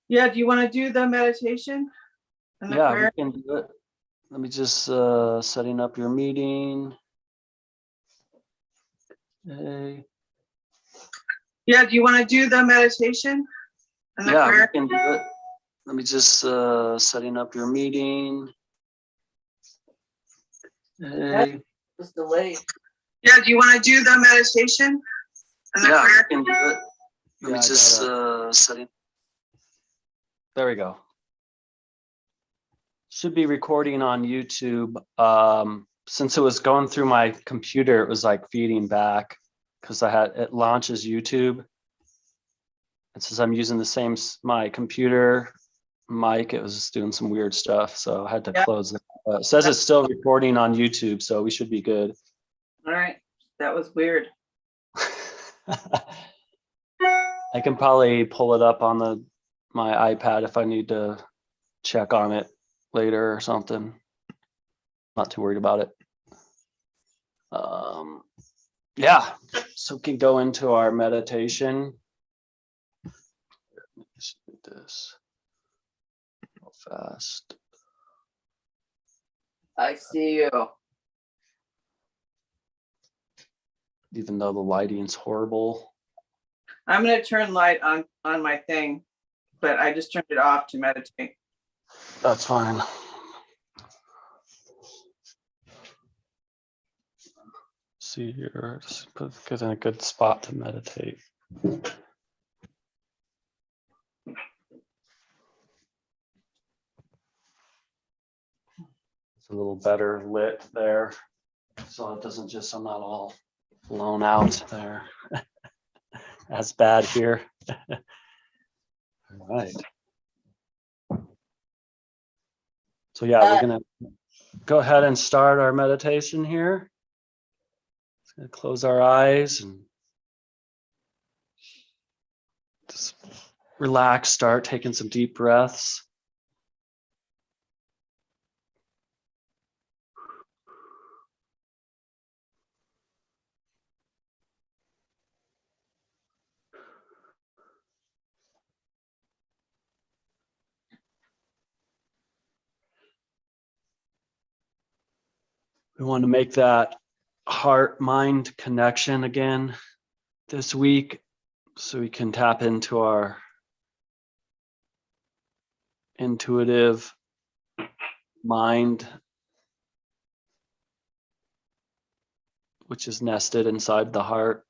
Yeah, do you want to do the meditation and the Yeah, prayer? we can do it. Let me just setting up your meeting. Okay. Yeah, do you want to do the meditation and the Yeah, prayer? we can do it. Let me just setting up your meeting. Okay. It's delayed. Yeah, do you want to do the meditation and the Yeah, prayer? we can do it. Let me just setting. There we go. Should be recording on YouTube. Since it was going through my computer, it was like feeding back because it launches YouTube. And since I'm using the same my computer mic, it was doing some weird stuff, so I had to close it. It says it's still recording on YouTube, so we should be good. All right, that was weird. I can probably pull it up on my iPad if I need to check on it later or something. Not too worried about it. Yeah, so we can go into our meditation. Let's do this real fast. I see you. Even though the lighting's horrible. I'm going to turn light on my thing, but I just turned it off to meditate. That's fine. See here, just get in a good spot to meditate. It's a little better lit there, so it doesn't just, I'm not all blown out there. That's bad here. All right. So yeah, we're gonna go ahead and start our meditation here. Just gonna close our eyes and just relax, start taking some deep breaths. We want to make that heart-mind connection again this week so we can tap into our intuitive mind, which is nested inside the heart.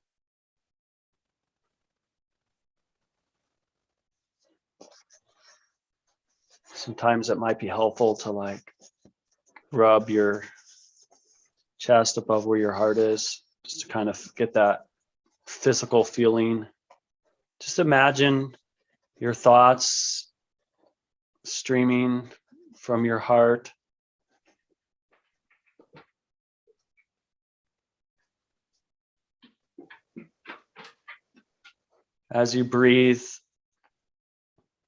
Sometimes it might be helpful to like rub your chest above where your heart is, just to kind of get that physical feeling. Just imagine your thoughts streaming from your heart. As you breathe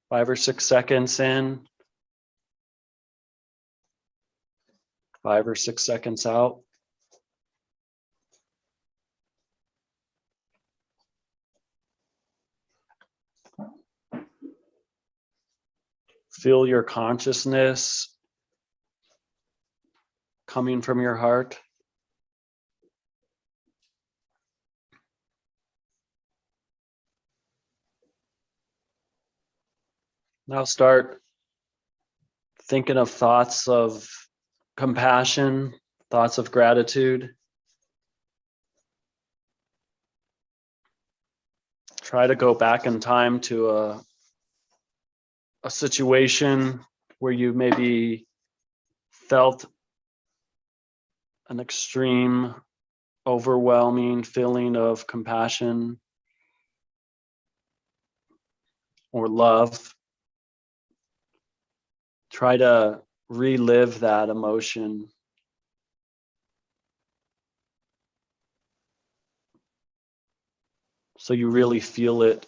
5 or 6 seconds in, 5 or 6 seconds out. Feel your consciousness coming from your heart. Now start thinking of thoughts of compassion, thoughts of gratitude. Try to go back in time to a situation where you maybe felt an extreme, overwhelming feeling of compassion or love. Try to relive that emotion. So you really feel it.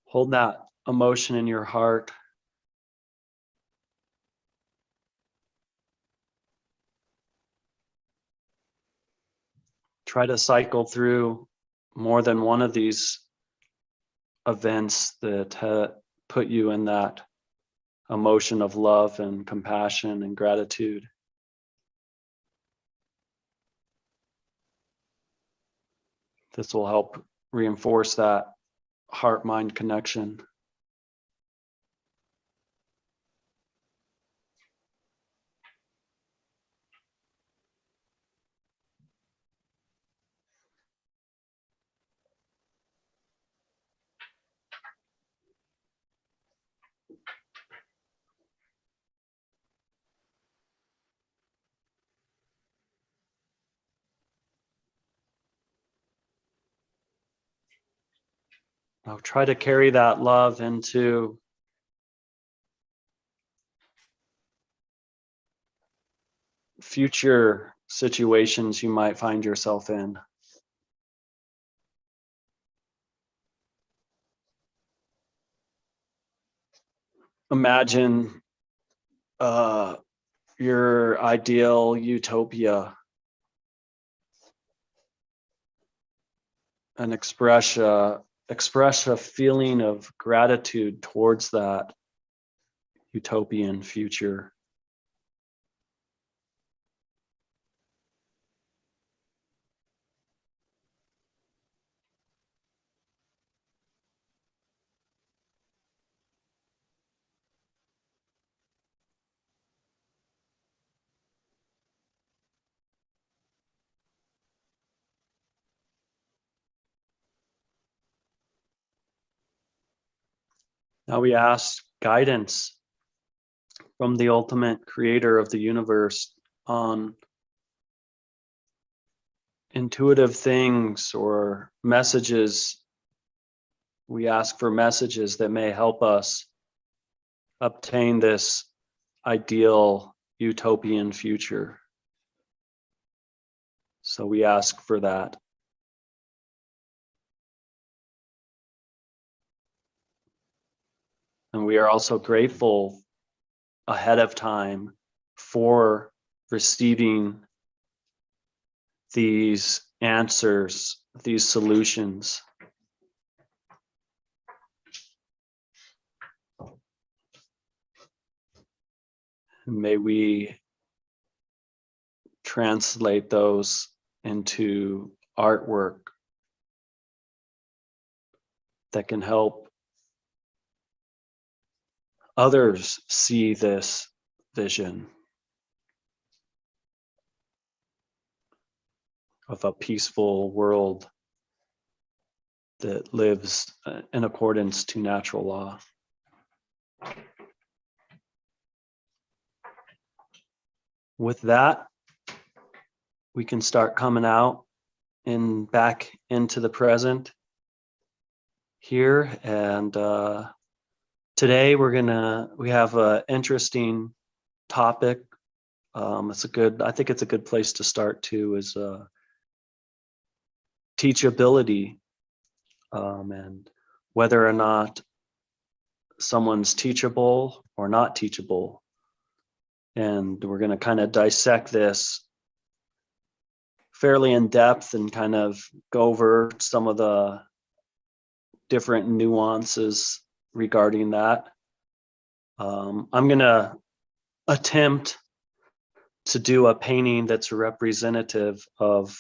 Hold that emotion in your heart. try to cycle through more than one of these events that put you in that emotion of love and compassion and gratitude. This will help reinforce that heart-mind connection. I'll try to carry that love into future situations you might find yourself in. Imagine your ideal utopia and express a feeling of gratitude towards that utopian future. Now we ask guidance from the ultimate creator of the universe on intuitive things or messages. We ask for messages that may help us obtain this ideal utopian future. So we ask for that. And we are also grateful ahead of time for receiving these answers, these solutions. May we translate those into artwork that can help others see this vision of a peaceful world that lives in accordance to natural law. With that, we can start coming out and back into the present here. And today we have an interesting topic. I think it's a good place to start too, is teachability, and whether or not someone's teachable or not teachable. And we're going to kind of dissect this fairly in depth and kind of go over some of the different nuances regarding that. I'm going to attempt to do a painting that's representative of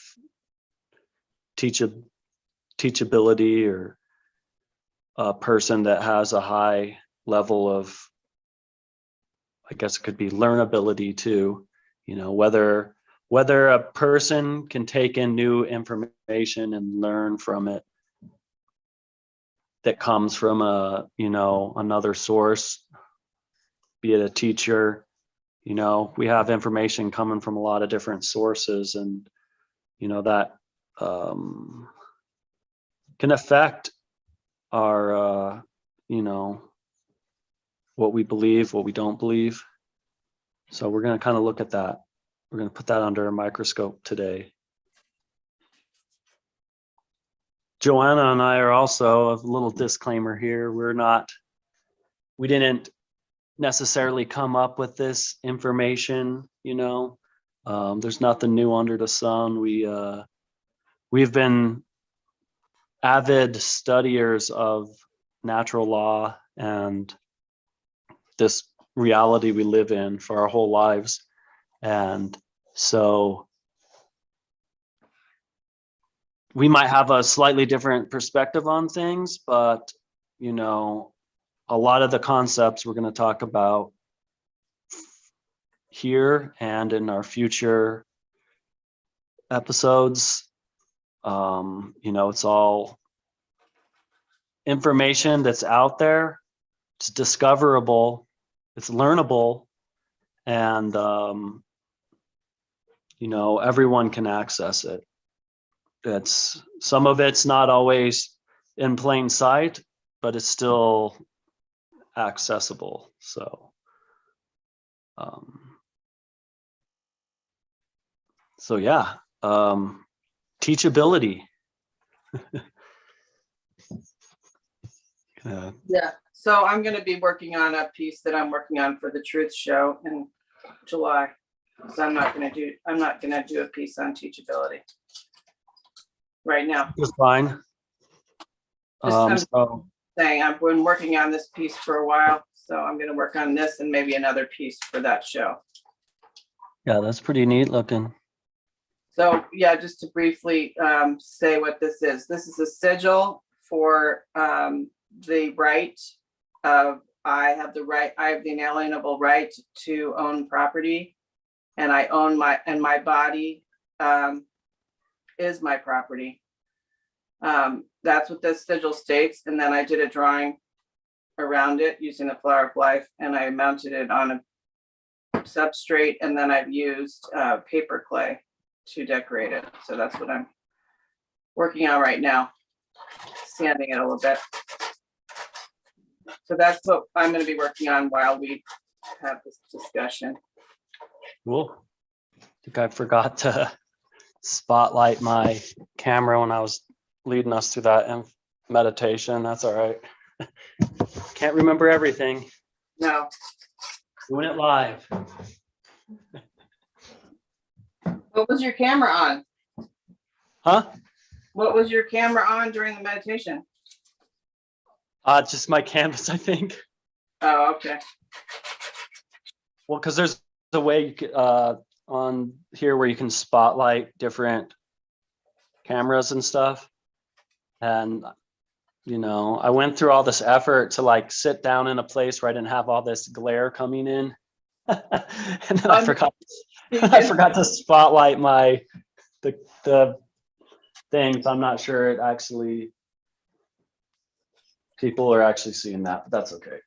teachability, or a person that has a high level of, I guess it could be learnability too, whether a person can take in new information and learn from it that comes from another source, be it a teacher. We have information coming from a lot of different sources, and that can affect our what we believe, what we don't believe. So we're going to kind of look at that. We're going to put that under a microscope today. Joanna and I are also, a little disclaimer here, we didn't necessarily come up with this information, there's nothing new under the sun. we've been avid studiers of natural law and this reality we live in for our whole lives. And so we might have a slightly different perspective on things, but, you know, a lot of the concepts we're going to talk about here and in our future episodes, you know, it's all information that's out there. It's discoverable, it's learnable, and you know, everyone can access it. It's some of it's not always in plain sight, but it's still accessible. So yeah, teachability. Yeah, so I'm gonna be working on a piece that I'm working on for the Truth Show in July. So I'm not gonna do a piece on teachability right now. It's fine. I'm So saying I've been working on this piece for a while, so I'm gonna work on this and maybe another piece for that show. yeah, that's pretty neat looking. So yeah, just to briefly say what this is. This is a sigil for the right of, I have the inalienable right to own property, and I own my body is my property. That's what this sigil states. And then I did a drawing around it using the flower of life, and I mounted it on a substrate, and then I've used paper clay to decorate it. So that's what I'm working on right now, sanding it a little bit. So that's what I'm going to be working on while we have this discussion. Cool. I think I forgot to spotlight my camera when I was leading us through that meditation. That's all right. Can't remember everything. No. Doing it live. What was your camera on? Huh? What was your camera on during the meditation? Just my canvas, I think. Oh, okay. Well, because there's a way you could, on here where you can spotlight different cameras and stuff. And, you know, I went through all this effort to like sit down in a place where I didn't have all this glare coming in. And then I forgot to spotlight the things. I'm not sure it actually, people are actually seeing that, but that's okay.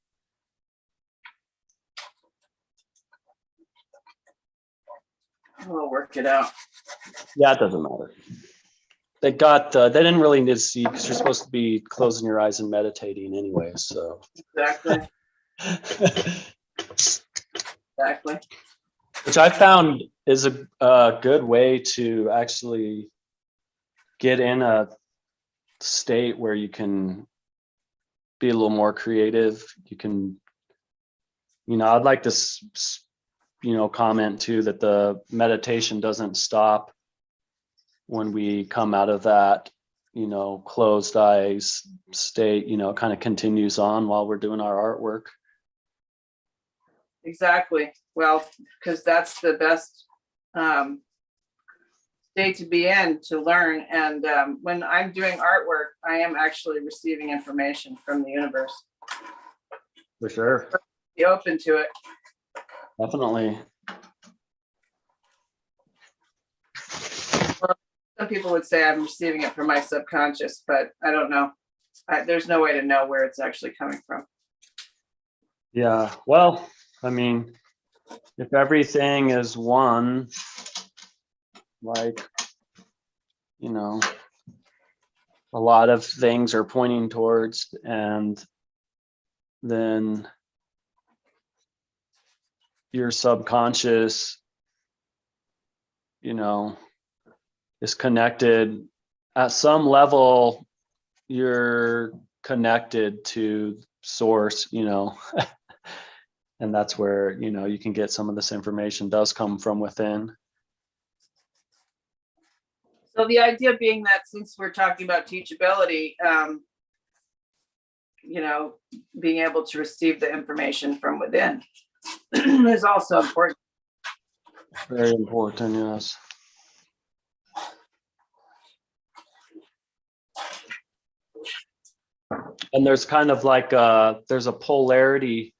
We'll work it out. Yeah, it doesn't matter. They didn't really need to see, because you're supposed to be closing your eyes and meditating anyway, so. Exactly. Exactly. Which I found is a good way to actually get in a state where you can be a little more creative. You can, you know, I'd like to, you know, comment too that the meditation doesn't stop when we come out of that, you know, closed eyes state. You know, it kind of continues on while we're doing our artwork. Exactly. Well, because that's the best state to be in to learn. And when I'm doing artwork, I am actually receiving information from the universe. For sure. Be open to it. Definitely. Some people would say I'm receiving it from my subconscious, but I don't know. There's no way to know where it's actually coming from. Yeah. Well, I mean, if everything is one, like, you know, a lot of things are pointing towards, and then your subconscious, you know, is connected at some level. You're connected to source, you know. And that's where, you know, you can get some of this information does come from within. So the idea being that since we're talking about teachability, being able to receive the information from within is also important. Very important, yes. And there's kind of like there's a polarity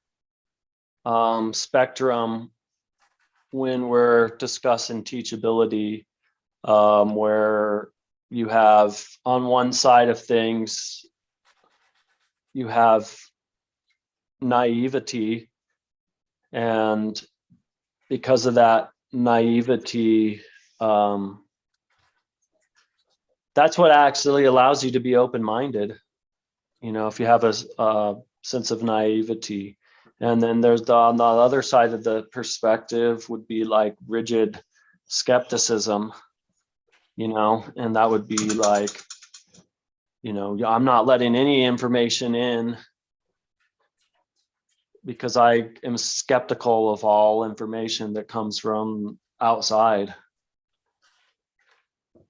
spectrum when we're discussing teachability, where you have on one side of things, you have naivety, and because of that naivety, that's what actually allows you to be open-minded. If you have a sense of naivety. And then there's on the other side of the perspective would be like rigid skepticism, and that would be like, I'm not letting any information in because I am skeptical of all information that comes from outside.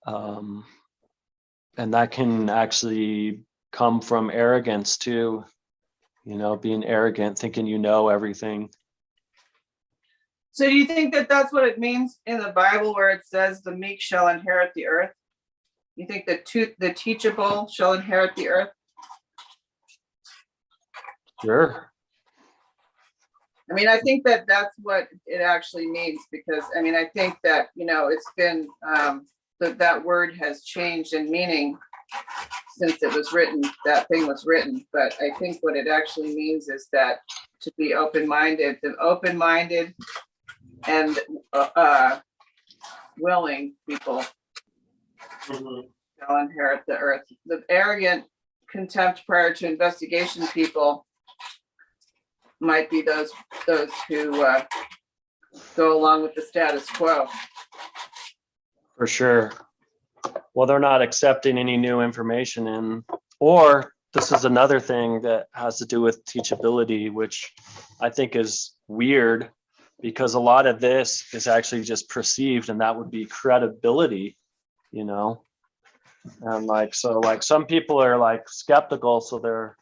And that can actually come from arrogance too, being arrogant, thinking you know everything. So do you think that that's what it means in the Bible where it says the meek shall inherit the earth? You think the teachable shall inherit the earth? Sure. I mean, I think that that's what it actually means, because I mean, I think that, it's been, that word has changed in meaning since it was written, that thing was written. But I think what it actually means is that to be open-minded, and willing people shall inherit the earth. The arrogant, contempt prior to investigation people might be those who go along with the status quo. For sure. Well, they're not accepting any new information in, or this is another thing that has to do with teachability, which I think is weird because a lot of this is actually just perceived, and that would be credibility, and like some people are like skeptical, so they're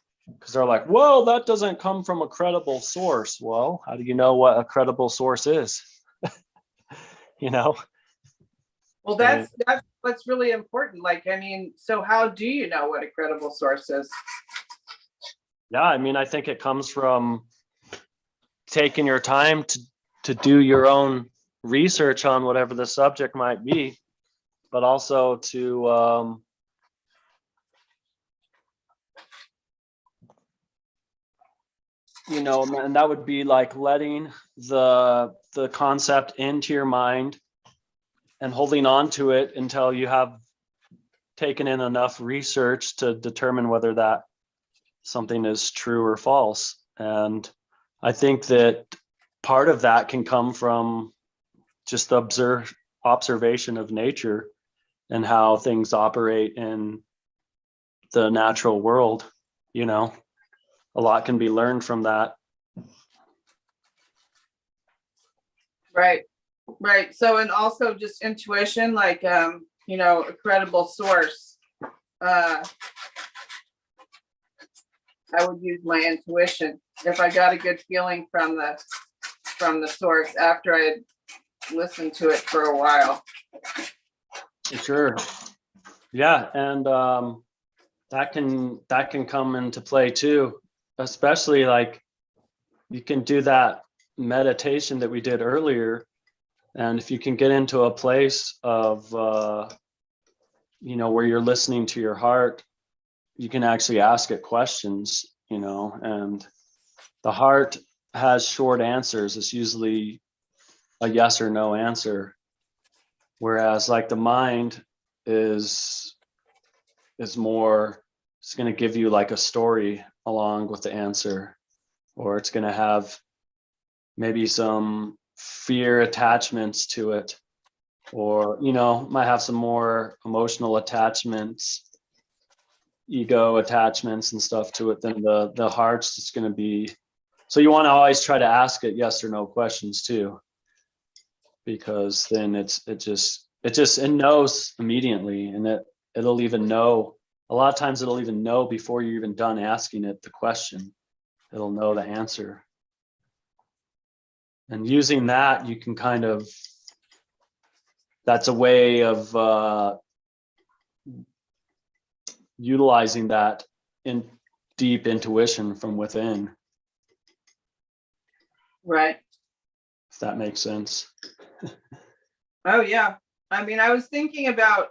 like, whoa, that doesn't come from a credible source. Well, how do you know what a credible source is? Well, that's what's really important. Like, I mean, so how do you know what a credible source is? Yeah, I mean, I think it comes from taking your time to do your own research on whatever the subject might be, but also to and that would be like letting the concept into your mind and holding on to it until you have taken in enough research to determine whether that something is true or false. And I think that part of that can come from just the observation of nature and how things operate in the natural world. A lot can be learned from that. Right. So, and also just intuition, like, a credible source. I would use my intuition if I got a good feeling from the source after I had listened to it for a while. Sure. Yeah, and that can come into play too, especially like you can do that meditation that we did earlier, and if you can get into a place of where you're listening to your heart, you can actually ask it questions, and the heart has short answers. It's usually a yes or no answer, whereas like the mind is more, it's going to give you like a story along with the answer, or it's going to have maybe some fear attachments to it, or might have some more emotional attachments, ego attachments and stuff to it than the heart's just going to be. So you want to always try to ask it yes or no questions too, because then it just it knows immediately, and it'll even know, a lot of times it'll even know before you're even done asking it the question. It'll know the answer. And using that, you can kind of, that's a way of utilizing that in deep intuition from within, Right. if that makes sense. Oh, yeah. I mean, I was thinking about,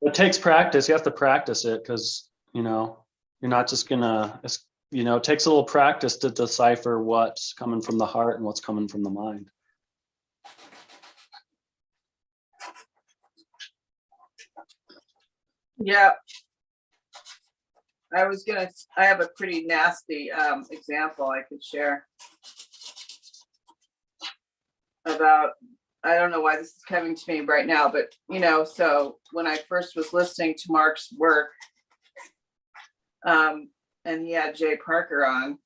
It takes practice. You have to practice it because, you're not just gonna, it takes a little practice to decipher what's coming from the heart and what's coming from the mind. yeah, I have a pretty nasty example I could share about, I don't know why this is coming to me right now, but so when I first was listening to Mark's work, and he had Jay Parker on,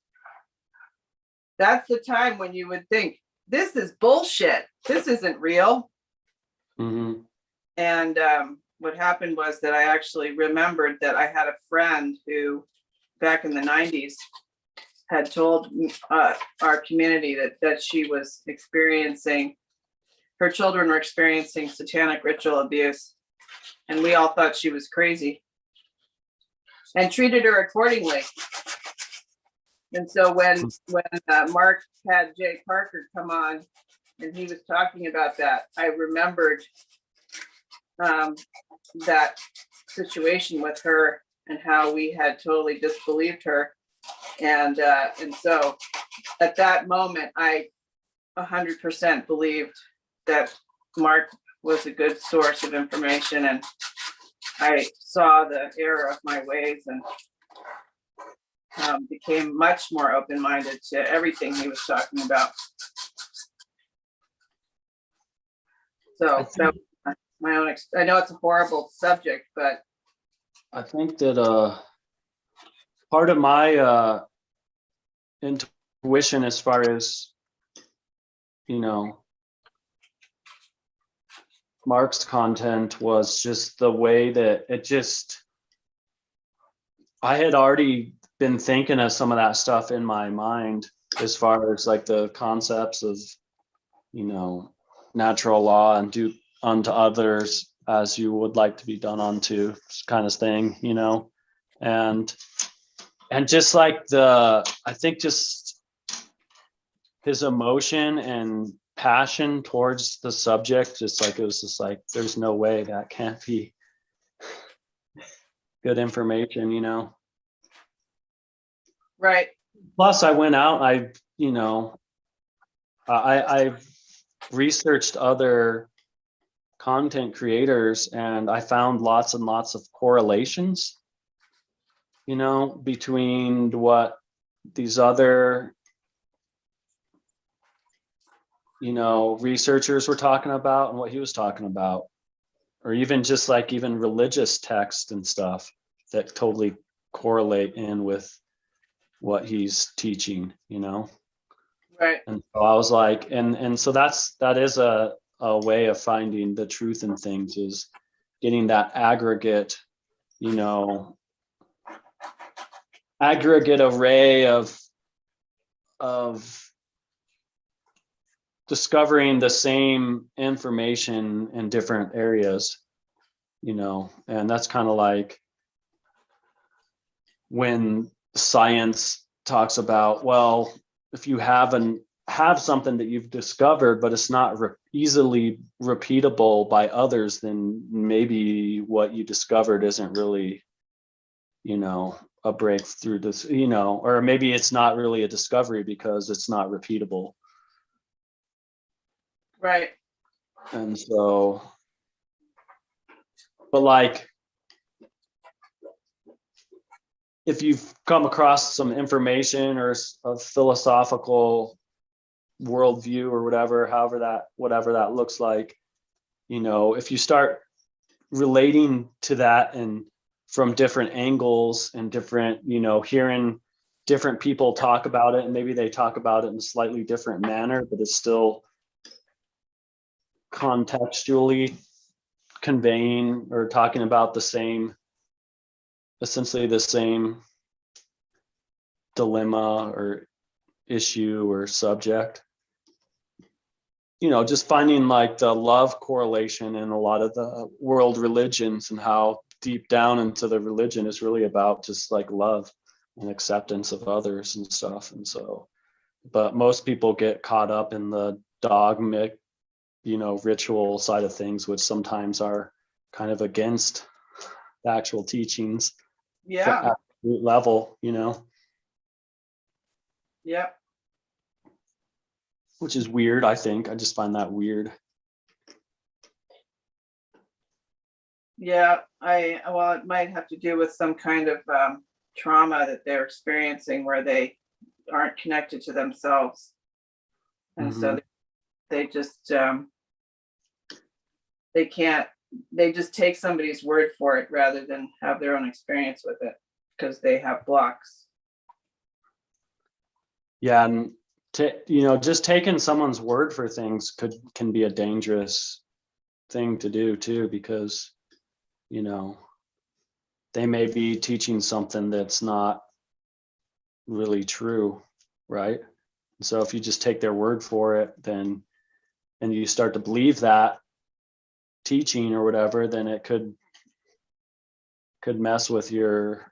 that's the time when you would think, this is bullshit. This isn't real. Mm-hmm. And what happened was that I actually remembered that I had a friend who, back in the 90s, had told our community that she was experiencing, her children were experiencing satanic ritual abuse. And we all thought she was crazy and treated her accordingly. And so when Mark had Jay Parker come on and he was talking about that, I remembered that situation with her and how we had totally disbelieved her. And so at that moment, I 100% believed that Mark was a good source of information, and I saw the error of my ways and became much more open-minded to everything he was talking about. So that was my own, I know it's a horrible subject, but I think that part of my intuition, as far as Mark's content, was just the way that I had already been thinking of some of that stuff in my mind, as far as like the concepts of natural law and do unto others as you would like to be done unto, kind of thing, and just like I think just his emotion and passion towards the subject, it was just like, there's no way that can't be good information, right. Plus I went out, I've researched other content creators, and I found lots and lots of correlations, between what these other researchers were talking about and what he was talking about, or even just like even religious text and stuff that totally correlate in with what he's teaching, Right. And so I was like, and so that is a way of finding the truth in things, is getting that aggregate array of discovering the same information in different areas, and that's kind of like when science talks about, well, if you have something that you've discovered, but it's not easily repeatable by others, then maybe what you discovered isn't really, a breakthrough, or maybe it's not really a discovery because it's not repeatable. Right. And so, but like, if you've come across some information or a philosophical worldview or whatever that looks like, if you start relating to that and from different angles and different, hearing different people talk about it, and maybe they talk about it in a slightly different manner, but it's still contextually conveying or talking about essentially the same dilemma or issue or subject. Just finding like the love correlation in a lot of the world religions, and how deep down into the religion is really about just like love and acceptance of others and stuff. And so, but most people get caught up in the dogmatic, ritual side of things, which sometimes are kind of against the actual teachings Yeah. at root level, Yeah. which is weird. I just find that weird. Yeah. Well, it might have to do with some kind of trauma that they're experiencing where they aren't connected to themselves. And so they just, they just take somebody's word for it rather than have their own experience with it because they have blocks. Yeah. And just taking someone's word for things can be a dangerous thing to do too, because, they may be teaching something that's not really true. Right. So if you just take their word for it, and you start to believe that teaching or whatever, then it could mess with your,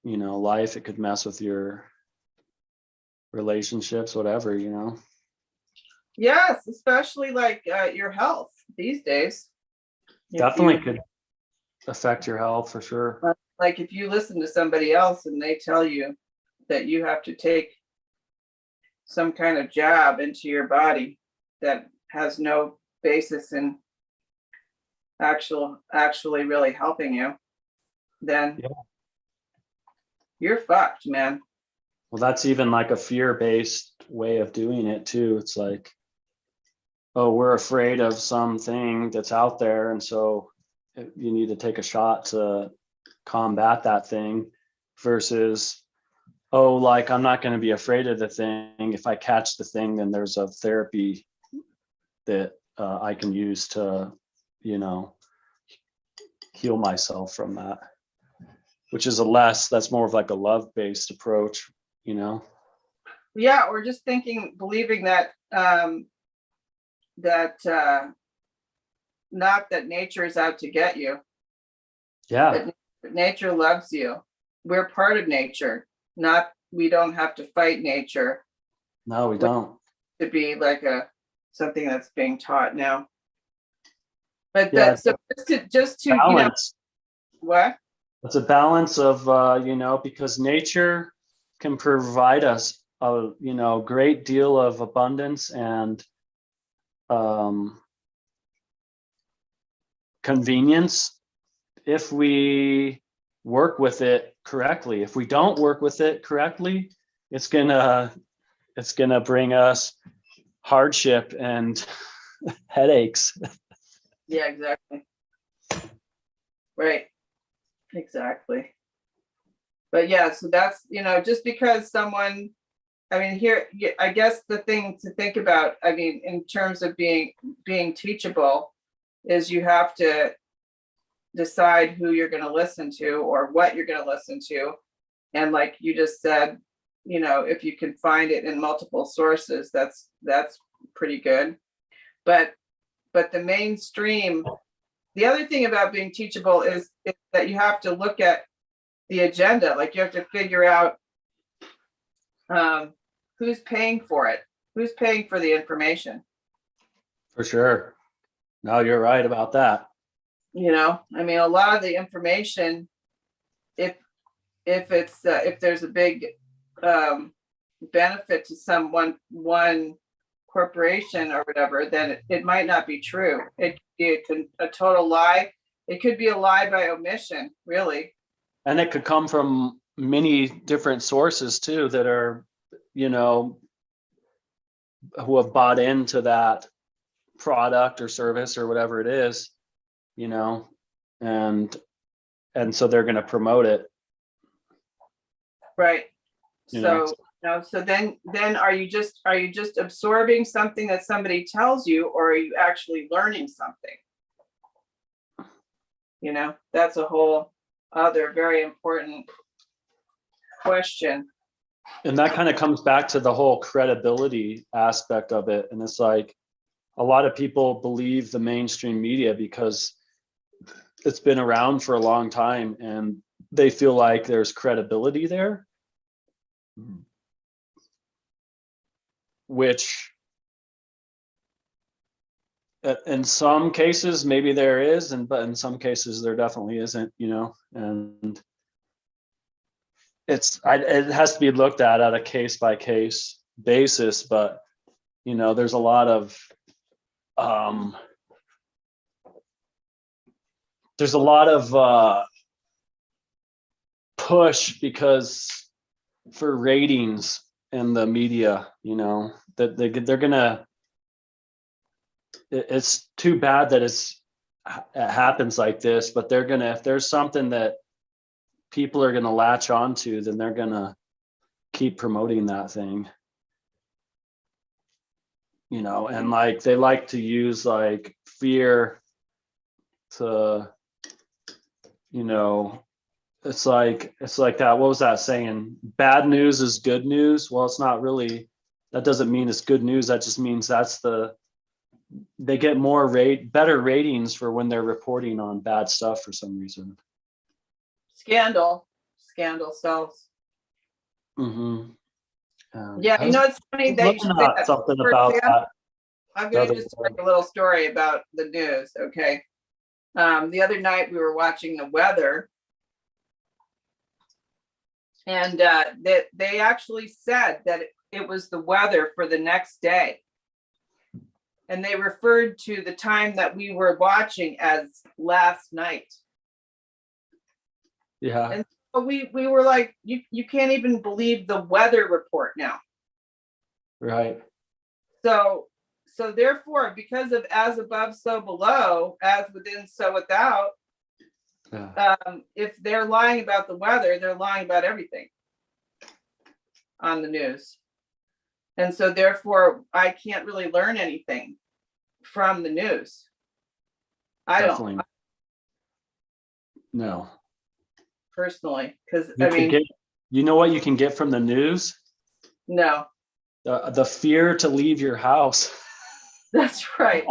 life. It could mess with your relationships, whatever, Yes, especially like your health these days. Definitely could affect your health for sure. Like if you listen to somebody else and they tell you that you have to take some kind of jab into your body that has no basis in actually really helping you, then you're fucked, man. Well, that's even like a fear-based way of doing it too. It's like, oh, we're afraid of something that's out there, and so you need to take a shot to combat that thing, versus, oh, like, I'm not going to be afraid of the thing. If I catch the thing, then there's a therapy that I can use to, heal myself from that, which is that's more of like a love-based approach, Yeah, or just believing that not that nature is out to get you. Yeah. But nature loves you. We're part of nature. We don't have to fight nature. No, we don't. To be like something that's being taught now. But yeah, so just to balance. What? It's a balance of because nature can provide us a great deal of abundance and convenience if we work with it correctly. If we don't work with it correctly, it's gonna bring us hardship and headaches. Yeah, exactly. Right. Exactly. But yeah, so that's, just because someone, here, I guess the thing to think about, in terms of being teachable, is you have to decide who you're going to listen to or what you're going to listen to. And like you just said, if you can find it in multiple sources, that's pretty good. But the mainstream, the other thing about being teachable is that you have to look at the agenda. Like you have to figure out who's paying for it, who's paying for the information. For sure. No, you're right about that. A lot of the information, if there's a big benefit to one corporation or whatever, then it might not be true. It could be a total lie. It could be a lie by omission, really. And it could come from many different sources too that are, who have bought into that product or service or whatever it is, and so they're going to promote it. Right. So then are you just absorbing something that somebody tells you, or are you actually learning something? That's a whole other very important question. And that kind of comes back to the whole credibility aspect of it. And it's like a lot of people believe the mainstream media because it's been around for a long time and they feel like there's credibility there, which in some cases maybe there is, but in some cases there definitely isn't, and it has to be looked at a case by case basis. But there's a lot of push because for ratings in the media, that they're gonna. It's too bad that it happens like this, but they're gonna, if there's something that people are gonna latch onto, then they're gonna keep promoting that thing. And like they like to use like fear to, it's like that. What was that saying? Bad news is good news. Well, it's not really, that doesn't mean it's good news. That just means they get better ratings for when they're reporting on bad stuff for some reason. Scandal sells. Mm-hmm. Yeah, it's funny that you should say that. Something about that. I'm going to just make a little story about the news. Okay. The other night we were watching the weather, and they actually said that it was the weather for the next day. And they referred to the time that we were watching as last night. Yeah. And so we were like, you can't even believe the weather report now. Right. So therefore, because of as above, so below, as within, so without, if they're lying about the weather, they're lying about everything on the news. And so therefore, I can't really learn anything from the news. Definitely. No. Personally, because you know what you can get from the news? No. The fear to leave your house. That's right.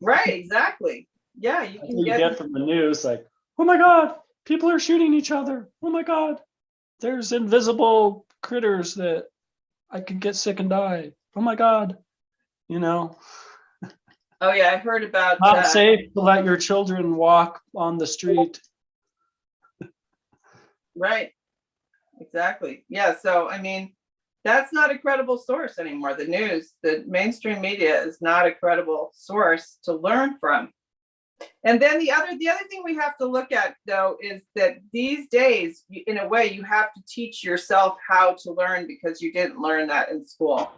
Right, exactly. Yeah, you can get from the news, like, oh my God, people are shooting each other. Oh my God, there's invisible critters that I could get sick and die. Oh my God, Oh yeah, I heard about not safe to let your children walk on the street. Right. Exactly. Yeah. So that's not a credible source anymore. The news, the mainstream media is not a credible source to learn from. And then the other thing we have to look at, though, is that these days, in a way, you have to teach yourself how to learn, because you didn't learn that in school.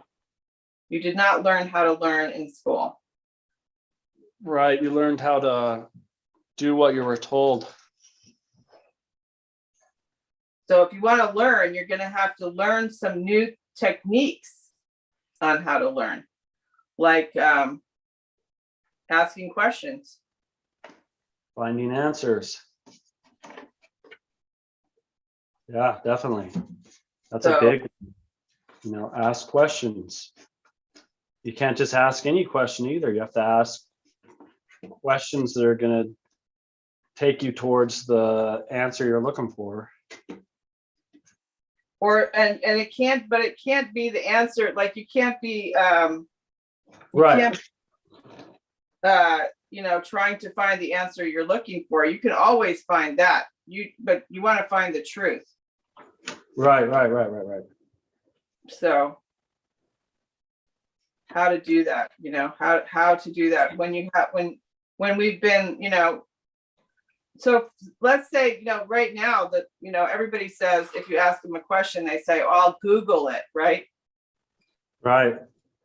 You did not learn how to learn in school. Right. You learned how to do what you were told. So if you want to learn, you're going to have to learn some new techniques on how to learn, like asking questions. Finding answers. Yeah, definitely. That's a big, ask questions. You can't just ask any question either. You have to ask questions that are going to take you towards the answer you're looking for. And it can't be the answer. Like you can't be right. Trying to find the answer you're looking for. You can always find that. But you want to find the truth. Right. So how to do that, how to do that when we've been, so let's say, right now that, everybody says, if you ask them a question, they say, oh, I'll Google it, right? Right.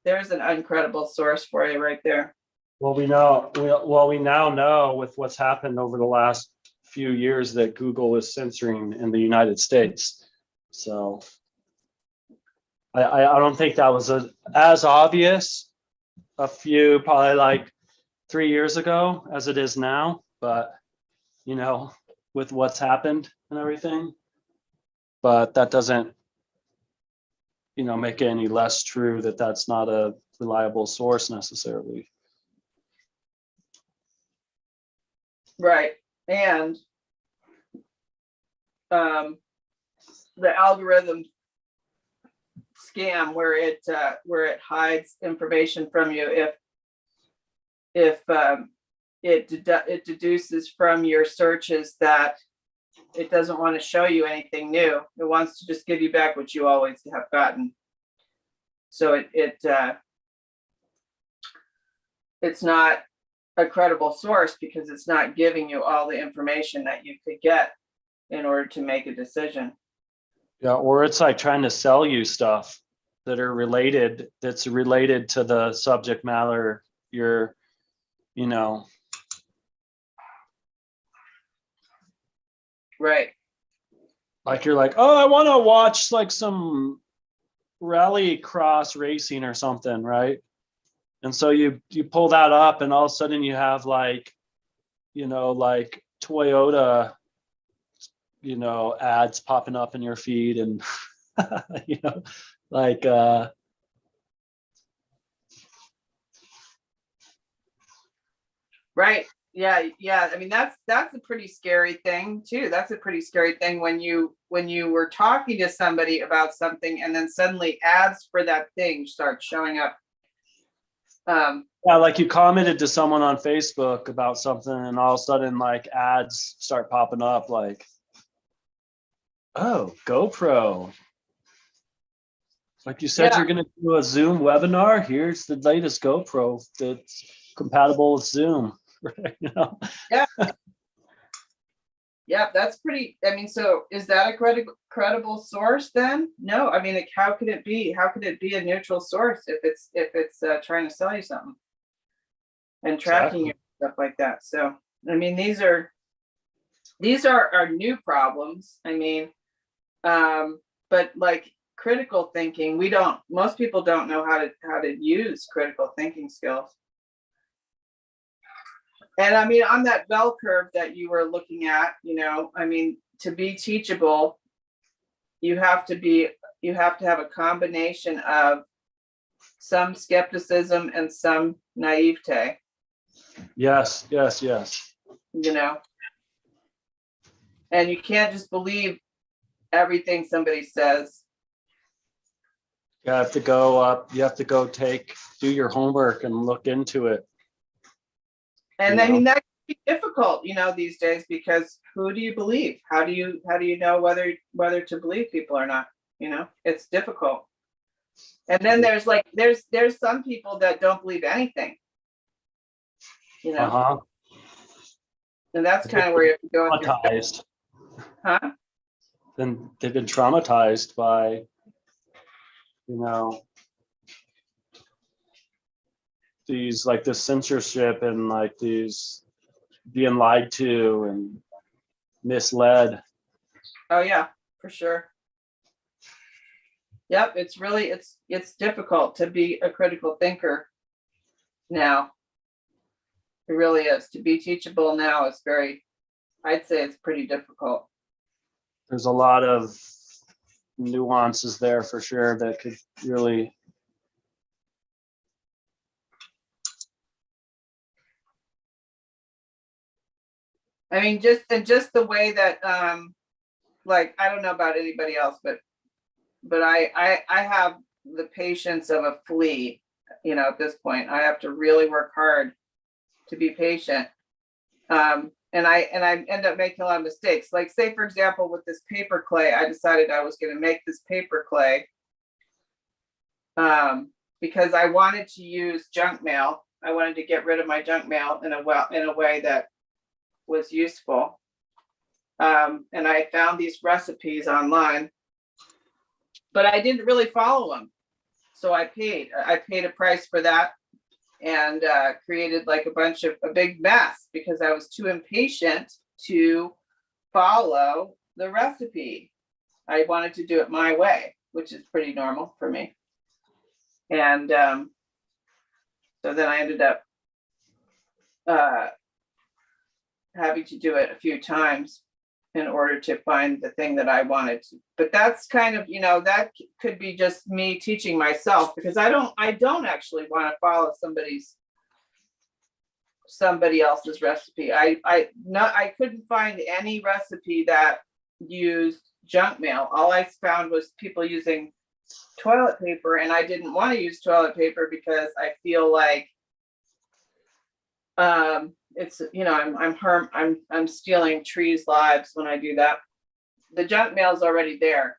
There's an uncredible source for you right there. Well, we now know with what's happened over the last few years that Google is censoring in the United States. So I don't think that was as obvious probably like 3 years ago as it is now, but you know, with what's happened and everything. But that doesn't, you know, make it any less true that that's not a reliable source necessarily. Right. And the algorithm scam where it hides information from you if it deduces from your searches that it doesn't want to show you anything new. It wants to just give you back what you always have gotten. So it's not a credible source because it's not giving you all the information that you could get in order to make a decision. Yeah, or it's like trying to sell you stuff that's related to the subject matter you're, you know. Right. Like you're like, oh, I want to watch like some rally cross racing or something, right? And so you pull that up and all of a sudden you have like, you know, like Toyota, you know, ads popping up in your feed and you know, like Right. Yeah. I mean, that's a pretty scary thing too. That's a pretty scary thing when you were talking to somebody about something and then suddenly ads for that thing start showing up. Yeah, like you commented to someone on Facebook about something and all of a sudden like ads start popping up like, oh, GoPro. Like you said, Yeah. you're going to do a Zoom webinar. Here's the latest GoPro that's compatible with Zoom. Right? You know? Yeah. Yeah. That's pretty. I mean, so is that a credible source then? No. I mean, like, how could it be? How could it be a neutral source if it's trying to sell you something and tracking you, stuff like that? So, I mean, these are our new problems. I mean, but like critical thinking, most people don't know how to use critical thinking skills. And I mean, on that bell curve that you were looking at, you know, I mean, to be teachable, you have to have a combination of some skepticism and some naivete. Yes. You know, and you can't just believe everything somebody says. You have to go up, you have to go do your homework and look into it. And I mean, that can be difficult, you know, these days, because who do you believe? How do you know whether to believe people or not? You know, it's difficult. And then there's some people that don't believe anything, you know, and that's kind of where you have to go with your, Traumatized. huh? Then they've been traumatized by, you know, these like this censorship and like these being lied to and misled. Oh yeah, for sure. Yep, it's difficult to be a critical thinker now. It really is. To be teachable now is I'd say it's pretty difficult. There's a lot of nuances there for sure that could really. I mean, just the way that like, I don't know about anybody else, but I have the patience of a flea, you know, at this point. I have to really work hard to be patient. And I end up making a lot of mistakes. Like, say, for example, with this paper clay, I decided I was going to make this paper clay because I wanted to use junk mail. I wanted to get rid of my junk mail in a way that was useful. And I found these recipes online, but I didn't really follow them. So I paid a price for that, and created like a big mess because I was too impatient to follow the recipe. I wanted to do it my way, which is pretty normal for me. And so then I ended up having to do it a few times in order to find the thing that I wanted to. But that's kind of, that could be just me teaching myself, because I don't actually want to follow somebody else's recipe. I couldn't find any recipe that used junk mail. All I found was people using toilet paper, and I didn't want to use toilet paper because I feel like it's, I'm stealing trees' lives when I do that. The junk mail is already there.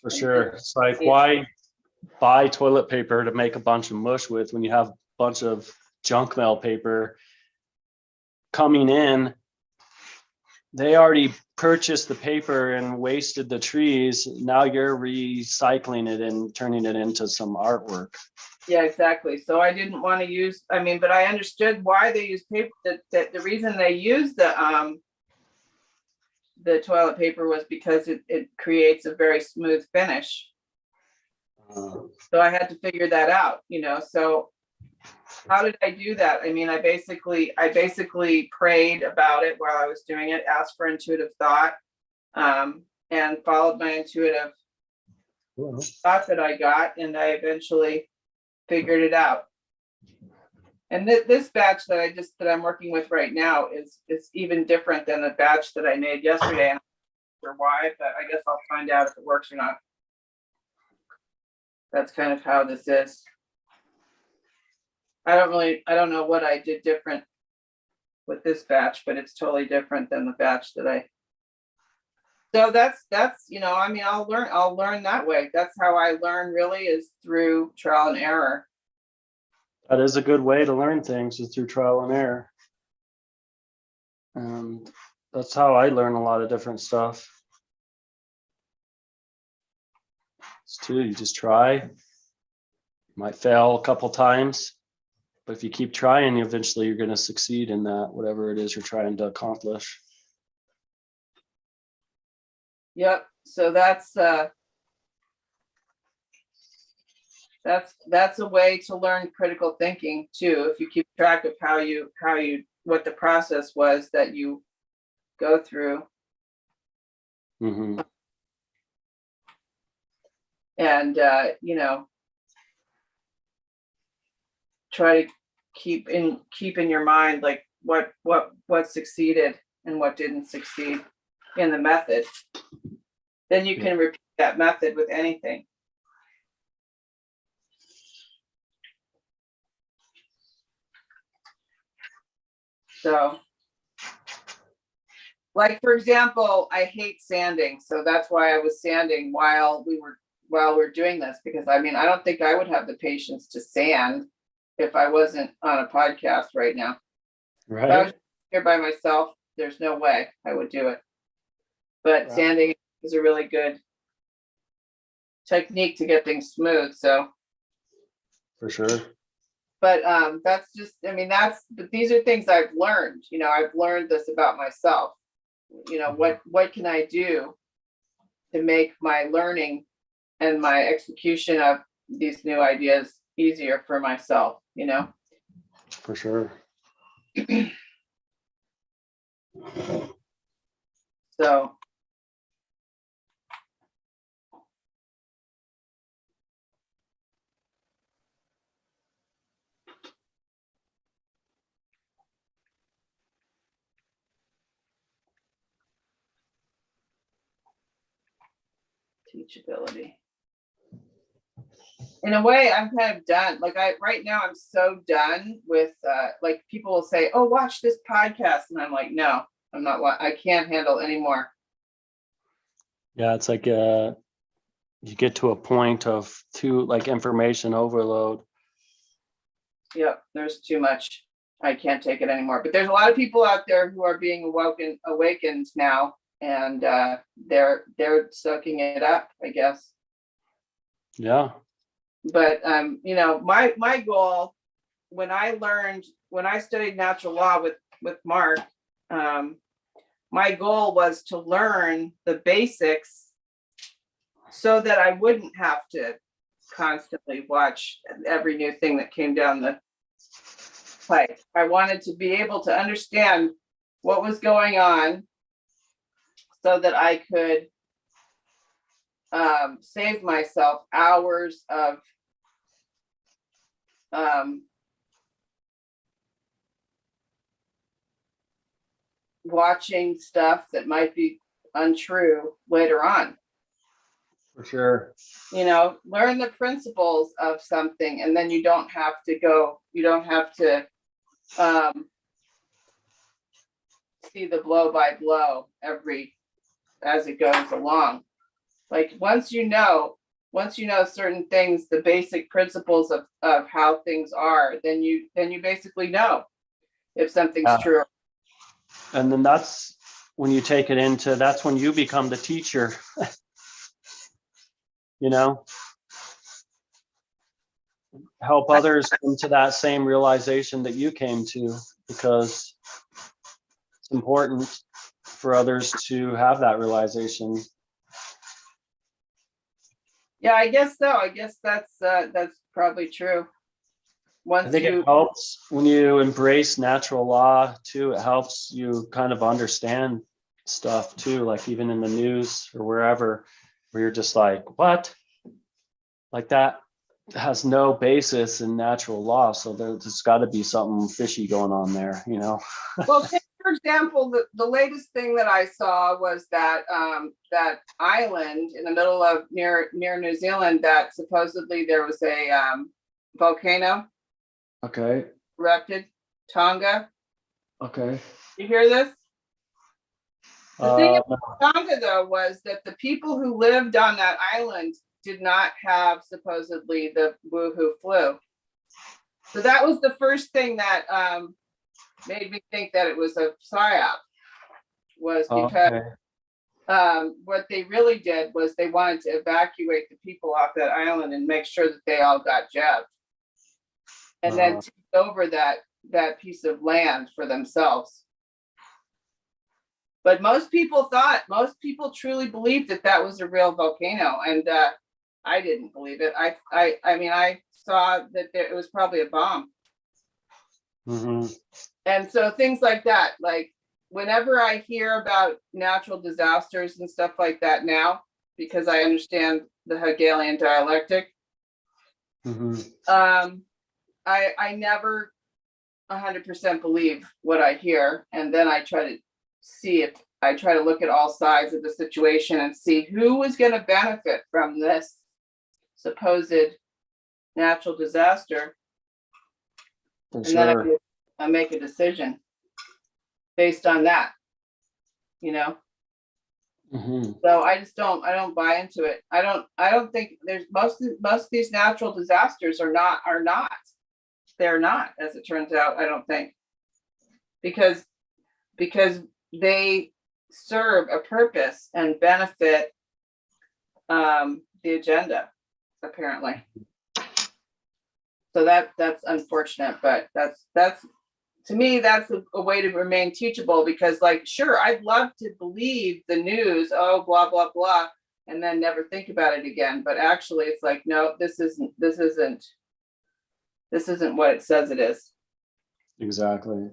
For sure. It's like, why buy toilet paper to make a bunch of mush with when you have a bunch of junk mail paper coming in? They already purchased the paper and wasted the trees. Now you're recycling it and turning it into some artwork. Yeah, exactly. So I didn't want to use, but I understood why they use paper. That the reason they use the toilet paper was because it creates a very smooth finish. So I had to figure that out, so how did I do that? I basically prayed about it while I was doing it, asked for intuitive thought, and followed my intuitive thought that I got, and I eventually figured it out. And this batch that I'm working with right now is even different than the batch that I made yesterday. And I'm not sure why, but I guess I'll find out if it works or not. That's kind of how this is. I don't know what I did different with this batch, but it's totally different than the batch that so that's, I'll learn that way. That's how I learn, really, is through trial and error. That is a good way to learn things, is through trial and error. And that's how I learn a lot of different stuff. It's too, you just try. You might fail a couple times, but if you keep trying, eventually you're going to succeed in that, whatever it is you're trying to accomplish. Yep. So that's a way to learn critical thinking too. If you keep track of what the process was that you go through. Mm-hmm. And try to keep in your mind, like what succeeded and what didn't succeed in the method. Then you can repeat that method with anything. So, like, for example, I hate sanding. So that's why I was sanding while we're doing this, because I don't think I would have the patience to sand if I wasn't on a podcast right now. Right. If I was here by myself, there's no way I would do it. But sanding is a really good technique to get things smooth. So for sure. But that's just, but these are things I've learned. I've learned this about myself. What can I do to make my learning and my execution of these new ideas easier for myself, For sure. So teachability. In a way, I'm kind of done. Like right now, I'm so done with like people will say, "Oh, watch this podcast," and I'm like, "No, I'm not. I can't handle anymore." Yeah, it's like you get to a point of information overload. Yep, there's too much. I can't take it anymore. But there's a lot of people out there who are being awakened now, and they're soaking it up, I guess. Yeah. But my goal when I studied natural law with Mark, my goal was to learn the basics so that I wouldn't have to constantly watch every new thing that came down the pipe. I wanted to be able to understand what was going on so that I could save myself hours of watching stuff that might be untrue later on. For sure. You know, learn the principles of something, and then you don't have to see the blow by blow as it goes along. Like once you know certain things, the basic principles of how things are, then you basically know if something's true. And then that's when you take it into, that's when you become the teacher. You know, help others come to that same realization that you came to, because it's important for others to have that realization. Yeah, I guess so. I guess that's probably true. I think it helps when you embrace natural law too. It helps you kind of understand stuff too, like even in the news or wherever, where you're just like, what? Like that has no basis in natural law. So there's got to be something fishy going on there, you know? Well, take for example, the latest thing that I saw was that that island in the middle of near New Zealand that supposedly there was a volcano Okay. erupted, Tonga. Okay. You hear this? The thing No. about Tonga, though, was that the people who lived on that island did not have supposedly the woohoo flu. So that was the first thing that made me think that it was a psyop, was because what they really did was they wanted to evacuate the people off that island and make sure that they all got jabbed, and then take over that piece of land for themselves. But most people truly believed that was a real volcano, and I didn't believe it. I mean, I saw that it was probably a bomb. Mm-hmm. And so things like that, like whenever I hear about natural disasters and stuff like that now, because I understand the Hegelian dialectic, Mm-hmm. I never 100% believe what I hear, and then I try to look at all sides of the situation and see who is going to benefit from this supposed natural disaster. For and sure. Then I make a decision based on that, you know. Mm-hmm. So I don't buy into it. I don't think there's most of these natural disasters are not, they're not, as it turns out. I don't think, because they serve a purpose and benefit the agenda, apparently. So that's unfortunate, but that's to me, that's a way to remain teachable, because like, sure, I'd love to believe the news, oh, blah, blah, blah, and then never think about it again. But actually it's like, no, this isn't what it says it is. Exactly.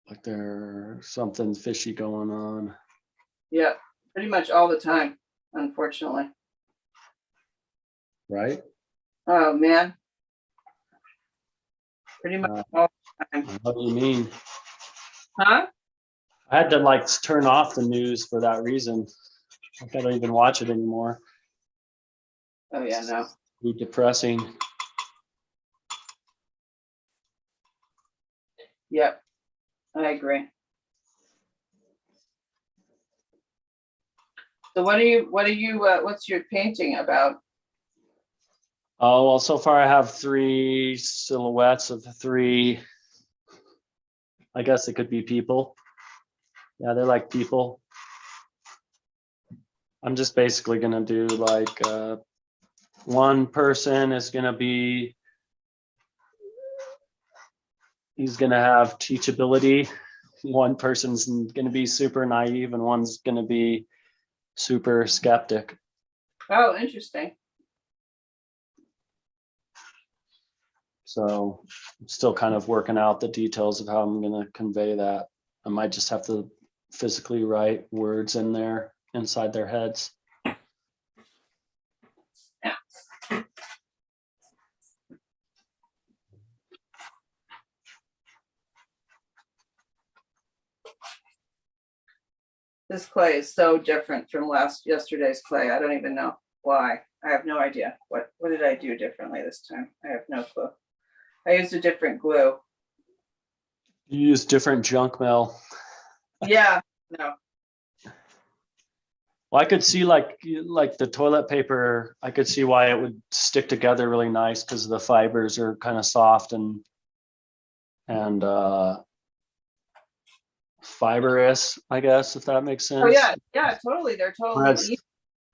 Like there's something fishy going on. Yeah, pretty much all the time, unfortunately. Right? Oh man. Pretty much all the time. What do you mean? Huh? I had to like turn off the news for that reason. Like, I don't even watch it anymore. Oh yeah, no. Be depressing. Yep, I agree. So what's your painting about? Oh, well, so far I have 3 silhouettes of 3, I guess it could be people. Yeah, they're like people. I'm just basically gonna do like one person is gonna be, he's gonna have teachability. One person's gonna be super naive and one's gonna be super skeptic. Oh, interesting. So I'm still kind of working out the details of how I'm going to convey that. I might just have to physically write words in there inside their heads. This clay is so different from yesterday's clay. I don't even know why. I have no idea. What did I do differently this time? I have no clue. I used a different glue. You use different junk mail. Yeah, no. Well, I could see like the toilet paper, I could see why it would stick together really nice because the fibers are kind of soft and fibrous, I guess, if that makes sense. Oh yeah, yeah, totally. They're totally Whereas easy.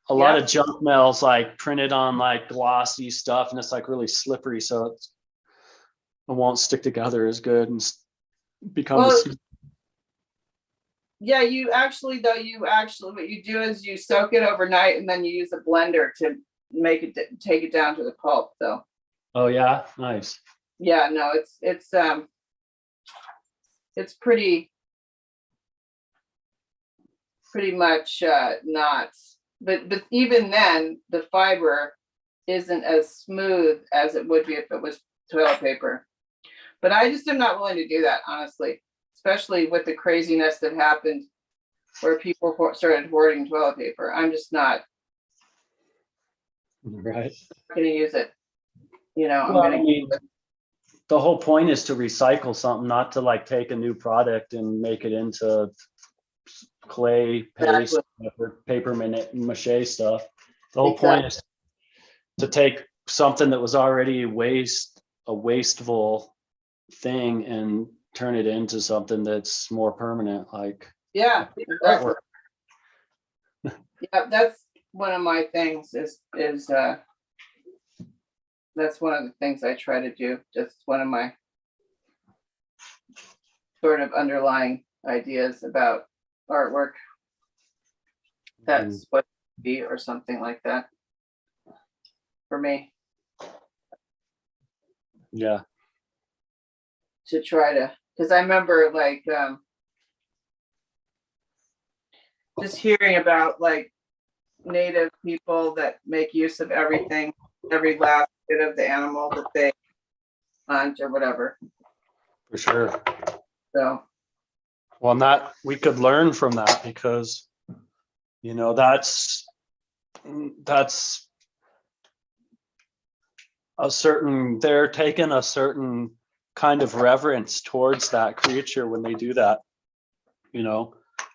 a lot of junk mail's like printed on like glossy stuff and it's like really slippery, so it won't stick together as good and become Well, the yeah, what you do is you soak it overnight and then you use a blender to take it down to the pulp. So Oh yeah, nice. yeah, no, it's pretty much not, but even then the fiber isn't as smooth as it would be if it was toilet paper. But I just am not willing to do that, honestly, especially with the craziness that happened where people started hoarding toilet paper. I'm just not Right. going to use it. Well, I mean, the whole point is to recycle something, not to like take a new product and make it into clay paste or paper mache stuff. The whole point is to take something that was already a wasteful thing and turn it into something that's more permanent, like exactly. Yeah, that's one of my things is that's one of the things I try to do. Just one of my sort of underlying ideas about artwork. That's what it be or something like that for me. Yeah. To try to, because I remember like just hearing about like native people that make use of everything, every last bit of the animal that they hunt or whatever. For sure. So well, we could learn from that because that's they're taking a certain kind of reverence towards that creature when they do that,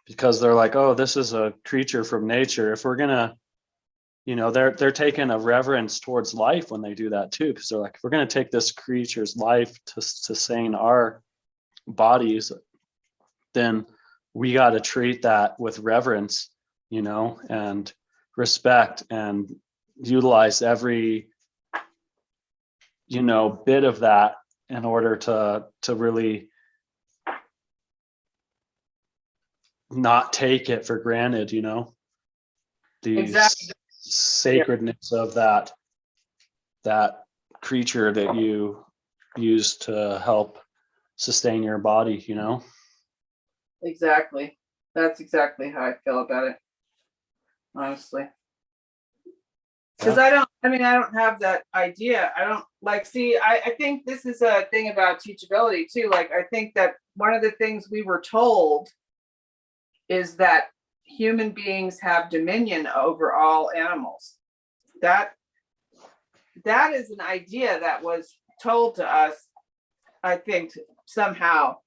because they're like, oh, this is a creature from nature. If we're gonna, they're taking a reverence towards life when they do that too, because they're like, if we're gonna take this creature's life to sustain our bodies, then we got to treat that with reverence, and respect, and utilize every bit of that in order to really not take it for granted, the exactly. sacredness of that creature that you use to help sustain your body, Exactly. That's exactly how I feel about it, honestly. Because I don't have that idea. I don't I think this is a thing about teachability too. Like, I think that one of the things we were told is that human beings have dominion over all animals. That is an idea that was told to us, I think, somehow.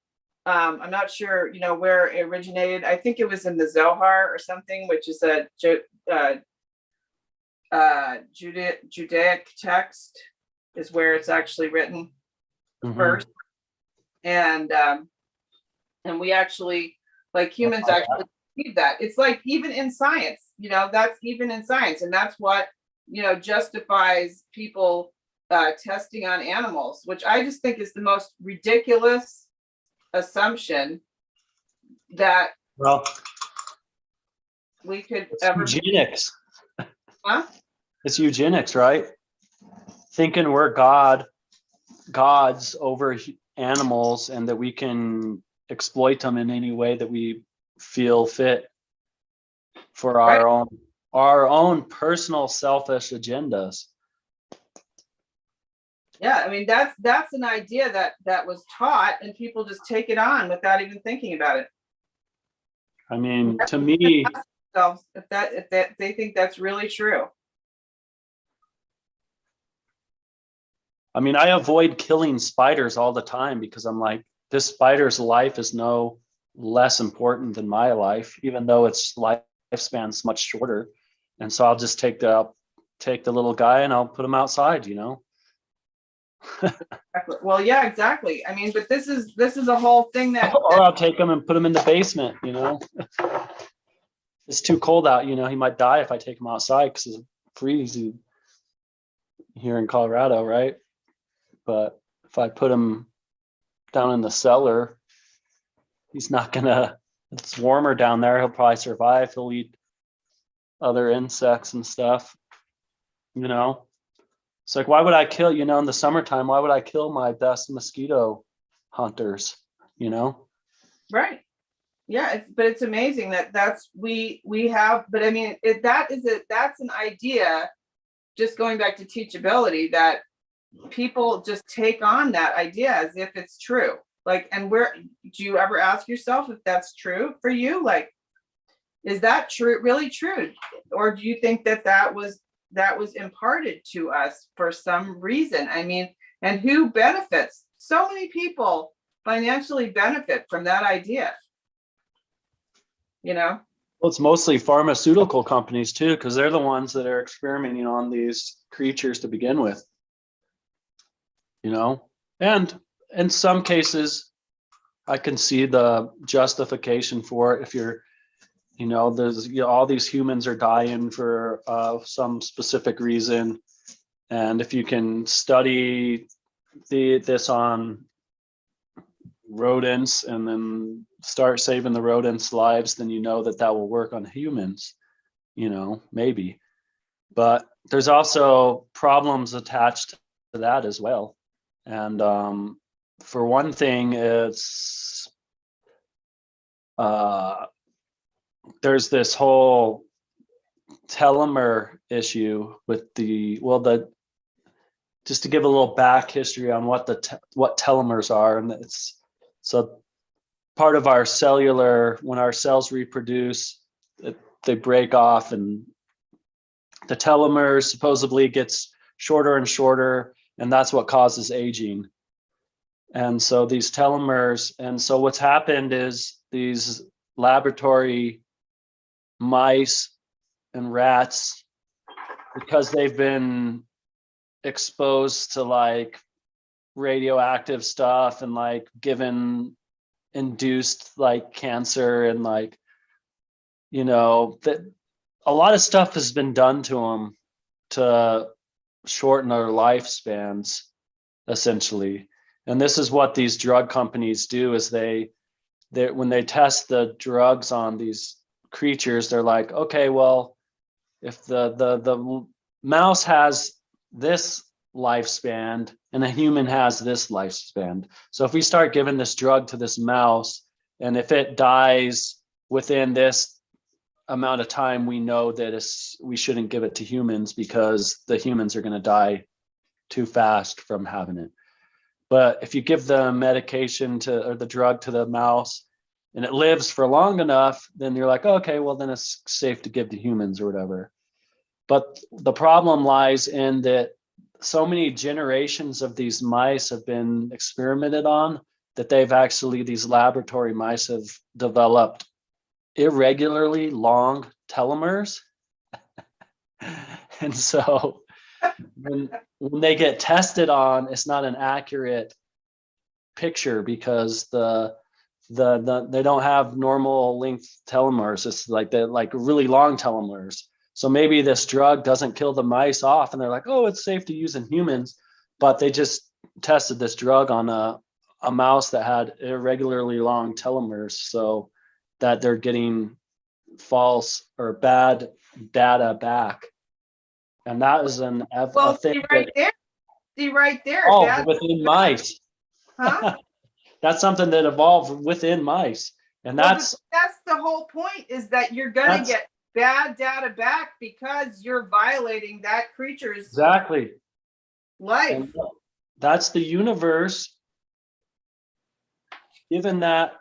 I'm not sure, where it originated. I think it was in the Zohar or something, which is a Judaic text, is where it's actually written first. And we actually, like, humans actually believe that. It's like even in science, that's even in science, and that's what justifies people testing on animals, which I just think is the most ridiculous assumption that we could ever. Eugenics. Huh? It's eugenics, right? Thinking we're God gods over animals and that we can exploit them in any way that we feel fit for Right. our own personal selfish agendas. Yeah, I mean, that's an idea that was taught and people just take it on without even thinking about it. I mean, to me, So if they think that's really true. I mean, I avoid killing spiders all the time because I'm like, this spider's life is no less important than my life, even though its lifespan's much shorter. And so I'll just take the little guy and I'll put him outside, you know? Well, yeah, exactly. I mean, but this is a whole thing that Or I'll take him and put him in the basement, you know? It's too cold out, you know, he might die if I take him outside because it's freezing here in Colorado, right? But if I put him down in the cellar, he's not gonna, it's warmer down there. He'll probably survive. He'll eat other insects and stuff, you know? It's like, why would I kill, you know, in the summertime, why would I kill my best mosquito hunters, you know? right. Yeah, but it's amazing that's we have, but I mean, that's an idea, just going back to teachability, that people just take on that idea as if it's true. Like, and do you ever ask yourself if that's true for you? Like, is that true, really true? Or do you think that was imparted to us for some reason? I mean, and who benefits? So many people financially benefit from that idea. You know? Well, it's mostly pharmaceutical companies too, because they're the ones that are experimenting on these creatures to begin with, you know? And in some cases, I can see the justification for it. If you're, you know, there's, you know, all these humans are dying for some specific reason. And if you can study this on rodents and then start saving the rodents' lives, then you know that will work on humans, you know, maybe. But there's also problems attached to that as well. And for one thing, it's there's this whole telomere issue with just to give a little back history on what what telomeres are. And it's so part of our cellular, when our cells reproduce, they break off, and the telomeres supposedly gets shorter and shorter, and that's what causes aging. And so these telomeres, and so what's happened is these laboratory mice and rats, because they've been exposed to like radioactive stuff and like given induced like cancer and like, you know, that a lot of stuff has been done to them to shorten their lifespans essentially. And this is what these drug companies do, is they when they test the drugs on these creatures, they're like, okay, well, if the mouse has this lifespan and a human has this lifespan, so if we start giving this drug to this mouse and if it dies within this amount of time, we know that we shouldn't give it to humans because the humans are going to die too fast from having it. But if you give the medication or the drug to the mouse and it lives for long enough, then you're like, okay, well, then it's safe to give to humans or whatever. But the problem lies in that so many generations of these mice have been experimented on that these laboratory mice have developed irregularly long telomeres. And so when they get tested on, it's not an accurate picture because they don't have normal length telomeres. It's like they're like really long telomeres. So maybe this drug doesn't kill the mice off and they're like, oh, it's safe to use in humans. But they just tested this drug on a mouse that had irregularly long telomeres, so that they're getting false or bad data back. And that is a Well, thing see, right there, See right there. Oh, Dad, within mice. huh? That's something that evolved within mice. And Well, that's that's the whole point, is that you're gonna that's get bad data back because you're violating that creature's exactly. life. And that's the universe giving that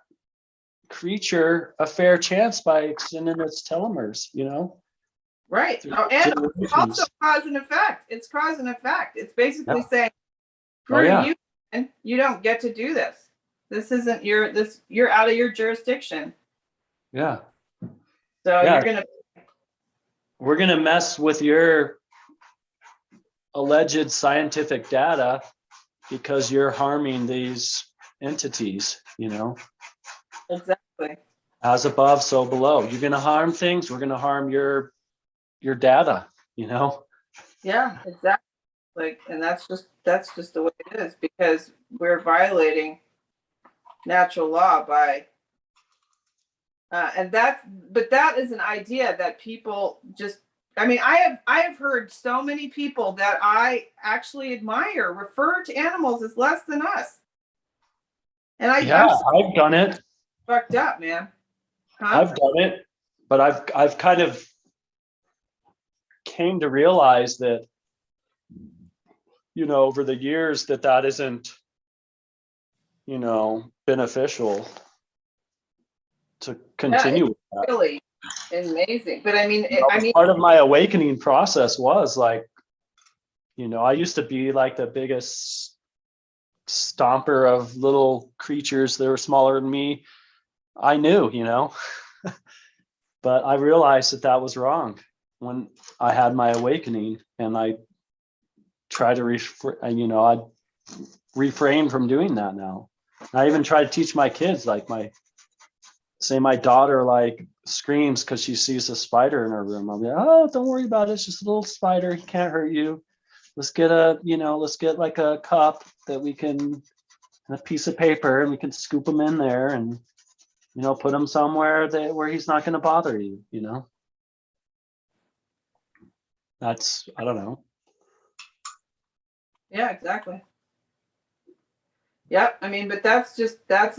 creature a fair chance by extending its telomeres, you know, Right. through Oh, and also generations. cause and effect. It's cause and effect. It's basically Yeah. saying, Oh screw yeah. you, and you don't get to do this. This isn't you're out of your jurisdiction. Yeah. So Yeah. you're gonna We're gonna mess with your alleged scientific data because you're harming these entities, you know, exactly. as above, so below. You're gonna harm things, we're gonna harm your data, you know. Yeah, exactly. Like, and that's just the way it is, because we're violating natural law by and that's, but that is an idea that people just, I mean, I have heard so many people that I actually admire refer to animals as less than us. And Yeah, I'm so I've done it. fucked up, man. Huh? I've done it, but I've kind of came to realize that, you know, over the years that isn't, you know, beneficial to Yeah, continue it's with that. really amazing. But I mean, You know, I mean, part of my awakening process was like, you know, I used to be like the biggest stomper of little creatures that were smaller than me. I knew, you know, but I realized that was wrong when I had my awakening, and I try to you know, I refrain from doing that now. I even try to teach my kids, like my daughter like screams because she sees a spider in her room. I'll be like, oh, don't worry about it. It's just a little spider. He can't hurt you. Let's get like a cup that we can, and a piece of paper, and we can scoop him in there and, you know, put him somewhere where he's not going to bother you, you know. That's, I don't know. yeah, exactly. Yep. I mean, but that's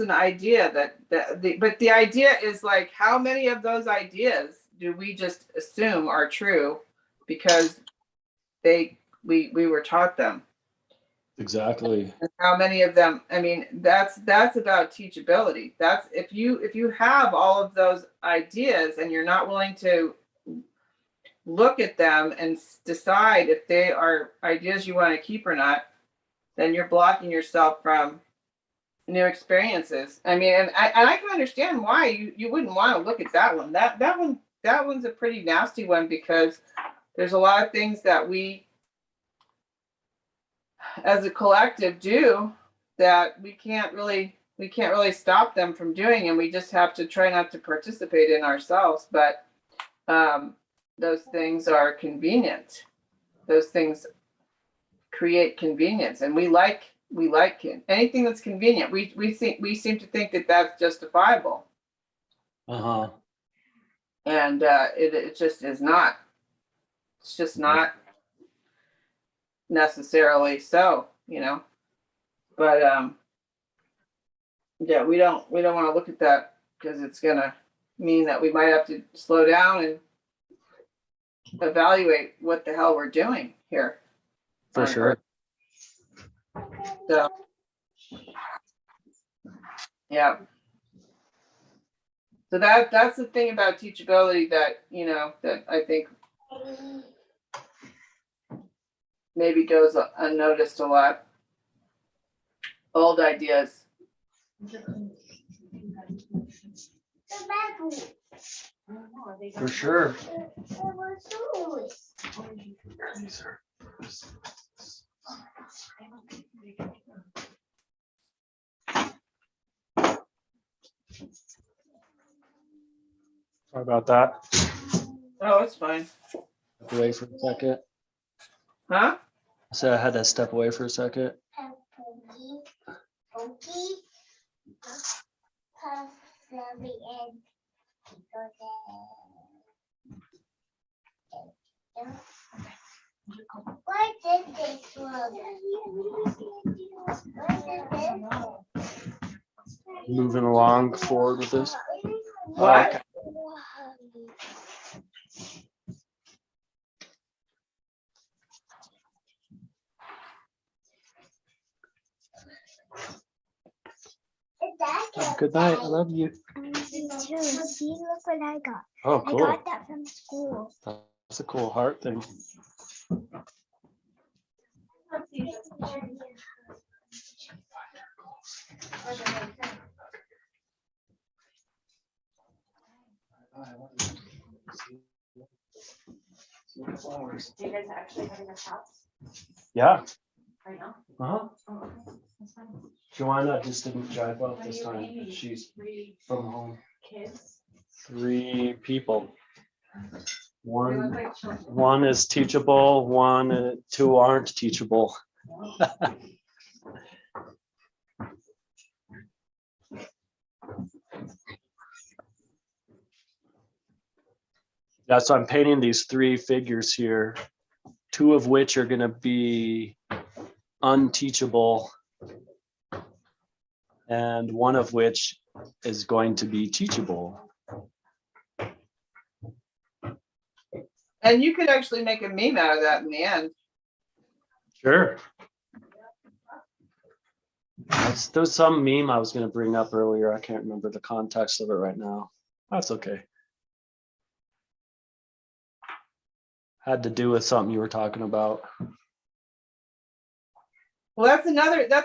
an idea but the idea is like, how many of those ideas do we just assume are true because we were taught them? Exactly. And how many of them, I mean, that's about teachability. That's if you have all of those ideas and you're not willing to look at them and decide if they are ideas you want to keep or not, then you're blocking yourself from new experiences. I mean, and I can understand why you wouldn't want to look at that one. That one's a pretty nasty one, because there's a lot of things that we as a collective do that we can't really stop them from doing, and we just have to try not to participate in ourselves. But those things are convenient. Those things create convenience, and we like anything that's convenient. We seem to think that that's justifiable, Uh-huh. and it just is not. It's just not necessarily so, you know. But yeah, we don't want to look at that, because it's gonna mean that we might have to slow down and evaluate what the hell we're doing here For on sure. Earth. So yeah. So that's the thing about teachability that, you know, that I think maybe goes unnoticed a lot. Old ideas. For sure. Sorry about that. Oh, it's fine. Step away for a second. Huh? So I had to step away for a second. Why did they throw Moving along forward with this. What? Okay. Good night. I love you. See, look what I got. Oh, I cool. got that from school. That's a cool heart thing. Do you guys actually having a house Yeah. right now? Uh-huh. Oh, okay. That's fine. Joanna just didn't drive up Are this you time. aiming She's 3 from home. kids? 3 people. They look One like children. one is teachable, 2 aren't teachable. Yeah, so I'm painting these 3 figures here, 2 of which are going to be unteachable, and 1 of which is going to be teachable. And you could actually make a meme out of that in the end. Sure. There's some meme I was going to bring up earlier. I can't remember the context of it right now. That's okay. Had to do with something you were talking about. Well, that's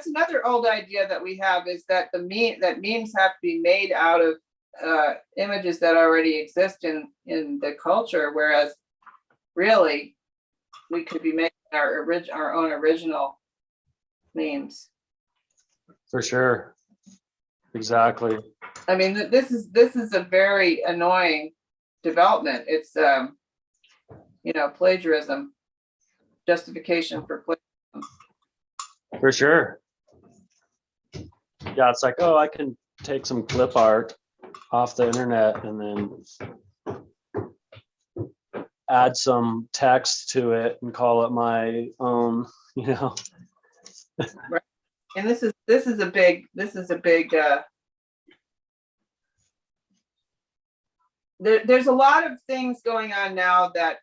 another old idea that we have, is that memes have to be made out of images that already exist in the culture, whereas really we could be making our own original memes. For sure. Exactly. I mean, this is a very annoying development. It's plagiarism, justification for plagiarism. For sure. Yeah, it's like, oh, I can take some clip art off the internet and then add some text to it and call it my own, Right. And this is a big there's a lot of things going on now that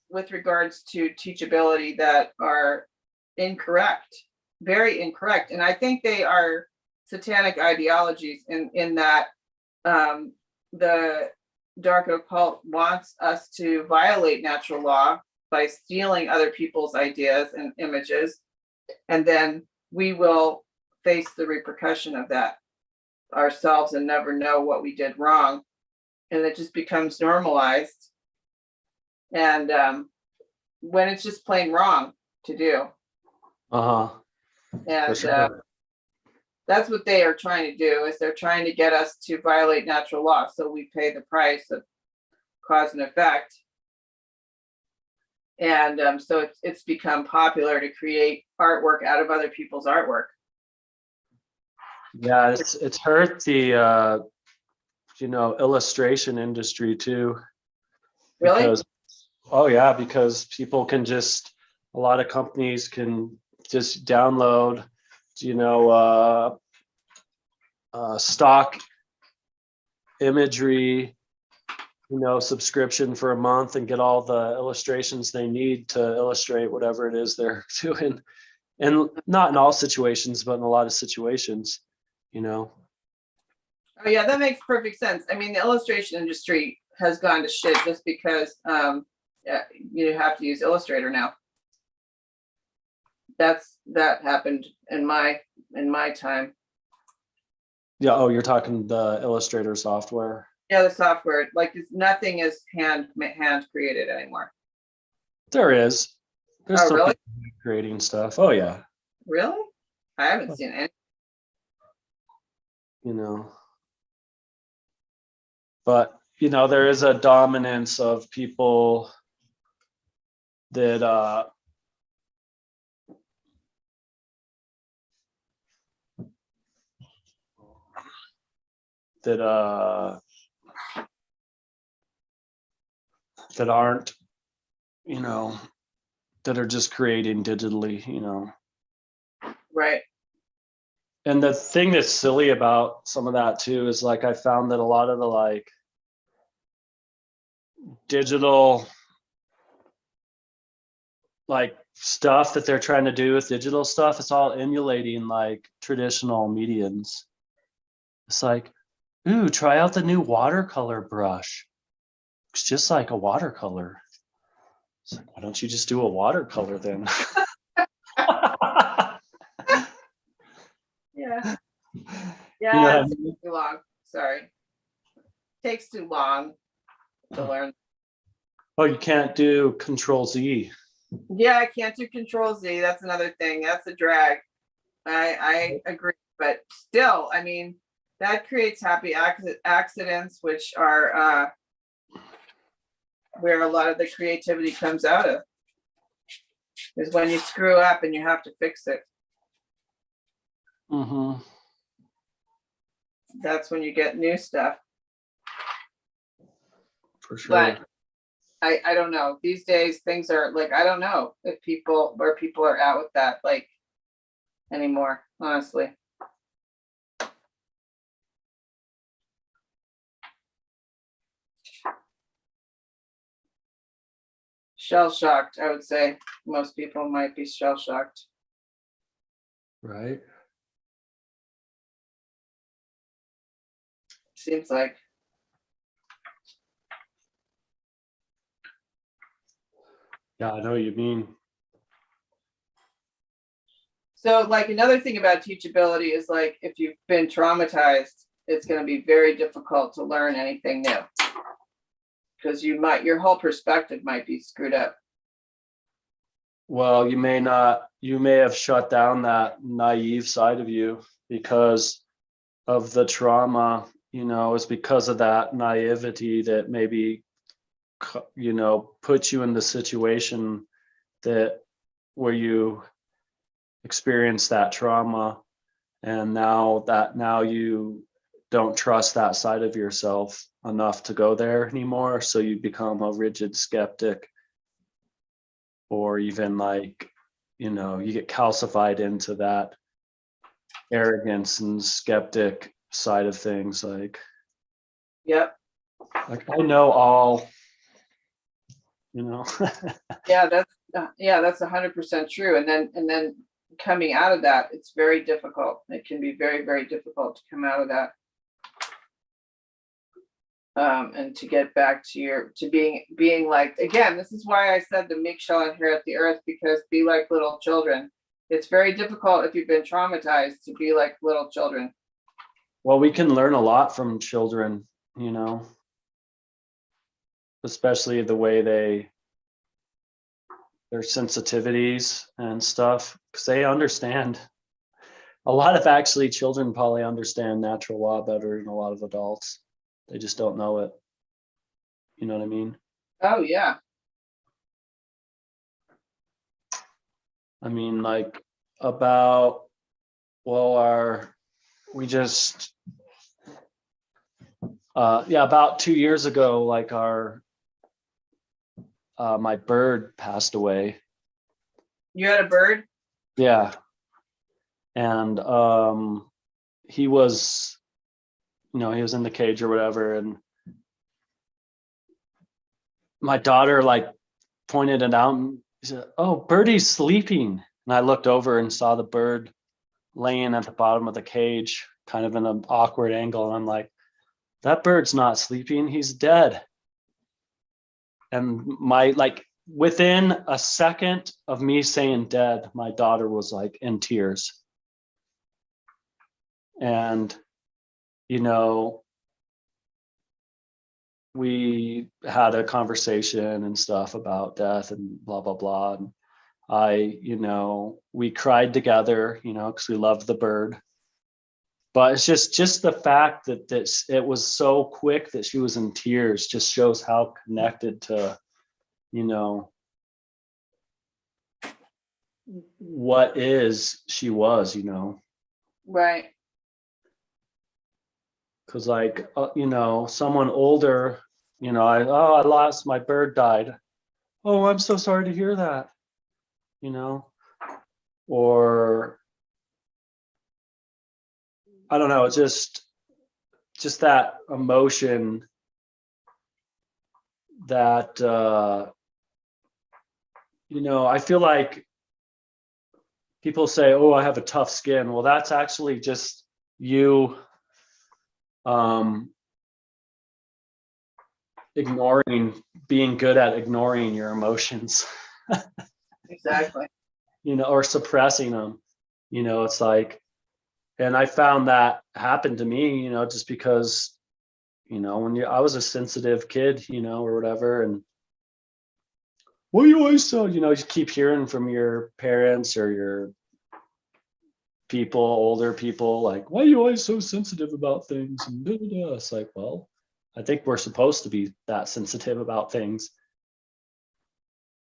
with regards to teachability that are incorrect, very incorrect. And I think they are satanic ideologies in that the dark occult wants us to violate natural law by stealing other people's ideas and images, and then we will face the repercussion of that ourselves and never know what we did wrong, and it just becomes normalized, and when it's just plain wrong to do. For And sure. that's what they are trying to do, is they're trying to get us to violate natural law, so we pay the price of cause and effect. And so it's become popular to create artwork out of other people's artwork. Yeah, it's hurt the illustration industry too. Really? Because, oh yeah, because people can a lot of companies can just download, stock imagery, subscription for a month and get all the illustrations they need to illustrate whatever it is they're doing. And not in all situations, but in a lot of situations, Oh yeah, that makes perfect sense. I mean, the illustration industry has gone to shit just because you have to use Illustrator now. That happened in my time. Yeah. Oh, you're talking the Illustrator software. Yeah, the software, like nothing is hand created anymore. There is. There's Oh, still really? people creating stuff. Oh yeah. Really? I haven't seen any. But there is a dominance of people that that aren't that are just creating digitally, you know. Right. And the thing that's silly about some of that too is like I found that a lot of the like digital like stuff that they're trying to do with digital stuff, it's all emulating like traditional mediums. It's like, ooh, try out the new watercolor brush. It's just like a watercolor. It's like, why don't you just do a watercolor then? Yeah. You Yeah, know what I it's mean? too long. Sorry. Takes too long to learn. Oh, you can't do Control Z. Yeah, I can't do Control Z. That's another thing. That's a drag. I agree, but still, I mean, that creates happy accidents, which are where a lot of the creativity comes out of. Is when you screw up and you have to fix it. Mm-hmm. That's when you get new stuff. For sure. But I don't know. These days things are like, I don't know if where people are at with that like anymore, honestly. Shell shocked, I would say. Most people might be shell shocked. Right. Seems like. Yeah, I know what you mean. So like another thing about teachability is like if you've been traumatized, it's going to be very difficult to learn anything new. Because your whole perspective might be screwed up. Well, you may have shut down that naive side of you because of the trauma, you know, it's because of that naivety that maybe, you know, puts you in the situation that where you experience that trauma. And now you don't trust that side of yourself enough to go there anymore. So you become a rigid skeptic, or even like, you know, you get calcified into that arrogance and skeptic side of things. Yep. Like I know all, you know. Yeah, that's 100% true. And then coming out of that, it's very difficult. It can be very, very difficult to come out of that. And to get back to being like, again, this is why I said the meek shall inherit the earth, because be like little children. It's very difficult if you've been traumatized to be like little children. Well, we can learn a lot from children, you know, especially the way their sensitivities and stuff, because they understand. A lot of actually children probably understand natural law better than a lot of adults. They just don't know it. You know what I mean? Oh yeah. I mean, like about, well, we just, about 2 years ago, like my bird passed away. You had a bird? Yeah. And he was, you know, he was in the cage or whatever. And my daughter like pointed it out and said, "Oh, Birdie's sleeping." And I looked over and saw the bird laying at the bottom of the cage, kind of in an awkward angle. And I'm like, that bird's not sleeping, he's dead. And like within a second of me saying dead, my daughter was like in tears. And, you know, we had a conversation and stuff about death and blah, blah, blah. And you know, we cried together, you know, because we loved the bird. But it's just the fact that it was so quick that she was in tears just shows how connected to, you know, what she was, you know. Right. Because like, you know, someone older, you know, I lost, my bird died. Oh, I'm so sorry to hear that. you know, or I don't know, just that emotion that, you know, I feel like people say, oh, I have a tough skin. Well, that's actually just you being good at ignoring your emotions, Exactly. you know, or suppressing them. You know, it's like, and I found that happened to me, you know, just because, you know, I was a sensitive kid, you know, or whatever, and well, you always so, you know, you keep hearing from your parents or your people, older people, like, why are you always so sensitive about things? And da, da, da. It's like, well, I think we're supposed to be that sensitive about things.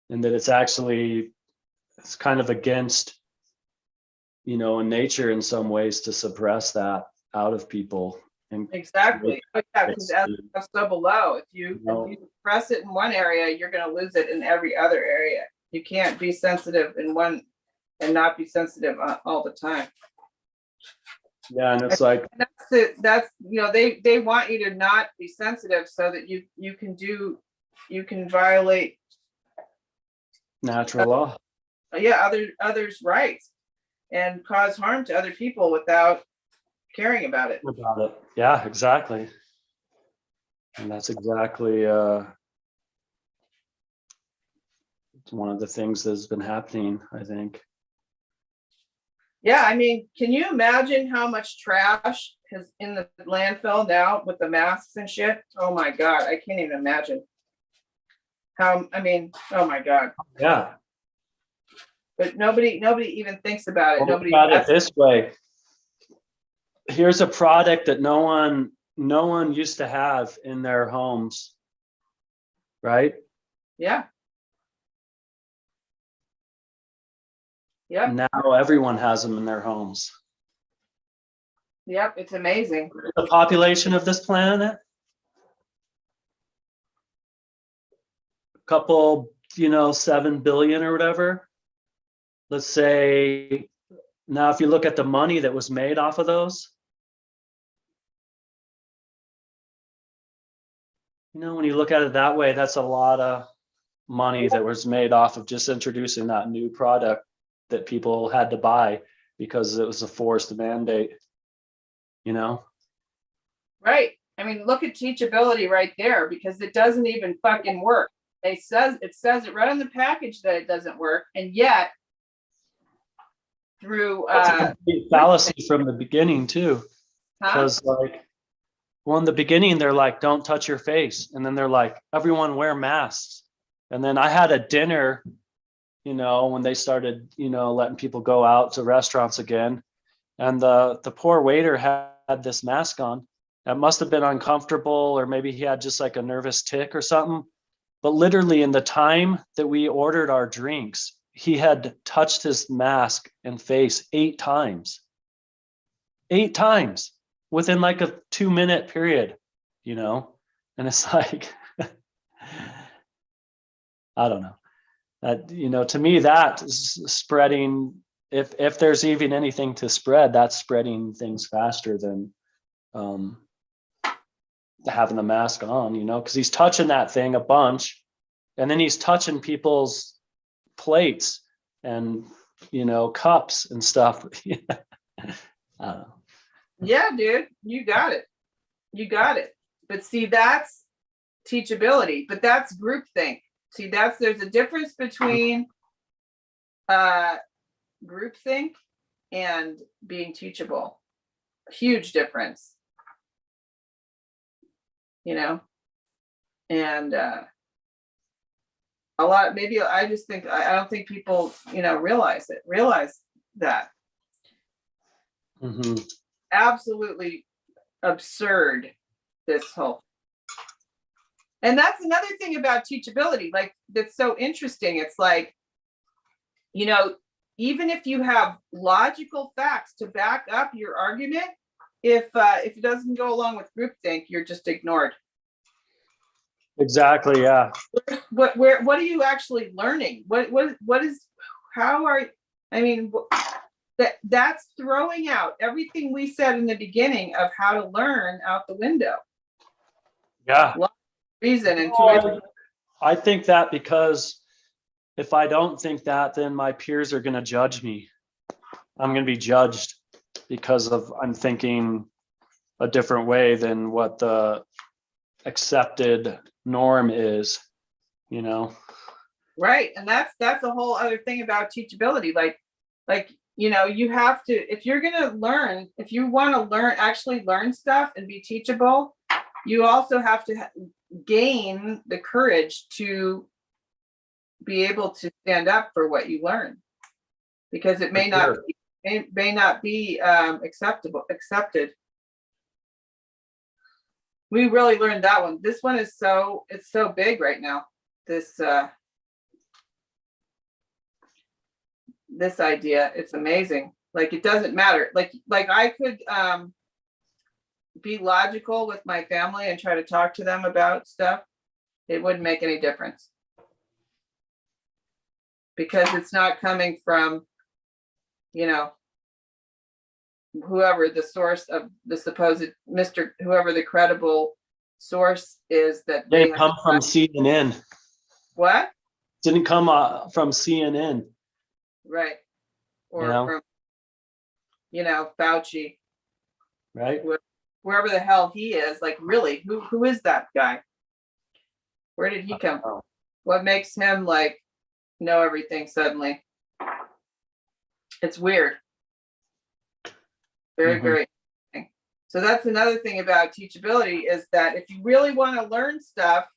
And that it's kind of against, you know, in nature in some ways to suppress that out of people. And Exactly. Oh, yeah, because as basically, above, so below. If you suppress it in one area, you're going to lose it in every other area. You can't be sensitive in one and not be sensitive all the time. yeah, and it's like, And that's you know, they want you to not be sensitive so that you can violate natural law others' rights and cause harm to other people without caring about it. about it. Yeah, exactly. And that's exactly one of the things that's been happening, I think. Yeah, I mean, can you imagine how much trash is in the landfill now with the masks and shit? Oh my God, I can't even imagine. I mean, oh my God. Yeah. But nobody even thinks about it. Well, Nobody, look at it this way. Here's a product that no one used to have in their homes, right? yeah. Yep, Now everyone has them in their homes. yep, it's amazing. The population of this planet, a couple, you know, 7 billion or whatever. Let's say now, if you look at the money that was made off of those, you know, when you look at it that way, that's a lot of money that was made off of just introducing that new product that people had to buy because it was a forced mandate, you know? Right. I mean, look at teachability right there because it doesn't even fucking work. It says it right on the package that it doesn't work, and yet through That's a complete fallacy from the beginning too. huh? Because like, well, in the beginning, they're like, don't touch your face. And then they're like, everyone wear masks. And then I had a dinner, you know, when they started, you know, letting people go out to restaurants again. And the poor waiter had this mask on. It must have been uncomfortable, or maybe he had just like a nervous tick or something. But literally in the time that we ordered our drinks, he had touched his mask and face 8 times. 8 times within like a 2-minute period, you know? And it's like, I don't know. You know, to me, that is spreading, if there's even anything to spread, that's spreading things faster than having a mask on, you know, because he's touching that thing a bunch and then he's touching people's plates and, you know, cups and stuff. I don't know. Yeah, dude, you got it. You got it. But see, that's teachability, but that's groupthink. See, there's a difference between groupthink and being teachable. A huge difference. You know? And a lot, maybe I just think I don't think people, you know, realize that. Mhm. Absolutely absurd, this whole. And that's another thing about teachability, like that's so interesting. It's like, you know, even if you have logical facts to back up your argument, if it doesn't go along with groupthink, you're just ignored. Exactly. Yeah. What are you actually learning? What is how are, I mean, that's throwing out everything we said in the beginning of how to learn out the window. Yeah. Reason and Well, I think that because if I don't think that, then my peers are going to judge me. I'm going to be judged because of I'm thinking a different way than what the accepted norm is, you know? right. And that's a whole other thing about teachability. Like, you know, you have to, if you're going to learn, if you want to learn, actually learn stuff and be teachable, you also have to gain the courage to be able to stand up for what you learn, because it may not be, it may not be accepted. We really learned that one. This one is so, it's so big right now. This this idea, it's amazing. Like, it doesn't matter. Like I could be logical with my family and try to talk to them about stuff. It wouldn't make any difference, because it's not coming from, you know, whoever the source of the supposed Mr. whoever the credible source is that They they come from CNN. What? Didn't come from CNN. Right. Or You know? from, you know, Fauci, Right? wherever the hell he is. Like, really, who is that guy? Where did he come from? What makes him like know everything suddenly? It's weird. Very, Mhm. very interesting. So that's another thing about teachability, is that if you really want to learn stuff,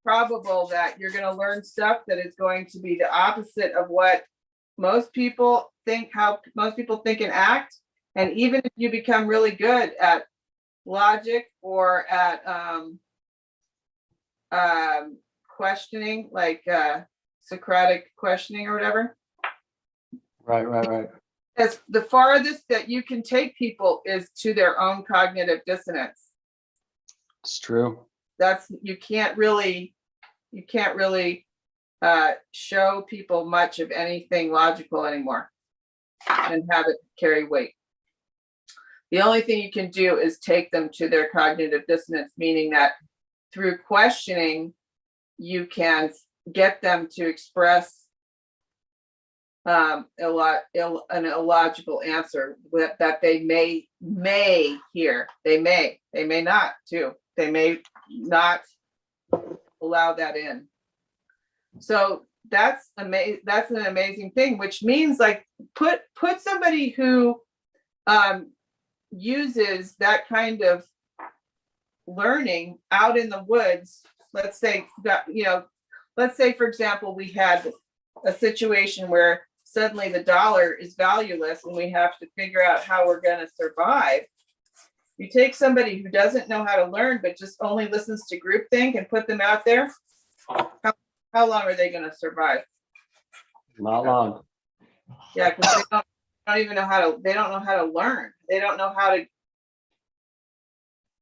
probable that you're going to learn stuff that is going to be the opposite of what most people think, how most people think and act. And even if you become really good at logic or at questioning, like Socratic questioning or whatever, Right. as the farthest that you can take people is to their own cognitive dissonance. It's true. That's, you can't really show people much of anything logical anymore and have it carry weight. The only thing you can do is take them to their cognitive dissonance, meaning that through questioning, you can get them to express an illogical answer that they may hear. They may not too. They may not allow that in. So that's amazing. That's an amazing thing, which means, like, put somebody who uses that kind of learning out in the woods. Let's say, for example, we had a situation where suddenly the dollar is valueless and we have to figure out how we're going to survive. You take somebody who doesn't know how to learn, but just only listens to groupthink, and put them out there. How long are they going to survive? Not long. Yeah, because they don't even know how to. They don't know how to learn. They don't know how to.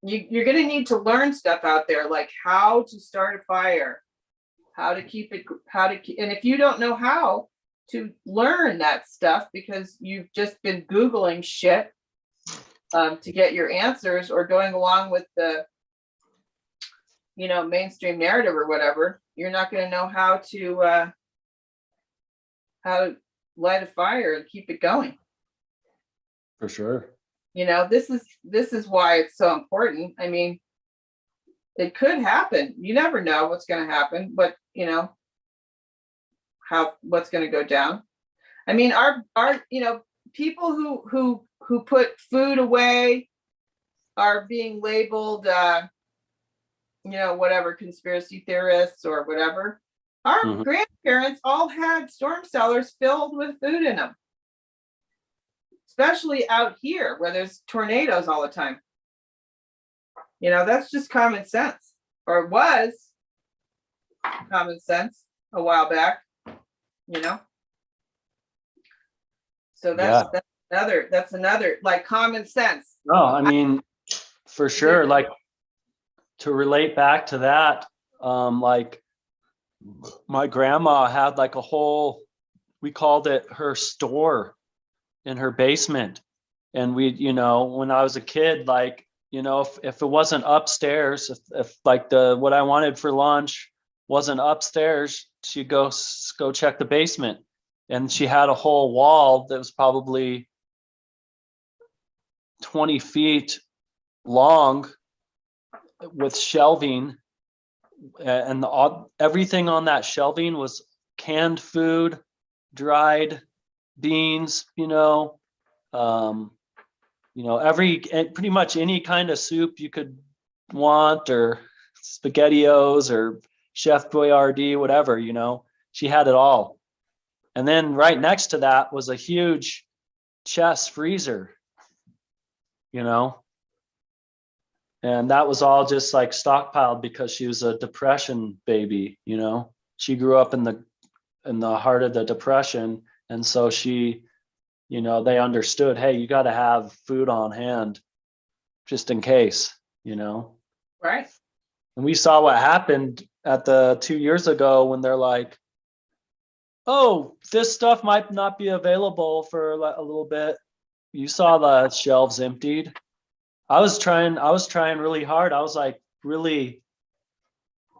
You're going to need to learn stuff out there, like how to start a fire, how to keep it, and if you don't know how to learn that stuff because you've just been Googling shit to get your answers, or going along with the, mainstream narrative or whatever, you're not going to know how to light a fire and keep it going. For sure. This is why it's so important. I mean, it could happen. You never know what's going to happen, but what's going to go down. I mean, our people who put food away are being labeled whatever, conspiracy theorists or whatever. Our grandparents all had storm cellars filled with food in them, especially out here where there's tornadoes all the time. That's just common sense, or it was common sense a while back, So that's another like common sense. No, I mean, for sure. Like, to relate back to that, like my grandma had like a whole, we called it her store in her basement. And we, when I was a kid, like, if it wasn't upstairs, if like what I wanted for lunch wasn't upstairs, she'd go check the basement. And she had a whole wall that was probably 20 feet long with shelving, and everything on that shelving was canned food, dried beans, pretty much any kind of soup you could want, or SpaghettiOs or Chef Boyardee, whatever, she had it all. And then right next to that was a huge chest freezer, and that was all just like stockpiled because she was a depression baby. She grew up in the heart of the depression, and so she, they understood, hey, you got to have food on hand just in case. Right. And we saw what happened at the 2 years ago when they're like, oh, this stuff might not be available for a little bit. You saw the shelves emptied. I was trying really hard. I was like really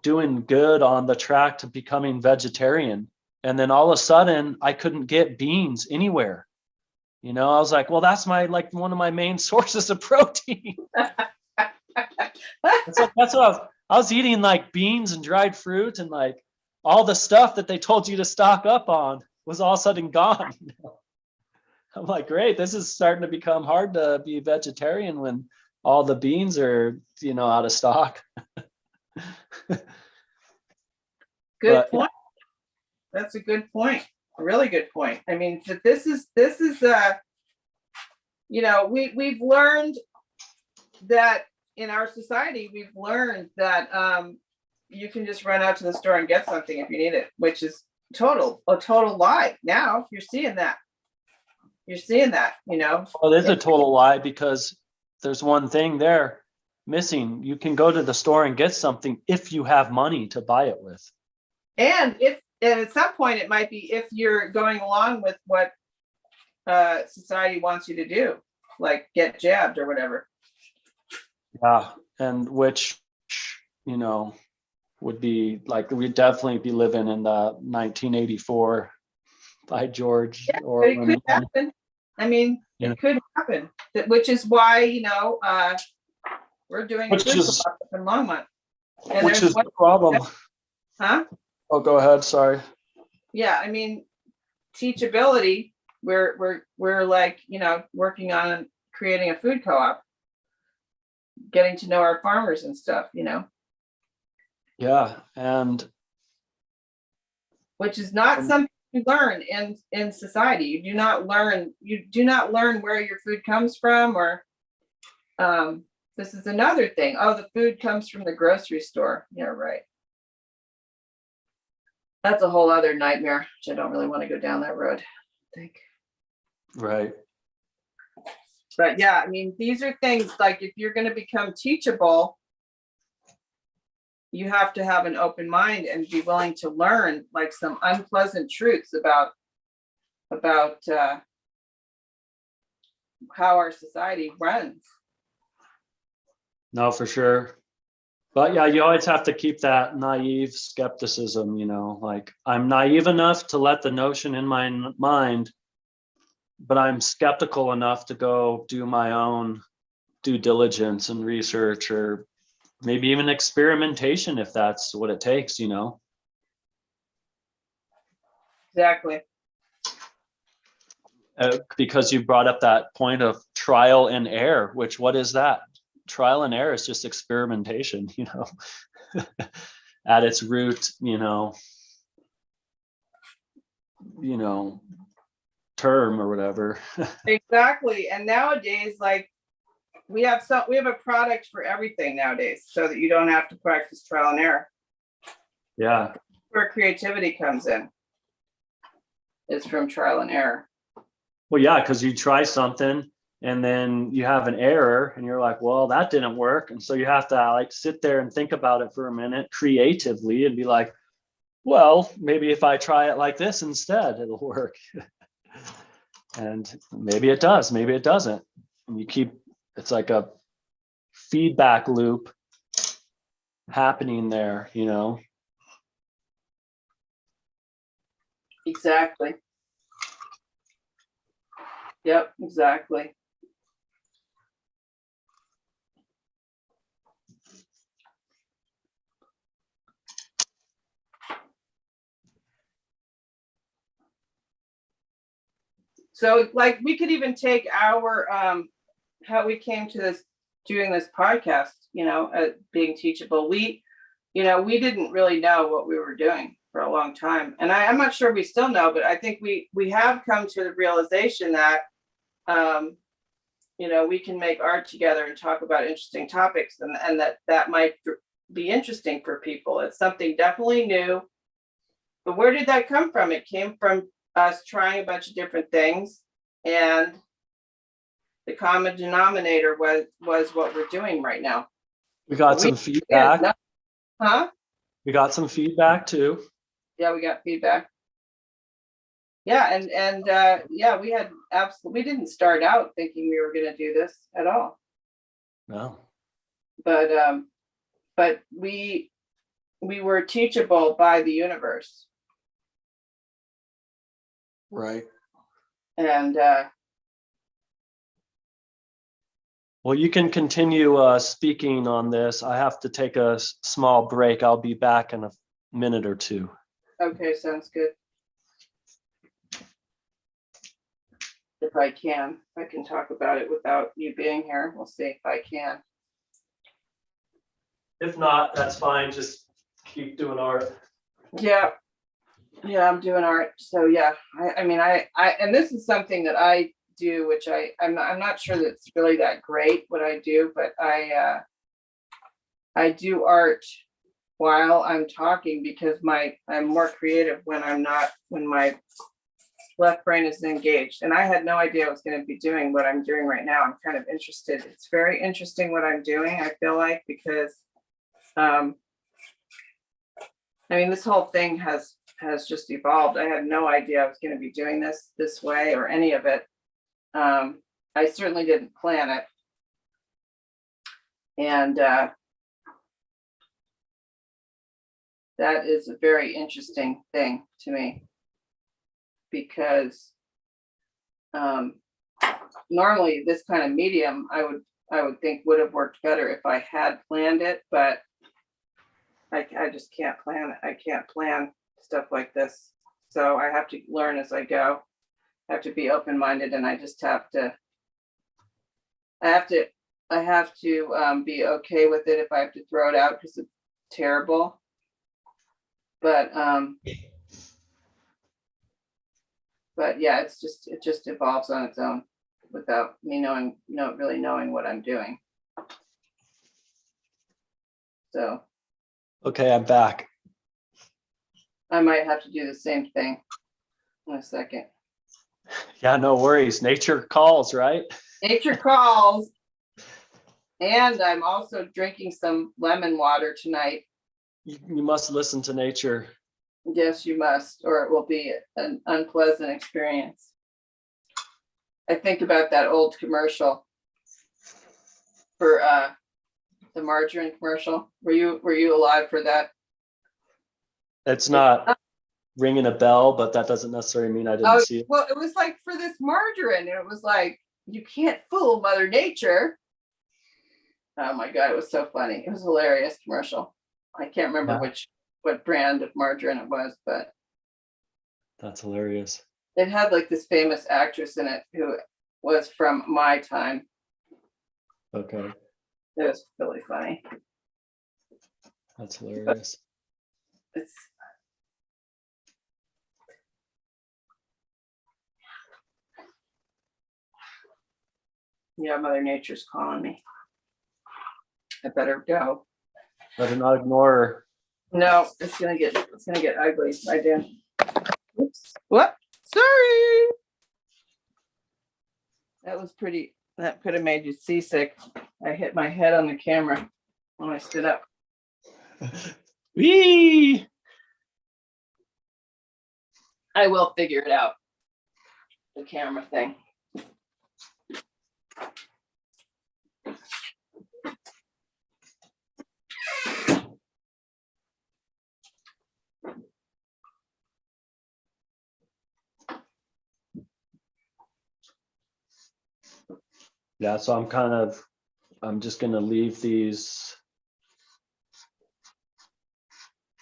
doing good on the track to becoming vegetarian. And then all of a sudden I couldn't get beans anywhere. I was like, well, that's one of my main sources of protein. That's what I was eating, like beans and dried fruit, and like all the stuff that they told you to stock up on was all of a sudden gone. I'm like, great, this is starting to become hard to be vegetarian when all the beans are, out of stock. Good point. That's a good point. A really good point. I mean, this is we've learned that in our society, we've learned that you can just run out to the store and get something if you need it, which is a total lie. Now you're seeing that. Well, it is a total lie, because there's one thing there missing. You can go to the store and get something if you have money to buy it with. And at some point it might be if you're going along with what society wants you to do, like get jabbed or whatever. Yeah, and which, would be like, we'd definitely be living in the 1984 by George But it could happen. I mean, Yeah. It could happen. Which is why, we're doing Which a good is- job in Longmont. And which there's is the problem. Huh? Oh, go ahead. Sorry. Yeah, I mean, teachability, we're like, working on creating a food co-op, getting to know our farmers and stuff, Yeah, and which is not something you learn in society. You do not learn where your food comes from, or this is another thing. Oh, the food comes from the grocery store. Yeah, right. That's a whole other nightmare, which I don't really want to go down that road, I think. right. But yeah, I mean, these are things like, if you're going to become teachable, you have to have an open mind and be willing to learn like some unpleasant truths about how our society runs. No, for sure. But yeah, you always have to keep that naive skepticism, like, I'm naive enough to let the notion in my mind, but I'm skeptical enough to go do my own due diligence and research, or maybe even experimentation if that's what it takes. Exactly. Because you brought up that point of trial and error, which, what is that? Trial and error is just experimentation, at its root, term or whatever. Exactly. And nowadays, like, we have a product for everything nowadays, so that you don't have to practice trial and error. Yeah. Where creativity comes in is from trial and error. Well, yeah, because you try something and then you have an error and you're like, well, that didn't work. And so you have to like sit there and think about it for a minute creatively and be like, well, maybe if I try it like this instead, it'll work. And maybe it does, maybe it doesn't. And you keep, it's like a feedback loop happening there, you know? Exactly. Yep, exactly. So like we could even take our how we came to this doing this podcast, you know, being teachable. We, you know, we didn't really know what we were doing for a long time. And I'm not sure we still know, but I think we have come to the realization that you know, we can make art together and talk about interesting topics, and that might be interesting for people. It's something definitely new. But where did that come from? It came from us trying a bunch of different things, and the common denominator was what we're doing right now. We got We- some feedback. Huh? We got some feedback too. Yeah, we got feedback. Yeah, and yeah, we had absolutely, we didn't start out thinking we were going to do this at all. No. But we were teachable by the universe. Right. And Well, you can continue speaking on this. I have to take a small break. I'll be back in a minute or two. okay, sounds good. If I can talk about it without you being here. We'll see if I can. If not, that's fine. Just keep doing art. Yeah. Yeah, I'm doing art. So yeah, I mean, I and this is something that I do, which I'm not sure that it's really that great what I do, but I do art while I'm talking because I'm more creative when my left brain is engaged. And I had no idea I was going to be doing what I'm doing right now. I'm kind of interested. It's very interesting what I'm doing, I feel like, because I mean, this whole thing has just evolved. I had no idea I was going to be doing this way or any of it. I certainly didn't plan it. And that is a very interesting thing to me, because normally this kind of medium I would think would have worked better if I had planned it, but I just can't plan it. I can't plan stuff like this. So I have to learn as I go. I have to be open-minded, and I just have to be okay with it if I have to throw it out because it's terrible. But yeah, it just evolves on its own without me really knowing what I'm doing. So Okay, I'm back. I might have to do the same thing in a second. Yeah, no worries. Nature calls, right? Nature calls. And I'm also drinking some lemon water tonight. You must listen to nature. Yes, you must, or it will be an unpleasant experience. I think about that old commercial for the margarine commercial. Were you alive for that? It's not ringing a bell, but that doesn't necessarily mean I didn't see it. Well, it was like for this margarine, and it was like, you can't fool Mother Nature. Oh my God, it was so funny. It was a hilarious commercial. I can't remember what brand of margarine it was, but That's hilarious. it had like this famous actress in it who was from my time. Okay, It was really funny. that's hilarious. It's yeah, Mother Nature's calling me. I better go. Better not ignore her. No, it's gonna get ugly. I do. Oops. What? Sorry. That could have made you seasick. I hit my head on the camera when I stood up. Whee! I will figure it out. The camera thing. Yeah, so I'm just gonna leave these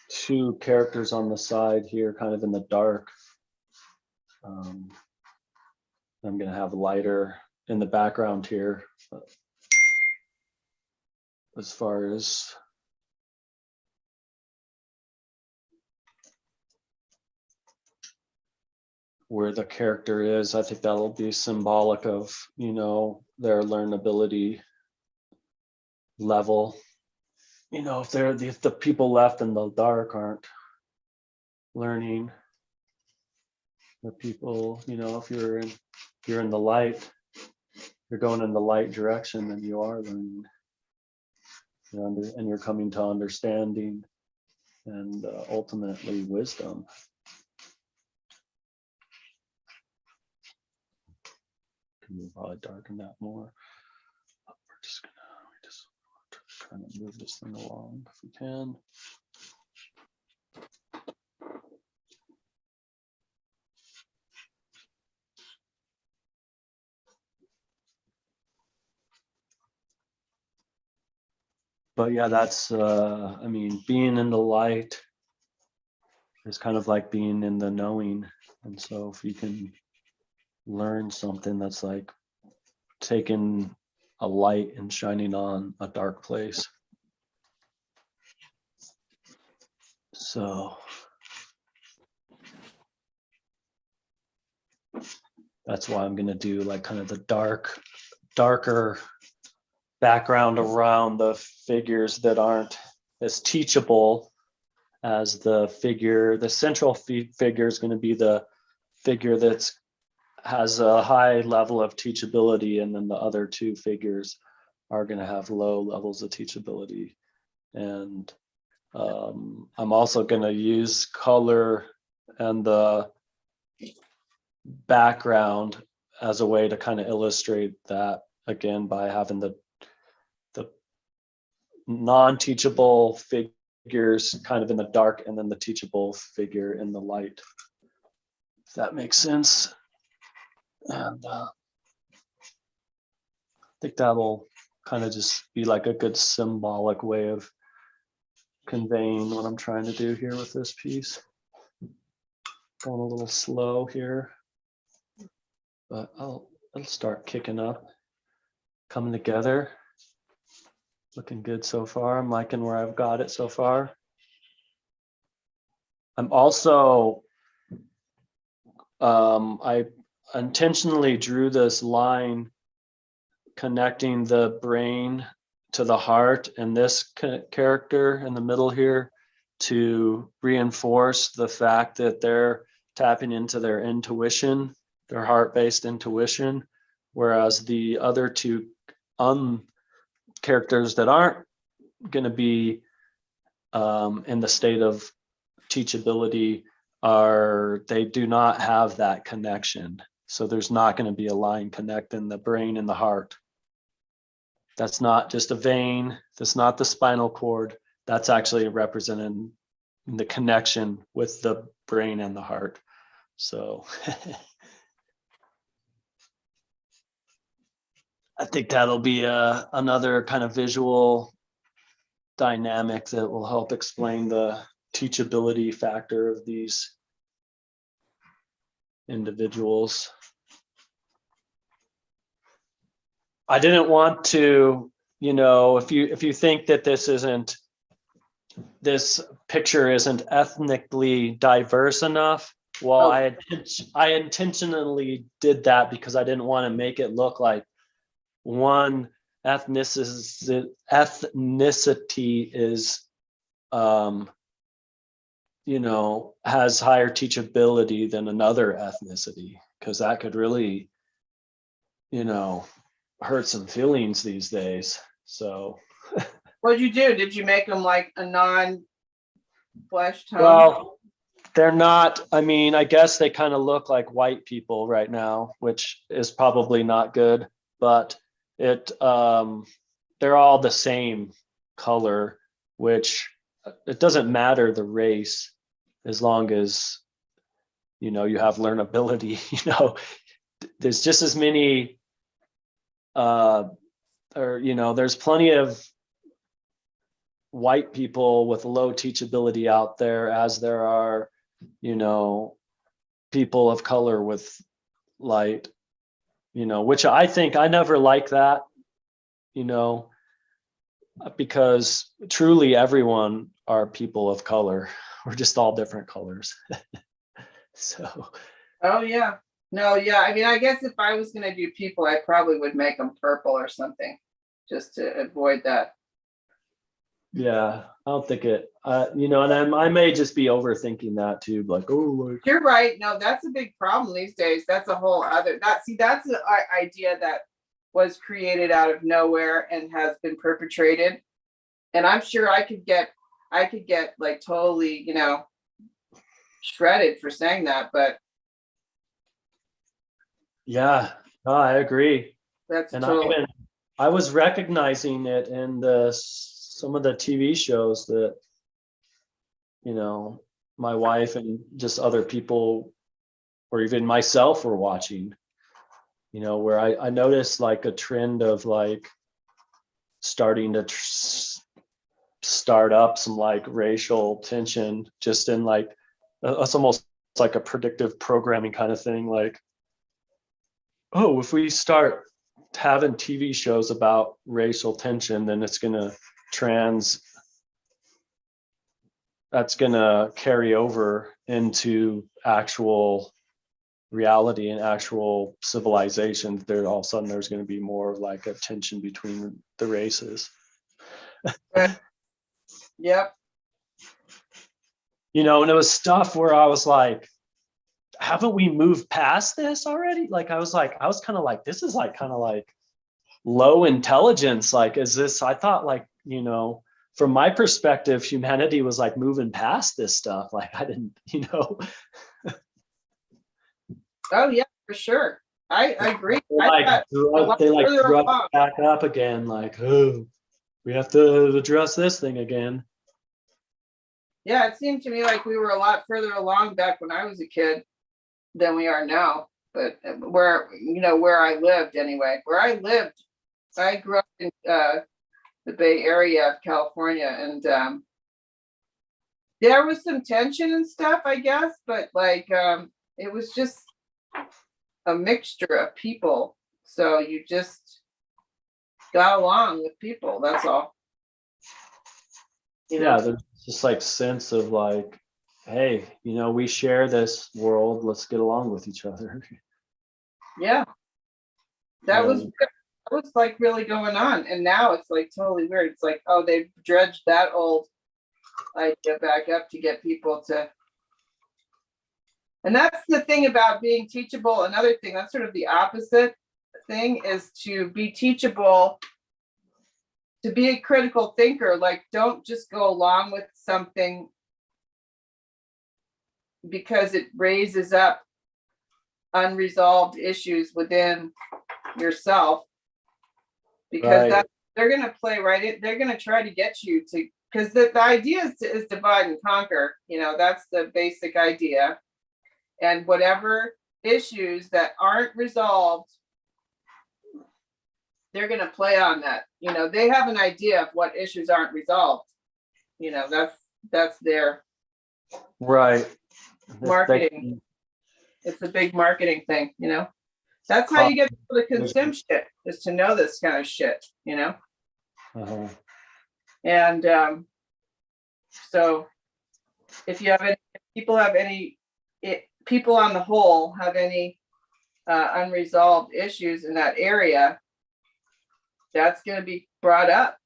two characters on the side here, kind of in the dark. I'm gonna have lighter in the background here. As far as where the character is, I think that'll be symbolic of, you know, their learnability level. You know, if the people left in the dark aren't learning, the people, you know, if you're in the light, you're going in the light direction, then you are learning. And you're coming to understanding and ultimately wisdom. Can you probably darken that more? We're just trying to move this thing along if we can. But yeah, that's, I mean, being in the light is kind of like being in the knowing. And so if you can learn something that's like taking a light and shining on a dark place. So that's why I'm going to do like kind of the darker background around the figures that aren't as teachable as the figure. The central figure is going to be the figure that has a high level of teachability, and then the other two figures are going to have low levels of teachability. And I'm also going to use color and the background as a way to kind of illustrate that, again, by having the non-teachable figures kind of in the dark and then the teachable figure in the light, if that makes sense. And I think that'll kind of just be like a good symbolic way of conveying what I'm trying to do here with this piece. Going a little slow here, but it'll start kicking up, coming together. Looking good so far. I'm liking where I've got it so far. I'm also, I intentionally drew this line connecting the brain to the heart and this character in the middle here to reinforce the fact that they're tapping into their intuition, their heart-based intuition, whereas the other two characters that aren't going to be in the state of teachability they do not have that connection. So there's not going to be a line connecting the brain and the heart. That's not just a vein. That's not the spinal cord. That's actually representing the connection with the brain and the heart. So I think that'll be another kind of visual dynamic that will help explain the teachability factor of these individuals. I didn't want to, you know, if you think that this picture isn't ethnically diverse enough, well, I intentionally did that because I didn't want to make it look like one ethnicity is you know, has higher teachability than another ethnicity, because that could really, you know, hurt some feelings these days. So What'd you do? Did you make them like a non-flesh tone? well, they're not, I mean, I guess they kind of look like white people right now, which is probably not good, but they're all the same color, which it doesn't matter the race as long as, you know, you have learnability, you know, there's just as many, or, you know, there's plenty of white people with low teachability out there as there are, you know, people of color with light, you know, which I think I never like that, you know, because truly everyone are people of color. We're just all different colors. So, Oh, yeah. No, yeah. I mean, I guess if I was gonna do people, I probably would make them purple or something, just to avoid that. yeah, I don't think it, you know, and I may just be overthinking that too, like, oh, like, You're right. No, that's a big problem these days. That's a whole other, that's an idea that was created out of nowhere and has been perpetrated. And I'm sure I could get like totally, you know, shredded for saying that, but yeah, no, I agree. that's And totally. I was recognizing it in some of the TV shows that, you know, my wife and just other people, or even myself, were watching, you know, where I noticed like a trend of like starting to start up some like racial tension just in like, it's almost like a predictive programming kind of thing. Like, oh, if we start having TV shows about racial tension, then it's going to that's going to carry over into actual reality and actual civilization. There, all of a sudden, there's going to be more of like a tension between the races. Yep. You know, and it was stuff where I was like, haven't we moved past this already? Like, I was kind of like, this is like kind of like low intelligence. Like, is this, I thought like, you know, from my perspective, humanity was like moving past this stuff. Like, I didn't, you know. Oh, yeah, for sure. I agree. They like further drug along. it back up again, like, oh, we have to address this thing again. Yeah, it seemed to me like we were a lot further along back when I was a kid than we are now. But where, you know, where I lived anyway, I grew up in the Bay Area of California, and there was some tension and stuff, I guess, but like it was just a mixture of people. So you just got along with people, that's all. You know? Yeah, there's just like sense of like, hey, you know, we share this world, let's get along with each other. Yeah. That Yeah. was like really going on. And now it's like totally weird. It's like, oh, they've dredged that old idea back up to get people to. And that's the thing about being teachable. Another thing, that's sort of the opposite thing, is to be teachable, to be a critical thinker. Like, don't just go along with something because it raises up unresolved issues within yourself, because Right. they're going to play right in. They're going to try to get you to, because the idea is divide and conquer. You know, that's the basic idea. And whatever issues that aren't resolved, they're going to play on that. You know, they have an idea of what issues aren't resolved. You know, that's their Right. marketing. It's a big marketing thing, you know. That's how you get people to consume shit, is to know this kind of shit, you know. Uh-huh. And so if you have any, people on the whole have any unresolved issues in that area, that's going to be brought up.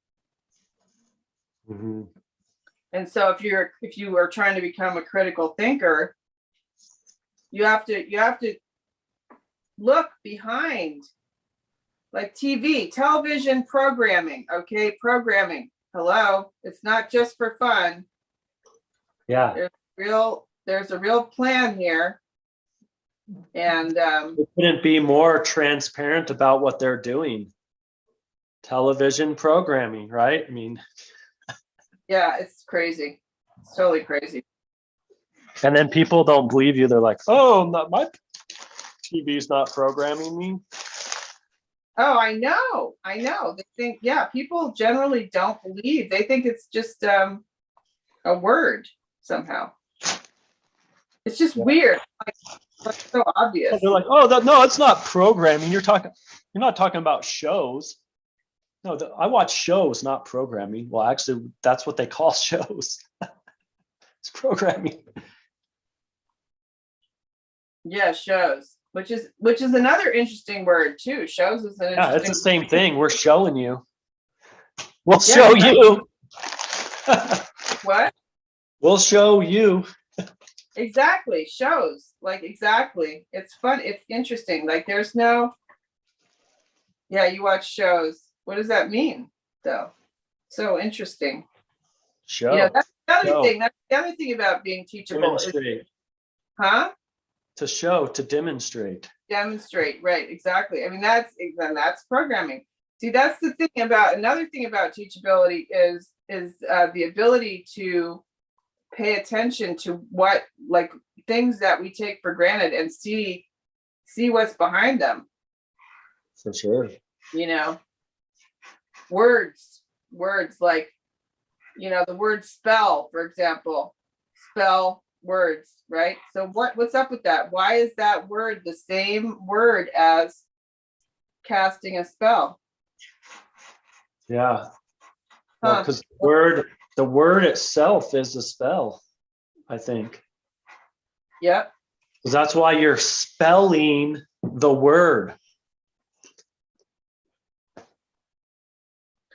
Mm-hmm. And so if you are trying to become a critical thinker, you have to look behind, like television programming. Okay, programming. Hello, it's not just for fun. Yeah. There's real there's a real plan here. And It couldn't be more transparent about what they're doing. Television programming, right? I mean, yeah, it's crazy. It's totally crazy. and then people don't believe you. They're like, oh, not my TV's not programming me. Oh, I know. They think, yeah, people generally don't believe. They think it's just a word somehow. It's just weird. Like so obvious. They're like, oh, no, it's not programming. You're not talking about shows. No, I watch shows, not programming. Well, actually, that's what they call shows. It's programming. Yeah, shows, which is another interesting word too. Shows is an Yeah, it's interesting. the same thing. We're showing you. We'll Yeah, show right. you. What? We'll show you. Exactly. Shows. Like exactly. It's fun. It's interesting. Like there's no. Yeah, you watch shows. What does that mean, though? So interesting. Show. You know, that's the other Show. thing. That's the other thing about being teachable is, Demonstrate. huh? To demonstrate. Demonstrate. Right. Exactly. I mean, that's programming. See, that's the thing about another thing about teachability is the ability to pay attention to what like things that we take for granted and see what's behind them. For sure. You know, words like, you know, the word spell, for example, spell words, right? So what's up with that? Why is that word the same word as casting a spell? Yeah. Well, Huh. because the word itself is a spell, I think. Yep. Because that's why you're spelling the word.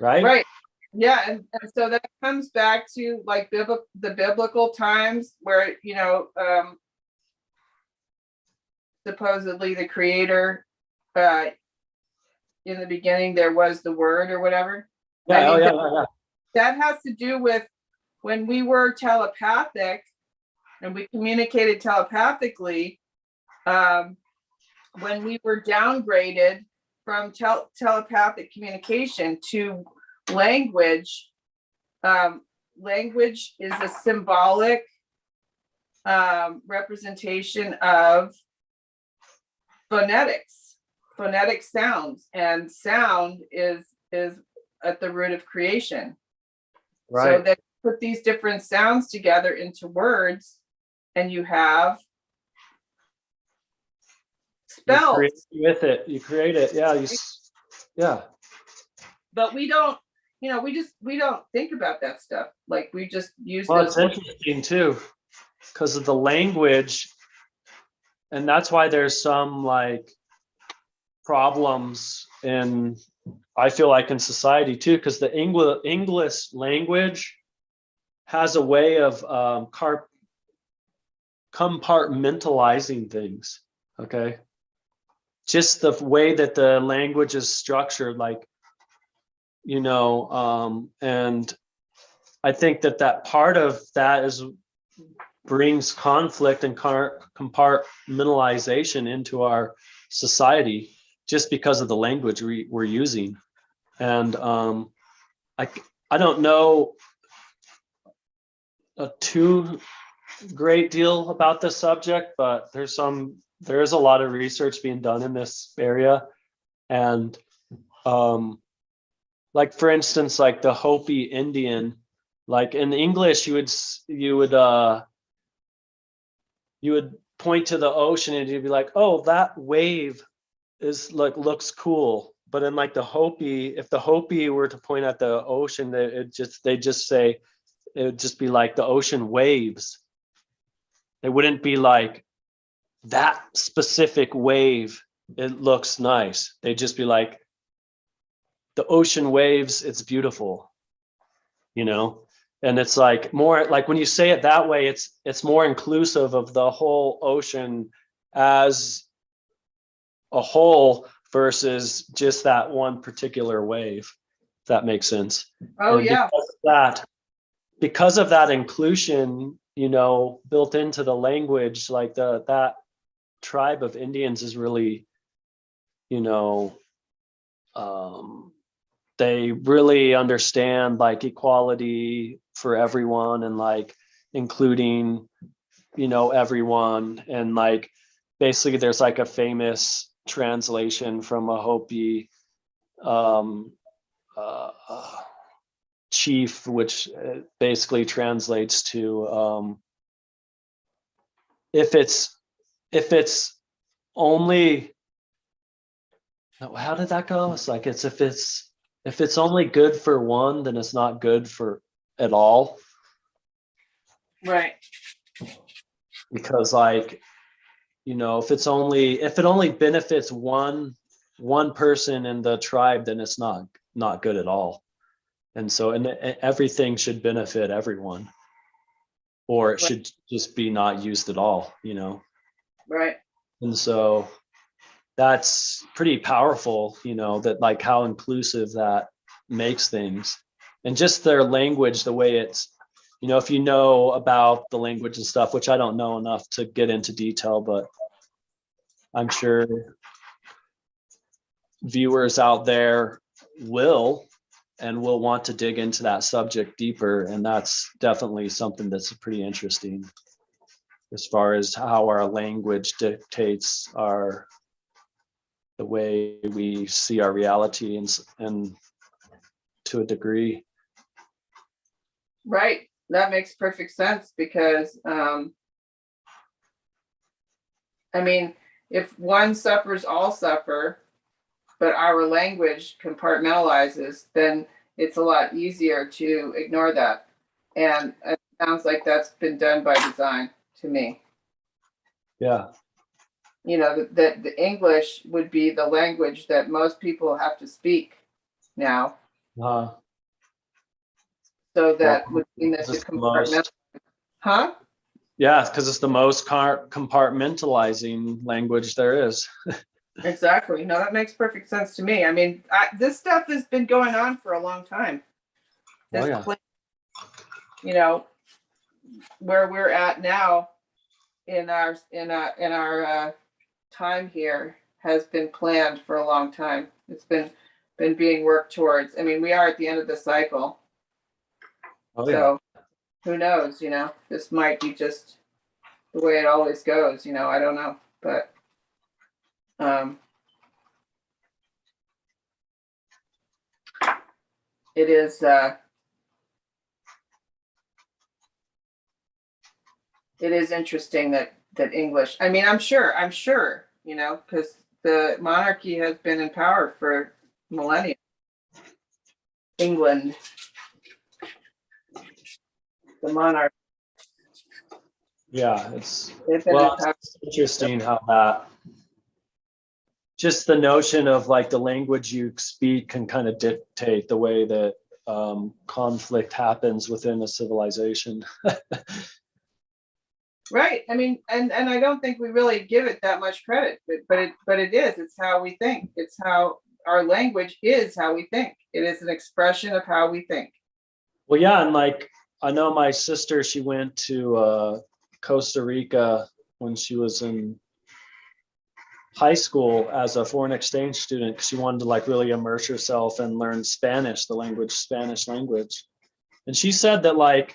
Right? Right. Yeah, and so that comes back to like the biblical times where, you know, supposedly the creator, in the beginning there was the word or whatever. Yeah, I mean, yeah. that has to do with when we were telepathic and we communicated telepathically, when we were downgraded from telepathic communication to language. Language is a symbolic representation of phonetic sounds, and sound is at the root of creation. Right. So that put these different sounds together into words, and you have spells. You create it. Yeah. Yeah. But we don't, you know, we don't think about that stuff. Like we just use Well, those it's words. interesting too, because of the language, and that's why there's some like problems in, I feel like, in society too, because the English language has a way of compartmentalizing things. Okay. Just the way that the language is structured, like, you know, and I think that part of that brings conflict and compartmentalization into our society just because of the language we're using. And I don't know a too great deal about this subject, but there's a lot of research being done in this area. And like, for instance, like the Hopi Indian, like in English, you would point to the ocean and you'd be like, oh, that wave is like, looks cool. But in like the Hopi, if the Hopi were to point at the ocean, they'd just say, it would just be like the ocean waves. It wouldn't be like that specific wave. It looks nice. They'd just be like, the ocean waves, it's beautiful, you know? And it's like more like when you say it that way, it's more inclusive of the whole ocean as a whole versus just that one particular wave, if that makes sense. Oh And yeah. because of that, because of that inclusion, built into the language, like that tribe of Indians is really, they really understand like equality for everyone and like including, everyone. And like basically there's like a famous translation from a Hopi uh, chief, which basically translates to if it's only, no, how did that go? It's like if it's only good for one, then it's not good for at all. Right. Because like, if it only benefits one person in the tribe, then it's not good at all. And so, and everything should benefit everyone, or it should just be not used at all, Right. And so that's pretty powerful, that like how inclusive that makes things. And just their language, the way it's, if you know about the language and stuff, which I don't know enough to get into detail, but I'm sure viewers out there will want to dig into that subject deeper. And that's definitely something that's pretty interesting as far as how our language dictates the way we see our reality and to a degree. Right. That makes perfect sense because, I mean, if one suffers, all suffer, but our language compartmentalizes, then it's a lot easier to ignore that. And it sounds like that's been done by design to me. Yeah. That the English would be the language that most people have to speak now. So that would mean that the compartment, huh? Yeah, because it's the most compartmentalizing language there is. Exactly. No, that makes perfect sense to me. I mean, this stuff has been going on for a long time. Oh, This yeah. Where we're at now in our time here has been planned for a long time. It's been being worked towards. I mean, we are at the end of the cycle. Oh, yeah. So who knows, this might be just the way it always goes, I don't know. But it is interesting that English, I mean, I'm sure, because the monarchy has been in power for millennia. England, the monarch. Yeah, it's They've been in power. it's interesting how that, just the notion of like the language you speak can kind of dictate the way that conflict happens within a civilization. Right. I mean, and I don't think we really give it that much credit, but it is. It's how we think. It's how our language is how we think. It is an expression of how we think. Well, yeah, and like I know my sister, she went to Costa Rica when she was in high school as a foreign exchange student because she wanted to like really immerse herself and learn Spanish, Spanish language. And she said that like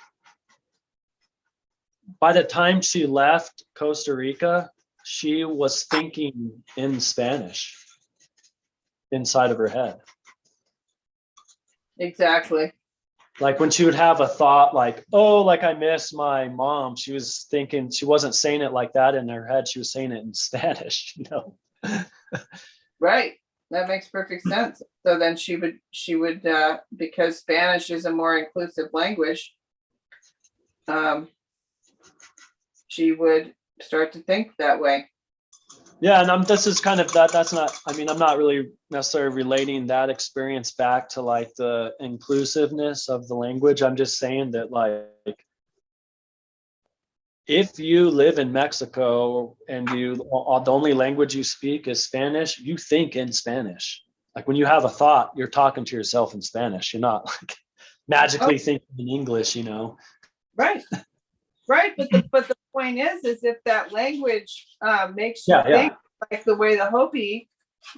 by the time she left Costa Rica, she was thinking in Spanish inside of her head. Exactly. Like when she would have a thought like, oh, like I miss my mom, she was thinking, she wasn't saying it like that in her head, she was saying it in Spanish, Right. That makes perfect sense. So then she would because Spanish is a more inclusive language, she would start to think that way. Yeah, and this is kind of that's not, I mean, I'm not really necessarily relating that experience back to like the inclusiveness of the language. I'm just saying that like if you live in Mexico and the only language you speak is Spanish, you think in Spanish. Like when you have a thought, you're talking to yourself in Spanish. You're not like magically thinking in English, you know. Right. Right, but the point is if that language makes you Yeah, yeah. think like the way the Hopi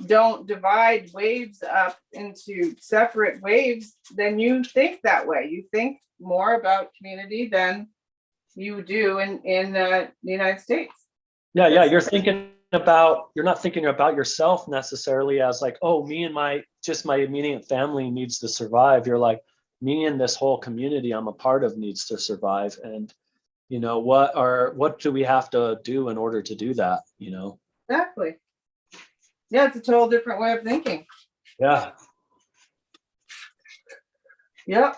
don't divide waves up into separate waves, then you think that way. You think more about community than you do in the United States. Yeah, yeah. You're not thinking about yourself necessarily as like, oh, me and my immediate family needs to survive. You're like, me and this whole community I'm a part of needs to survive. And you know, what do we have to do in order to do that? You know? Exactly. Yeah, it's a total different way of thinking. Yeah. Yep.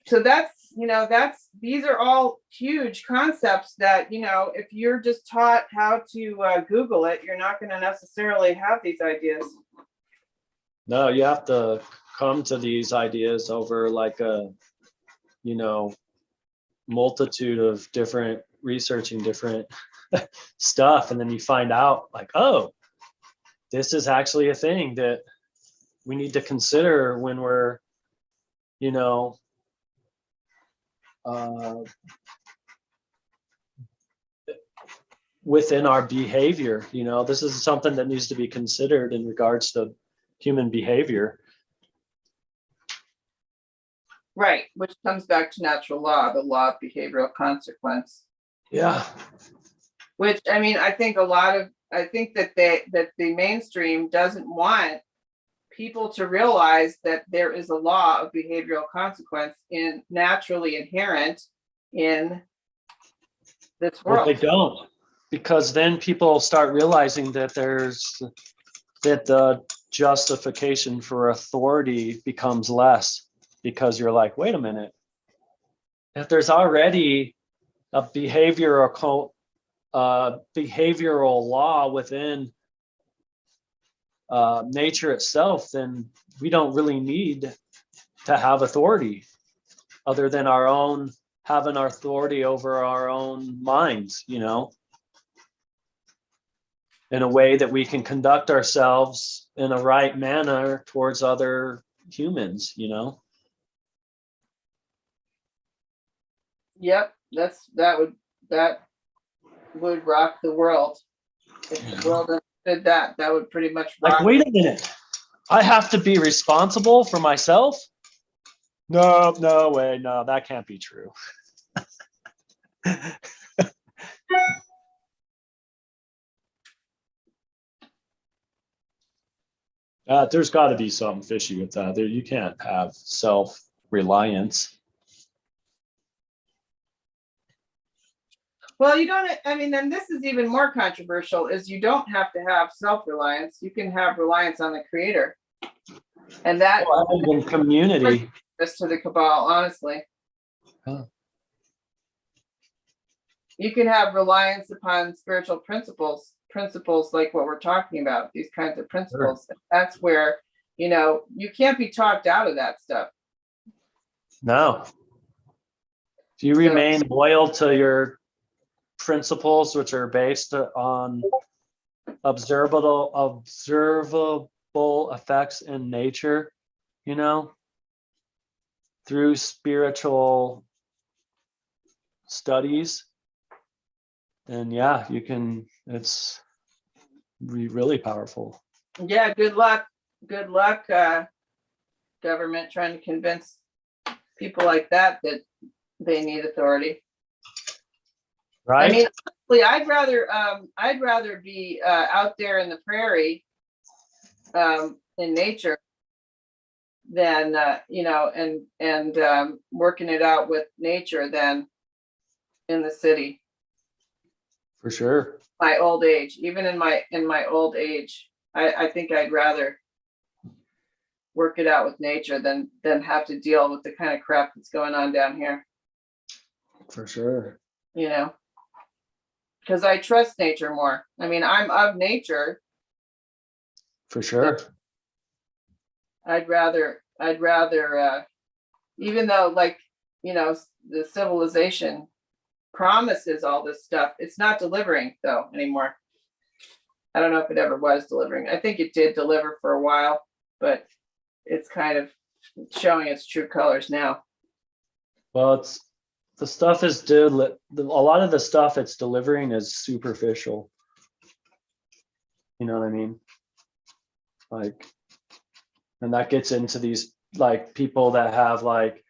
So these are all huge concepts that, if you're just taught how to Google it, you're not going to necessarily have these ideas. No, you have to come to these ideas over like a, multitude of researching different stuff. And then you find out like, oh, this is actually a thing that we need to consider when we're, within our behavior. This is something that needs to be considered in regards to human behavior. Right, which comes back to natural law, the law of behavioral consequence. Yeah. Which, I think that the mainstream doesn't want people to realize that there is a law of behavioral consequence naturally inherent in this Well, world. they don't, because then people start realizing that the justification for authority becomes less, because you're like, wait a minute, if there's already a behavioral law within nature itself, then we don't really need to have authority other than having our authority over our own minds, in a way that we can conduct ourselves in a right manner towards other humans, Yep, that would rock the world. If the world understood that would pretty much rock. Like, wait a minute, I have to be responsible for myself? No way, no, that can't be true. There's got to be something fishy with that. You can't have self-reliance. Well, you don't, then this is even more controversial, is you don't have to have self-reliance. You can have reliance on the creator. And that in community. is to the cabal, honestly. Huh. You can have reliance upon spiritual principles like what we're talking about, these kinds of principles. Sure. That's where, you can't be talked out of that stuff. No. If you remain loyal to your principles, which are based on observable effects in nature, through spiritual studies, then yeah, it's really powerful. Yeah, good luck, government, trying to convince people like that they need authority. Right. Honestly, I'd rather be out there in the prairie, in nature, than working it out with nature than in the city. For sure. My old age, even in my old age, I think I'd rather work it out with nature than have to deal with the kind of crap that's going on down here. For sure. Because I trust nature more. I'm of nature. For sure. I'd rather, even though, the civilization promises all this stuff, it's not delivering though anymore. I don't know if it ever was delivering. I think it did deliver for a while, but it's kind of showing its true colors now. Well, it's the stuff is a lot of the stuff it's delivering is superficial. You know what I mean? Like, and that gets into these like people that have like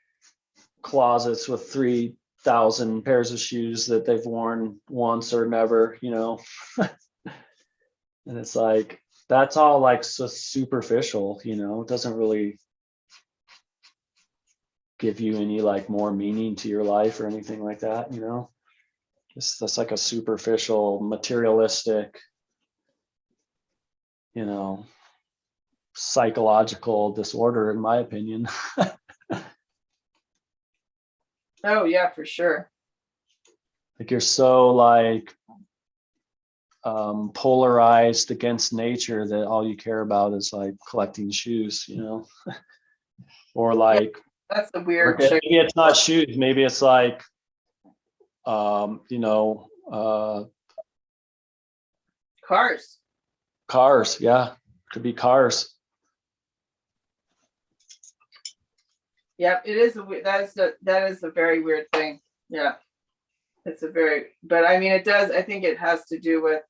closets with 3,000 pairs of shoes that they've worn once or never, you know. And it's like that's all like so superficial, you know. It doesn't really give you any like more meaning to your life or anything like that, you know. That's like a superficial, materialistic, you know, psychological disorder, in my opinion. Oh, yeah, for sure. Like you're so like polarized against nature that all you care about is like collecting shoes, you know, or like, That's a or weird maybe chick. it's not shoes, maybe it's like, you know, Cars. cars. Yeah, could be cars. Yep, it is that is a very weird thing. Yeah. It's a very, but I mean, it does, I think it has to do with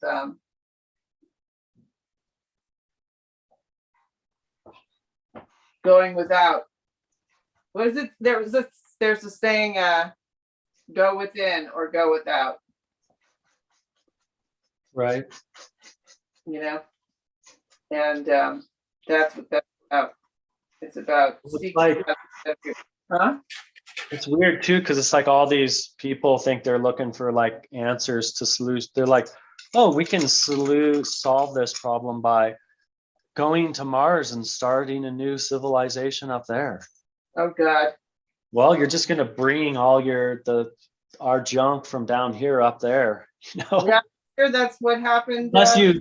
going without. What is it? There's a saying, go within or go without, Right. you know? And that's what that's about. It's about It's seeking like, out. Huh? it's weird too, because it's like all these people think they're looking for like answers to solutions. They're like, oh, we can solve this problem by going to Mars and starting a new civilization up there. Oh God. Well, you're just gonna bring all our junk from down here up there, you know. Yeah, sure, that's what happened. Unless you,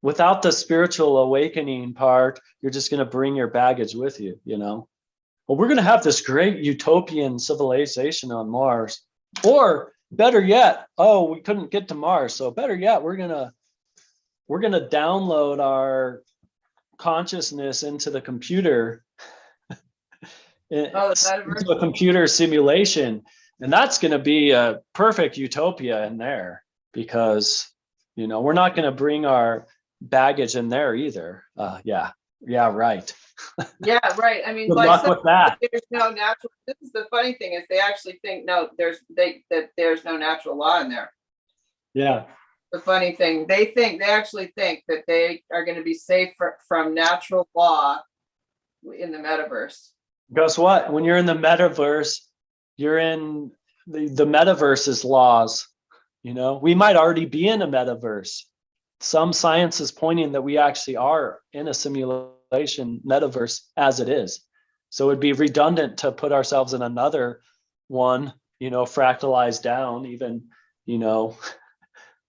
without the spiritual awakening part, you're just gonna bring your baggage with you, you know. Well, we're gonna have this great utopian civilization on Mars, or better yet, oh, we couldn't get to Mars, so better yet, we're gonna download our consciousness into the computer, Oh, the metaverse. into a computer simulation, and that's going to be a perfect utopia in there, because you know we're not going to bring our baggage in there either. Yeah, right. Yeah, right. I mean, Good like luck with that. there's no natural. This is the funny thing is they actually think no, that there's no natural law in there. Yeah, The funny thing, they actually think that they are going to be safe from natural law in the metaverse. guess what? When you're in the metaverse, you're in the metaverse's laws. You know, we might already be in a metaverse. Some science is pointing that we actually are in a simulation metaverse as it is. So it'd be redundant to put ourselves in another one, you know, fractalized down, even, you know,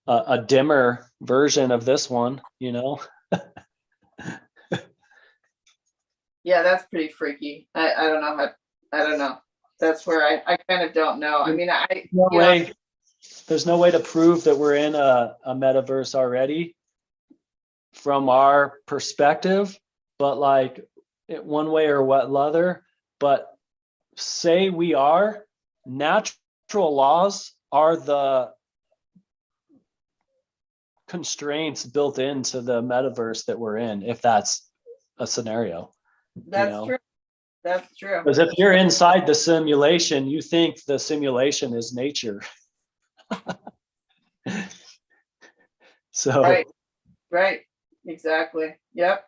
a dimmer version of this one, you know. Yeah, that's pretty freaky. I don't know how. I don't know. That's where I kind of don't know. I mean, No way. There's no way to prove that we're in a metaverse already from our perspective, but like one way or what other. But say we are, natural laws are the constraints built into the metaverse that we're in, if that's a scenario. That's true. That's true. Because if you're inside the simulation, you think the simulation is nature. So Right. Exactly. Yep.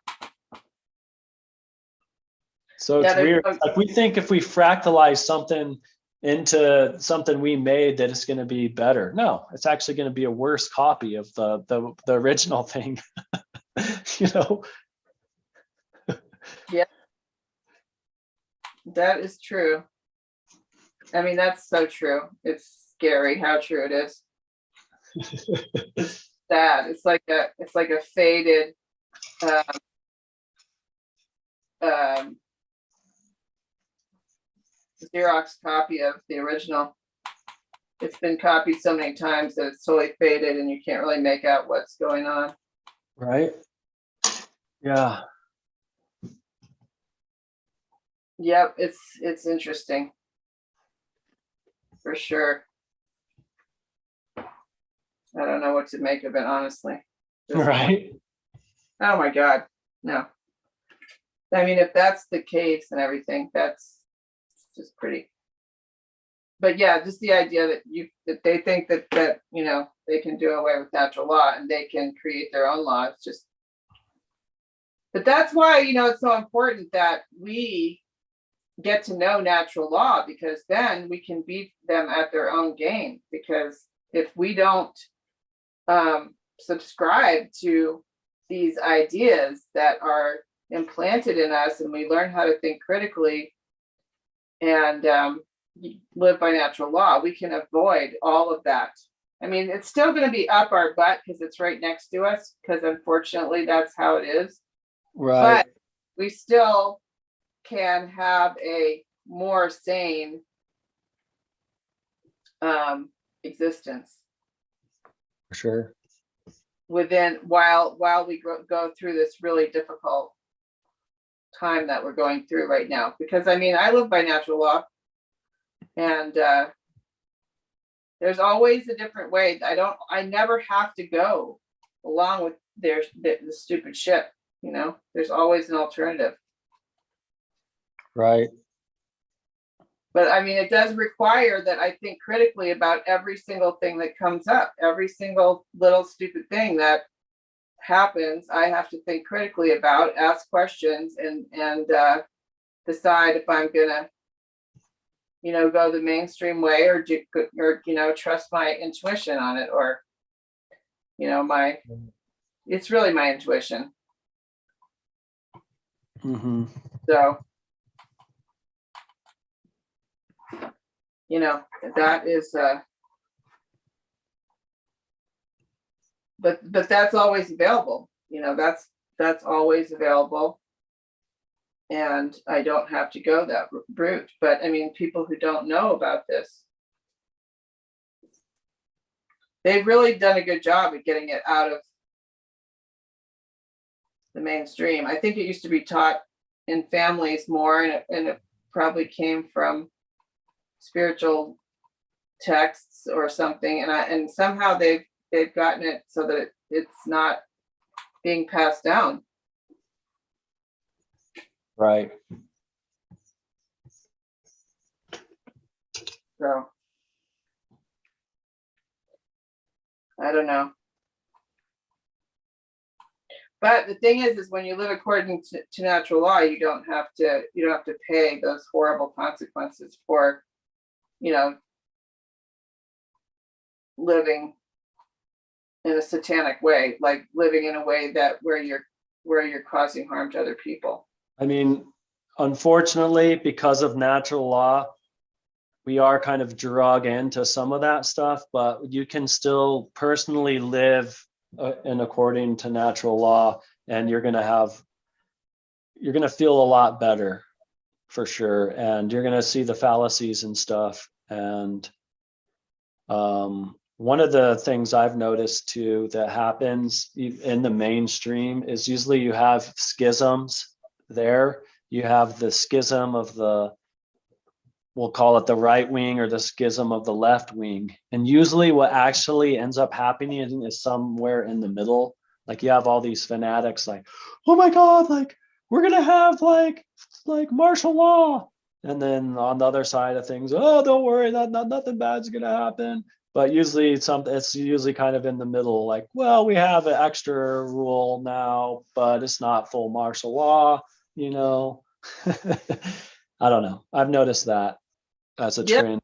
so Yeah, it's weird. Like we think if we fractalize something into something we made that it's going to be better. No, it's actually going to be a worse copy of the original thing. You know. Yeah. That is true. I mean, that's so true. It's scary how true it is. It's sad. It's like a faded um, Xerox copy of the original. It's been copied so many times that it's totally faded and you can't really make out what's going on. Right. Yeah. Yep, it's interesting. for sure. I don't know what to make of it, honestly. Right. Oh my God, no. I mean, if that's the case and everything, that's just pretty. But yeah, just the idea that they think that, you know, they can do away with natural law and they can create their own law. It's just, but that's why, you know, it's so important that we get to know natural law, because then we can beat them at their own game. Because if we don't subscribe to these ideas that are implanted in us, and we learn how to think critically and live by natural law, we can avoid all of that. I mean, it's still going to be up our butt because it's right next to us, because unfortunately that's how it is. Right. But we still can have a more sane existence For sure. within while we go through this really difficult time that we're going through right now. Because I mean, I live by natural law, and there's always a different way. I never have to go along with the stupid shit, you know. There's always an alternative. Right. But I mean, it does require that I think critically about every single thing that comes up, every single little stupid thing that happens. I have to think critically about, ask questions, and decide if I'm gonna, you know, go the mainstream way, or you know, trust my intuition on it, or, you know, it's really my intuition. Mm-hmm. So, you know, that is but that's always available, you know. That's always available, and I don't have to go that route. But I mean, people who don't know about this, they've really done a good job at getting it out of the mainstream. I think it used to be taught in families more, and it probably came from spiritual texts or something, and somehow they've gotten it so that it's not being passed down. Right. So I don't know. But the thing is when you live according to natural law, you don't have to pay those horrible consequences for, you know, living in a satanic way, like living in a way that where you're causing harm to other people. I mean, unfortunately, because of natural law, we are kind of drug into some of that stuff, but you can still personally live in according to natural law, and you're going to feel a lot better, for sure. And you're going to see the fallacies and stuff. And one of the things I've noticed too that happens in the mainstream is usually you have schisms there. You have the schism of we'll call it the right wing, or the schism of the left wing. And usually what actually ends up happening is somewhere in the middle. Like you have all these fanatics like, oh my God, like we're going to have like martial law. And then on the other side of things, oh, don't worry, nothing bad's going to happen. But usually it's usually kind of in the middle, like, well, we have an extra rule now, but it's not full martial law, you know. I don't know. I've noticed that as a trend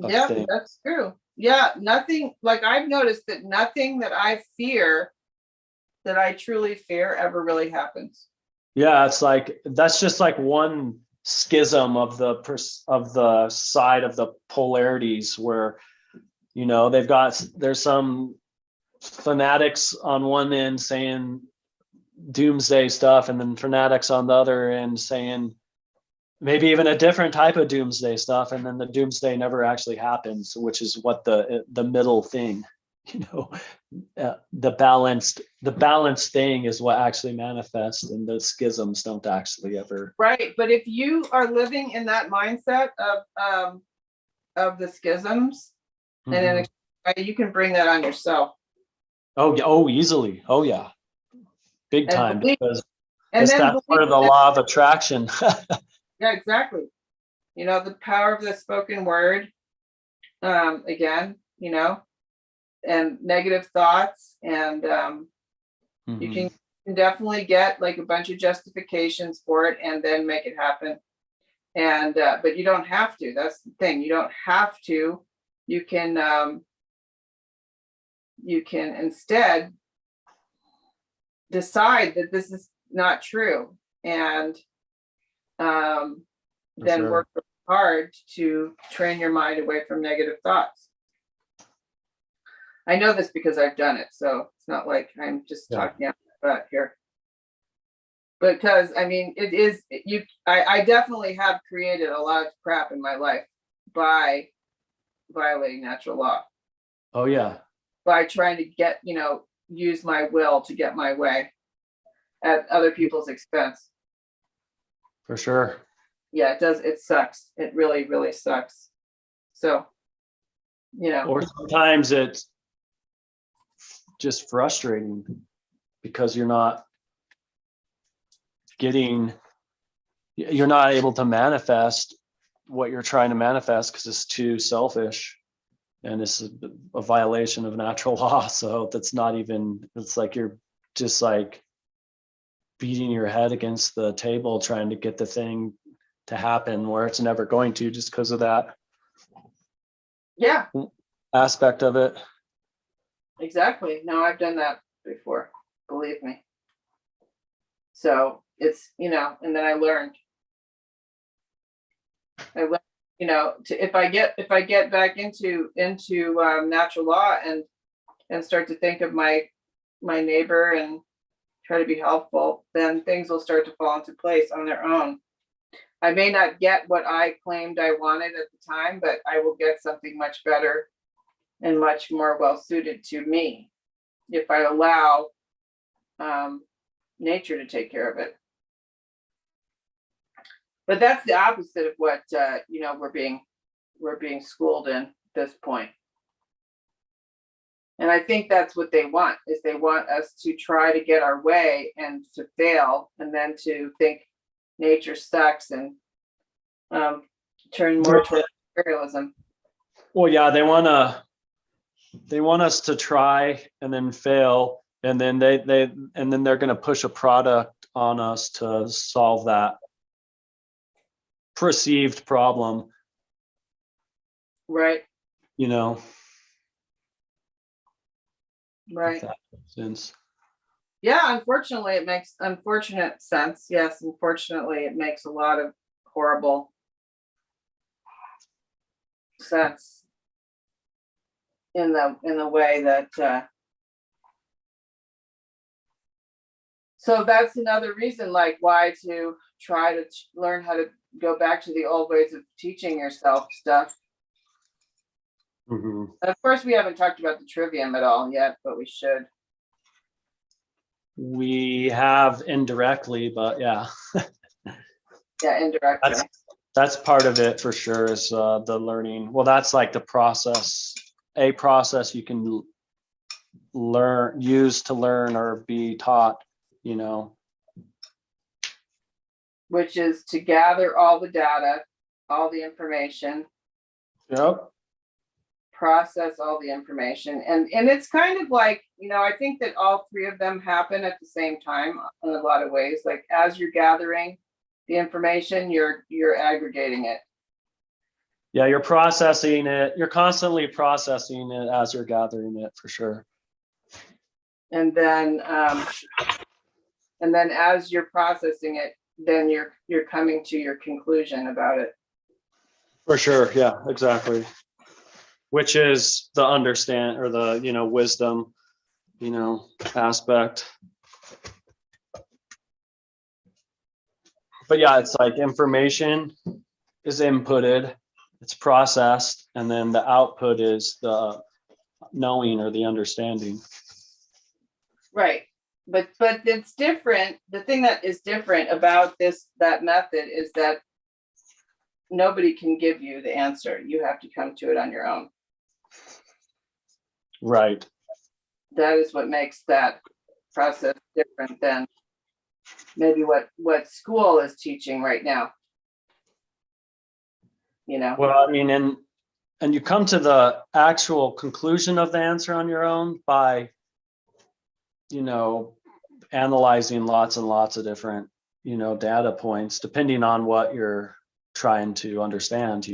of things. That's true. Yeah, nothing, like I've noticed that nothing that I truly fear ever really happens. Yeah, it's like that's just like one schism of the side of the polarities where, you know, there's some fanatics on one end saying doomsday stuff, and then fanatics on the other end saying maybe even a different type of doomsday stuff, and then the doomsday never actually happens, which is what the middle thing, you know, the balanced thing is what actually manifests, and the schisms don't actually ever. Right, but if you are living in that mindset of of the schisms. And then Mhm. you can bring that on yourself. Oh, yeah. Oh, easily. Oh, yeah. Big And time, believe, because and then that's part believe of the that, law of attraction. yeah, exactly. You know, the power of the spoken word, again, you know, and negative thoughts. And you Mhm. can definitely get like a bunch of justifications for it and then make it happen. And but you don't have to. That's the thing. You don't have to. You can instead decide that this is not true, and For then sure. work hard to train your mind away from negative thoughts. I know this because I've done it, so it's not like I'm just Yeah. talking out my butt here. Because I mean, it is you. I definitely have created a lot of crap in my life by violating natural law, Oh, yeah. by trying to get, use my will to get my way at other people's expense. For sure. Yeah, it does. It sucks. It really, really sucks. So, Or sometimes it's just frustrating because you're not able to manifest what you're trying to manifest because it's too selfish and it's a violation of natural law. So that's not even, it's like you're just like beating your head against the table trying to get the thing to happen where it's never going to, just because of that yeah, aspect of it. exactly. No, I've done that before, believe me. So it's, and then I learned, if I get back into natural law and start to think of my neighbor and try to be helpful, then things will start to fall into place on their own. I may not get what I claimed I wanted at the time, but I will get something much better and much more well suited to me if I allow nature to take care of it. But that's the opposite of what we're being schooled in at this point. And I think that's what they want, is they want us to try to get our way and to fail, and then to think nature sucks and turn more towards materialism. Well, yeah, they want us to try and then fail, and then they're going to push a product on us to solve that perceived problem. Right. You know, Right. if that makes sense. Yeah, unfortunately, it makes unfortunate sense. Yes, unfortunately, it makes a lot of horrible sense in the way that. So that's another reason, like, why to try to learn how to go back to the old ways of teaching yourself stuff. Mhm. And of course, we haven't talked about the trivium at all yet, but we should. We have indirectly, but yeah. Yeah, indirectly. That's part of it for sure, is the learning. Well, that's like the process, a process you can use to learn or be taught, Which is to gather all the data, all the information, Yep. process all the information. And it's kind of like, I think that all three of them happen at the same time in a lot of ways. Like, as you're gathering the information, you're aggregating it. Yeah, you're processing it. You're constantly processing it as you're gathering it, for sure. And then as you're processing it, then you're coming to your conclusion about it. For sure. Yeah, exactly. Which is the understand, or the, wisdom, aspect. But yeah, it's like information is inputted, it's processed, and then the output is the knowing or the understanding. Right. But it's different. The thing that is different about that method is that nobody can give you the answer. You have to come to it on your own. Right. That is what makes that process different than maybe what school is teaching right now. You know? Well, I mean, and you come to the actual conclusion of the answer on your own by, analyzing lots and lots of different, data points, depending on what you're trying to understand,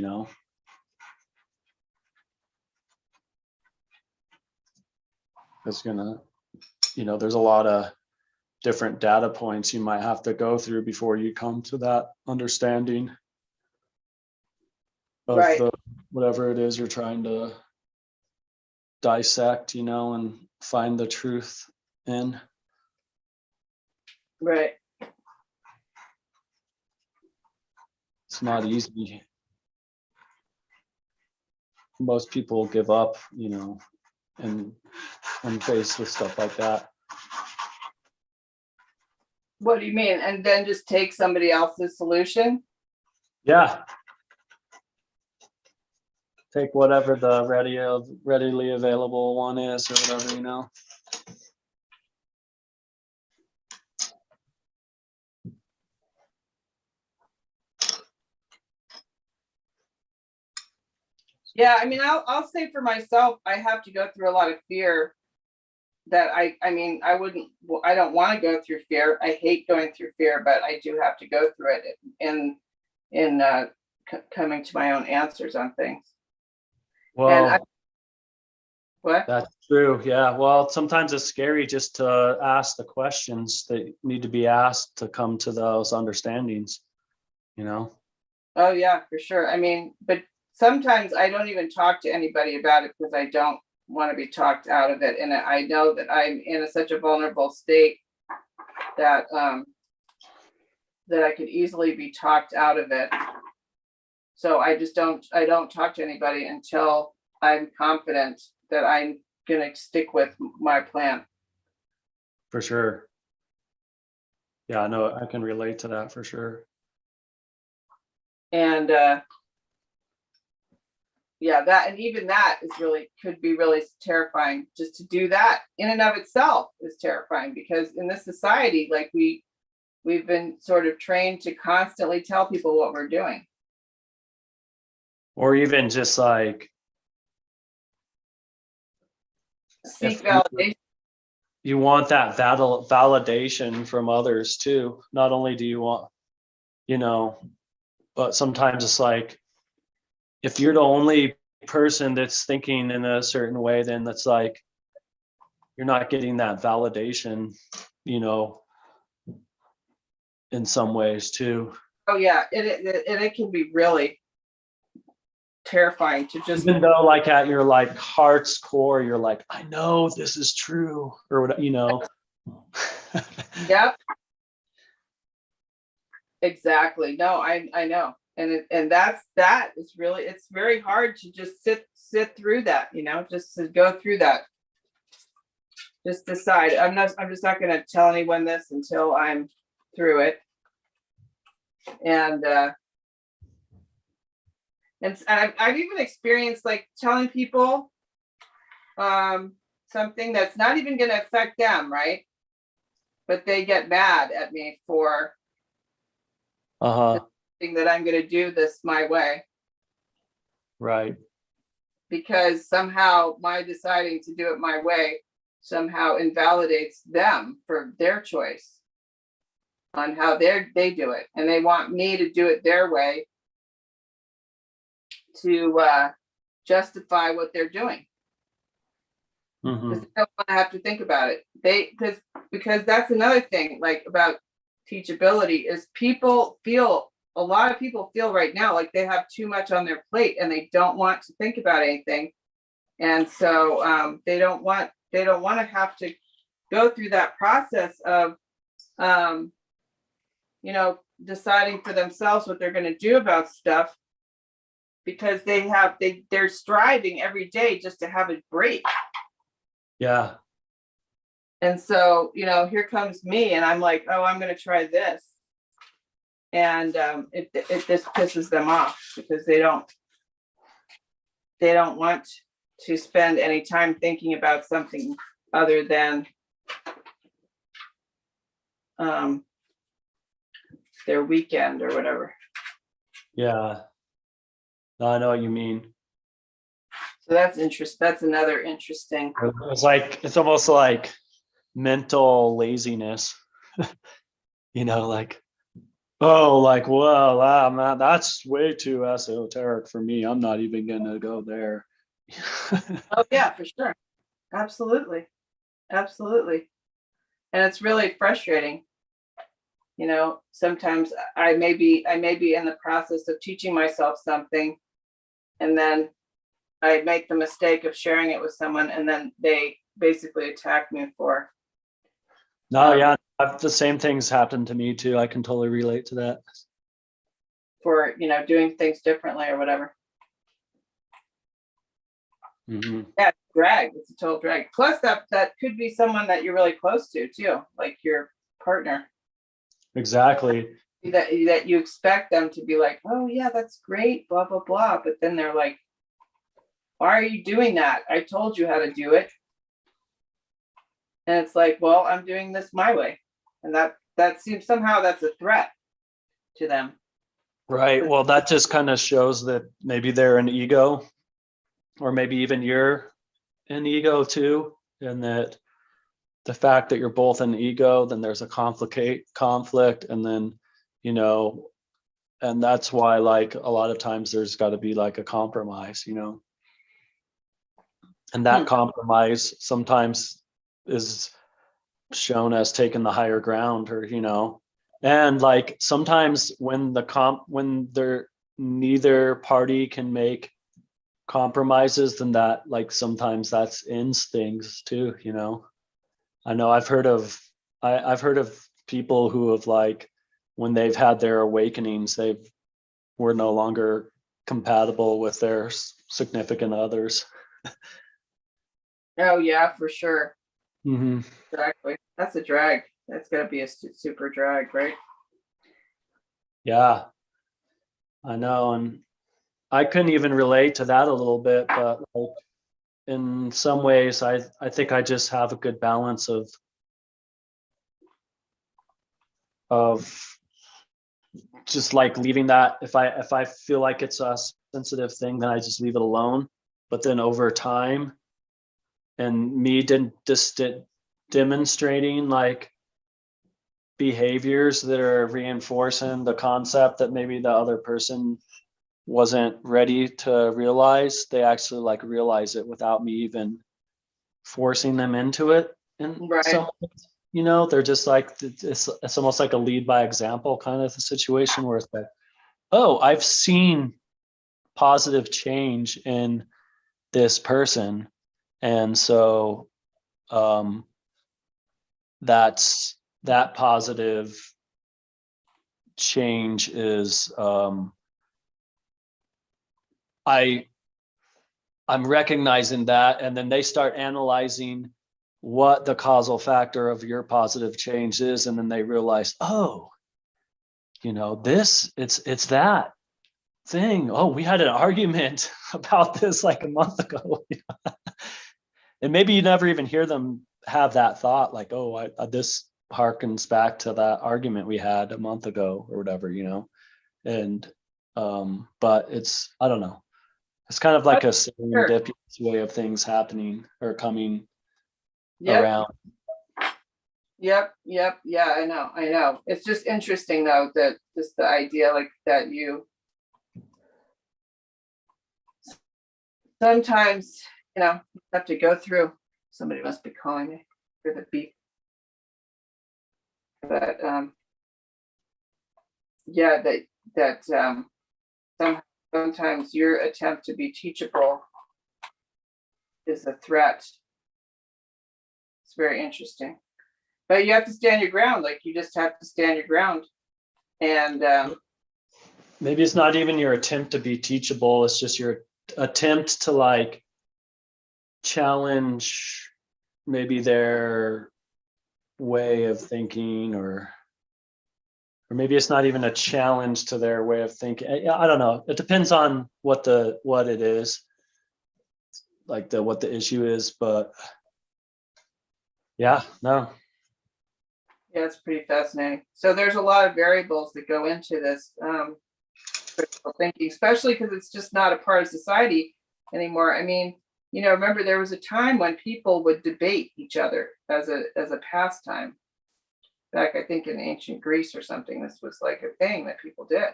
It's gonna, there's a lot of different data points you might have to go through before you come to that understanding of Right. whatever it is you're trying to dissect, and find the truth in. Right. It's not easy. Most people give up, and faced with stuff like that. What do you mean? And then just take somebody else's solution? Yeah. Take whatever the readily available one is or whatever, Yeah, I mean, I'll say for myself, I have to go through a lot of fear that I don't want to go through fear. I hate going through fear, but I do have to go through it in coming to my own answers on things. Well, What? that's true. Yeah. Well, sometimes it's scary just to ask the questions that need to be asked to come to those understandings, Oh yeah, for sure. I mean, but sometimes I don't even talk to anybody about it because I don't want to be talked out of it. And I know that I'm in such a vulnerable state that that I could easily be talked out of it. So I don't talk to anybody until I'm confident that I'm gonna stick with my plan. For sure. Yeah, no, I can relate to that for sure. And yeah, that, and even that could be really terrifying. Just to do that in and of itself is terrifying, because in this society, like we've been sort of trained to constantly tell people what we're doing. Or even just like Seek if validation. you want that validation from others too. Not only do you want, but sometimes it's like, if you're the only person that's thinking in a certain way, then that's like, you're not getting that validation, in some ways too. Oh yeah, it can be really terrifying to just, Even though like at your like heart's core, you're like, I know this is true or what, yeah, exactly. No, I know. And that is really, it's very hard to just sit through that, just to go through that. Just decide. I'm just not going to tell anyone this until I'm through it. And I've even experienced like telling people something that's not even going to affect them, right? But they get mad at me for thinking that I'm going to do this my way. Right. Because somehow my deciding to do it my way somehow invalidates them for their choice on how they do it. And they want me to do it their way to justify what they're doing. Because they don't want to have to think about it. Because that's another thing, like about teachability, is a lot of people feel right now like they have too much on their plate and they don't want to think about anything. And so they don't want to have to go through that process of deciding for themselves what they're going to do about stuff, because they're striving every day just to have a break. Yeah. And so, here comes me and I'm like, oh, I'm going to try this. And it just pisses them off because they don't want to spend any time thinking about something other than their weekend or whatever. Yeah. No, I know what you mean. So that's another interesting. It's like, it's almost like mental laziness, like, oh, like, well, man, that's way too esoteric for me. I'm not even gonna go there. Oh yeah, for sure. Absolutely. Absolutely. And it's really frustrating. Sometimes I may be in the process of teaching myself something, and then I make the mistake of sharing it with someone, and then they basically attack me for No, yeah, the same things happened to me too. I can totally relate to that. doing things differently or whatever. Mhm. Yeah, drag. It's a total drag. Plus that could be someone that you're really close to too, like your partner. Exactly. That you expect them to be like, oh yeah, that's great, blah blah blah. But then they're like, why are you doing that? I told you how to do it. And it's like, well, I'm doing this my way. And that seems somehow that's a threat to them. Right. Well, that just kind of shows that maybe they're an ego, or maybe even you're an ego too, and that the fact that you're both an ego, then there's a conflict, and then, and that's why, like, a lot of times there's got to be like a compromise, and that compromise sometimes is shown as taking the higher ground, or and like sometimes when they're neither party can make compromises, then that, like, sometimes that's ends things too. I know I've heard of people who have, like, when they've had their awakenings, were no longer compatible with their significant others. Oh yeah, for sure. Mm-hmm. Exactly. That's a drag. That's gonna be a super drag, right? Yeah, I know. And I couldn't even relate to that a little bit, but like, in some ways, I think I just have a good balance of just like leaving that. If I feel like it's a sensitive thing, then I just leave it alone. But then over time, and me just demonstrating like behaviors that are reinforcing the concept that maybe the other person wasn't ready to realize, they actually like realize it without me even forcing them into it. And Right. so, they're just like, it's almost like a lead by example kind of a situation where it's like, oh, I've seen positive change in this person. And so that positive change is I'm recognizing that, and then they start analyzing what the causal factor of your positive change is, and then they realize, oh, it's that thing. Oh, we had an argument about this like a month ago. And maybe you never even hear them have that thought, like, oh, this harkens back to that argument we had a month ago or whatever, and but I don't know, it's kind of like a serendipitous way of things happening or coming Yep. around. Yep. Yeah, I know. It's just interesting though, that just the idea like that you sometimes, have to go through. Somebody must be calling me for the beep. But yeah, that sometimes your attempt to be teachable is a threat. It's very interesting. But you have to stand your ground. Like, you just have to stand your ground. And Maybe it's not even your attempt to be teachable, it's just your attempt to like challenge maybe their way of thinking, or or maybe it's not even a challenge to their way of thinking. I don't know. It depends on what it is, like what the issue is. But yeah, no. Yeah, it's pretty fascinating. So there's a lot of variables that go into this critical thinking, especially because it's just not a part of society anymore. I mean, remember there was a time when people would debate each other as a pastime. Back, I think in ancient Greece or something, this was like a thing that people did.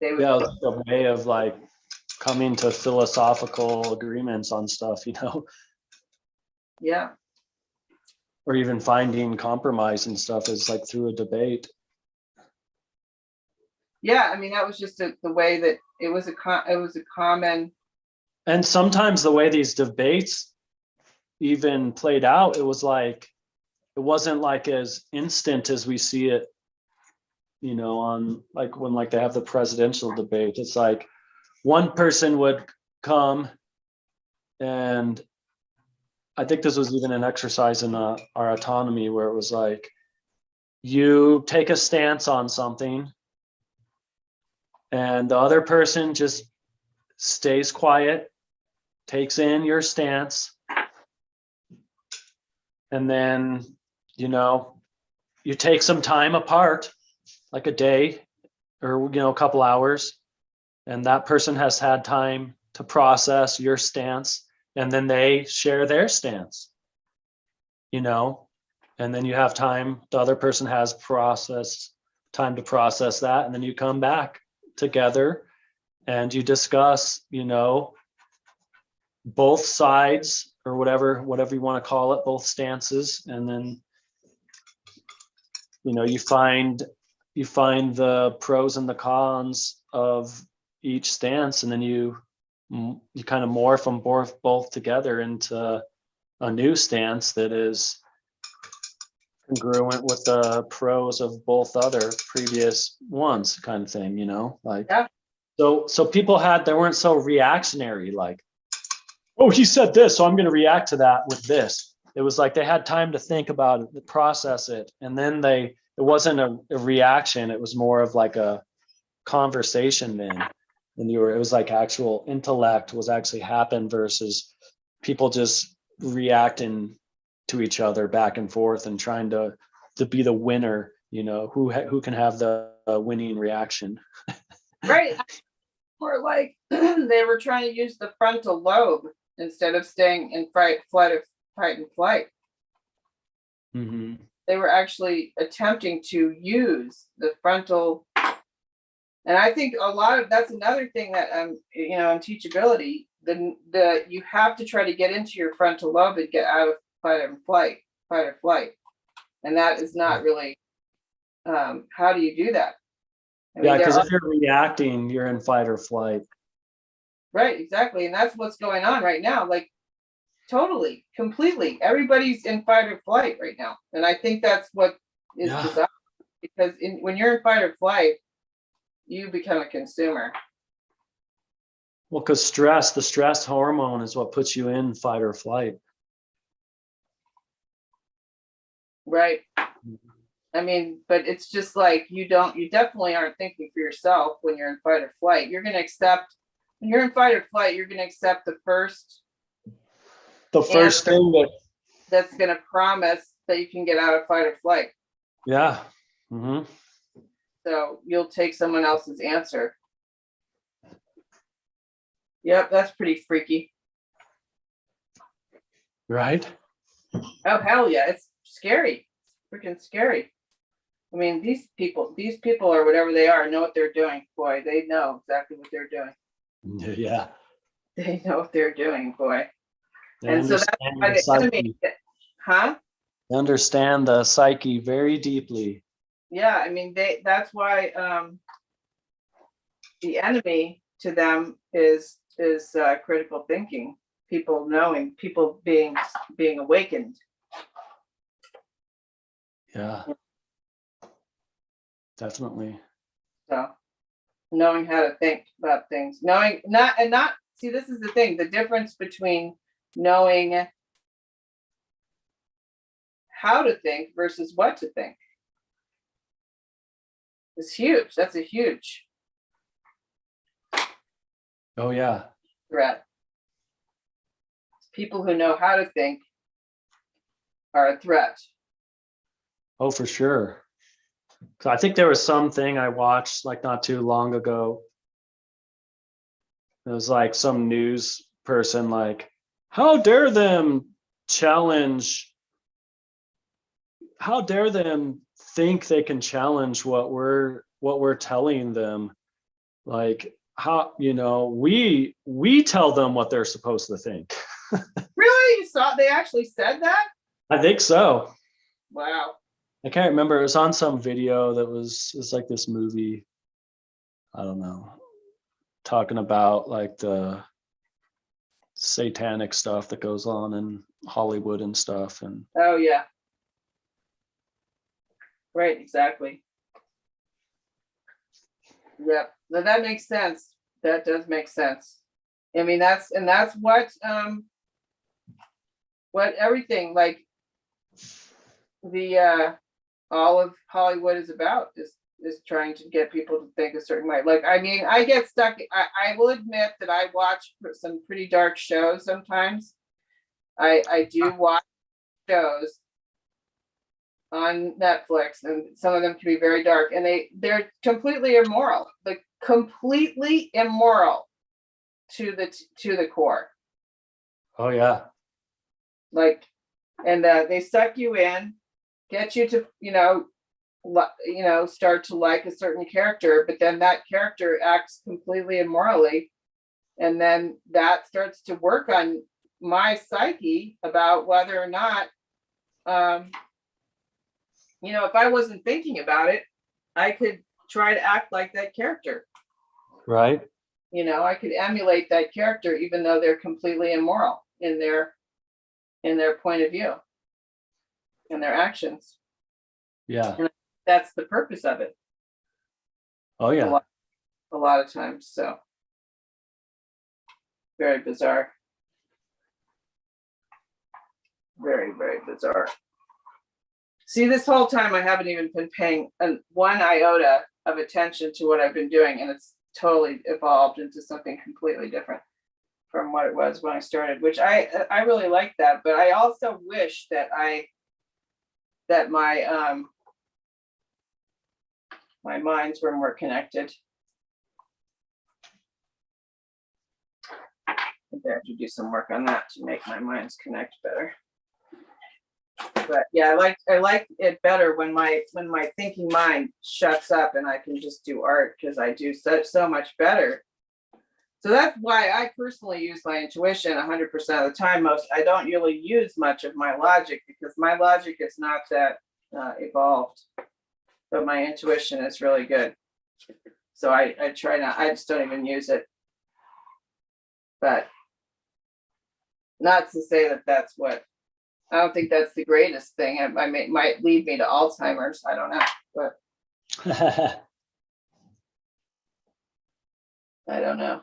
They would, Yeah, it was a way of like coming to philosophical agreements on stuff, yeah, or even finding compromise and stuff is like through a debate. yeah. I mean, that was just the way that it was a common. And sometimes the way these debates even played out, it wasn't like as instant as we see it, on like when like they have the presidential debate. It's like one person would come, and I think this was even an exercise in our autonomy, where it was like, you take a stance on something and the other person just stays quiet, takes in your stance, and then you take some time apart, like a day or a couple hours, and that person has had time to process your stance, and then they share their stance, and then you have time, the other person has time to process that, and then you come back together and you discuss, both sides, or whatever you want to call it, both stances, and then you find the pros and the cons of each stance, and then you kind of morph them both together into a new stance that is congruent with the pros of both other previous ones, kind of thing, like. Yeah. So people they weren't so reactionary, like, oh, he said this, so I'm going to react to that with this. It was like they had time to think about it, process it, and then it wasn't a reaction. It was more of like a conversation then. And it was like actual intellect was actually happen versus people just reacting to each other back and forth and trying to be the winner, who can have the winning reaction. Right. Or like they were trying to use the frontal lobe instead of staying in fight and flight. Mm-hmm. They were actually attempting to use the frontal. And I think that's another thing that in teachability, you have to try to get into your frontal lobe and get out of fight or flight. And that is not really how do you do that? Yeah, because if you're reacting, you're in fight or flight. Right, exactly. And that's what's going on right now. Like totally, completely. Everybody's in fight or flight right now. And I think that's what is designed, because when you're in fight or flight, you become a consumer. Well, because the stress hormone is what puts you in fight or flight. Right. I mean, but it's just like you definitely aren't thinking for yourself when you're in fight or flight. When you're in fight or flight, you're going to accept the first thing that's going to promise that you can get out of fight or flight. Yeah. Mm-hmm. So you'll take someone else's answer. Yep, that's pretty freaky. Right? Oh, hell yeah. It's scary. It's freaking scary. I mean, these people or whatever they are know what they're doing. Boy, they know exactly what they're doing. Yeah. They know what they're doing, boy. They and so that's why the enemy, huh? They understand the psyche very deeply. Yeah, I mean, that's why the enemy to them is critical thinking. People knowing, people being awakened. Yeah. Definitely. So knowing how to think about things, knowing not see, this is the thing, the difference between knowing how to think versus what to think. is huge. That's a huge Oh, yeah. threat. People who know how to think are a threat. Oh, for sure. So I think there was something I watched like not too long ago. It was like some news person like, how dare them challenge, how dare them think they can challenge what we're telling them? Like how, we tell them what they're supposed to think. Really? You saw they actually said that? I think so. Wow. I can't remember. It was on some video that it's like this movie. I don't know, talking about like the satanic stuff that goes on in Hollywood and stuff. And Oh yeah. Right, exactly. Yep. Now that makes sense. That does make sense. I mean, that's what everything like the all of Hollywood is about is trying to get people to think a certain way. Like, I mean, I get stuck. I will admit that I watch some pretty dark shows sometimes. I do watch shows on Netflix, and some of them can be very dark, and they're completely immoral, like completely immoral to the core. oh yeah, Like, and they suck you in, get you to start to like a certain character, but then that character acts completely immorally, and then that starts to work on my psyche about whether or not if I wasn't thinking about it, I could try to act like that character. right. I could emulate that character even though they're completely immoral in their point of view, in their actions. Yeah. And that's the purpose of it. Oh yeah. A lot of times. So very bizarre. Very, very bizarre. See, this whole time I haven't even been paying one iota of attention to what I've been doing, and it's totally evolved into something completely different from what it was when I started, which I really like that. But I also wish that my my minds were more connected. I think I have to do some work on that to make my minds connect better. But yeah, I like it better when my thinking mind shuts up and I can just do art, because I do so much better. So that's why I personally use my intuition 100% of the time. I don't really use much of my logic, because my logic is not that evolved, but my intuition is really good. So I try not. I just don't even use it. But not to say that that's what. I don't think that's the greatest thing. It might lead me to Alzheimer's. I don't know, but I don't know.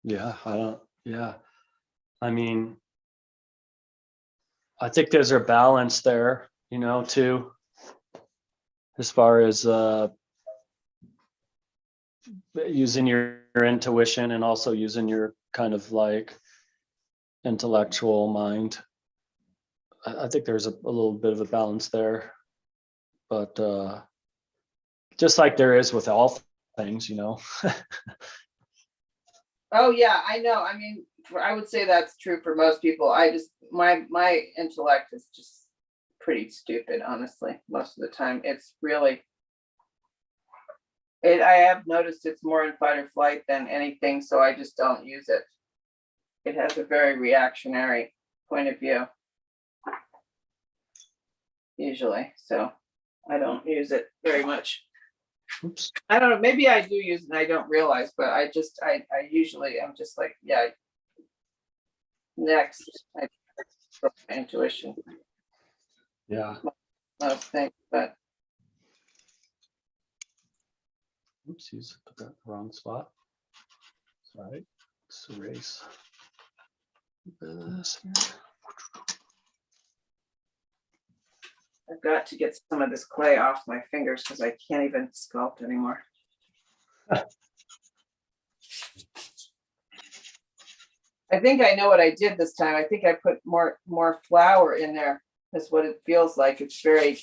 Yeah, I mean, I think there's a balance there, too, as far as using your intuition and also using your kind of like intellectual mind. I think there's a little bit of a balance there, but just like there is with all things. Oh yeah, I know. I mean, I would say that's true for most people. I just my intellect is just pretty stupid, honestly. Most of the time, it's really. I have noticed it's more in fight or flight than anything, so I just don't use it. It has a very reactionary point of view, usually, so I don't use it very much. Oops. I don't know, maybe I do use it and I don't realize, but I usually am just like, yeah, next. I trust my intuition, Yeah. most things, but Oopsies, put that in the wrong spot. Sorry. Let's erase this here. I've got to get some of this clay off my fingers because I can't even sculpt anymore. I think I know what I did this time. I think I put more flour in there. That's what it feels like. It's very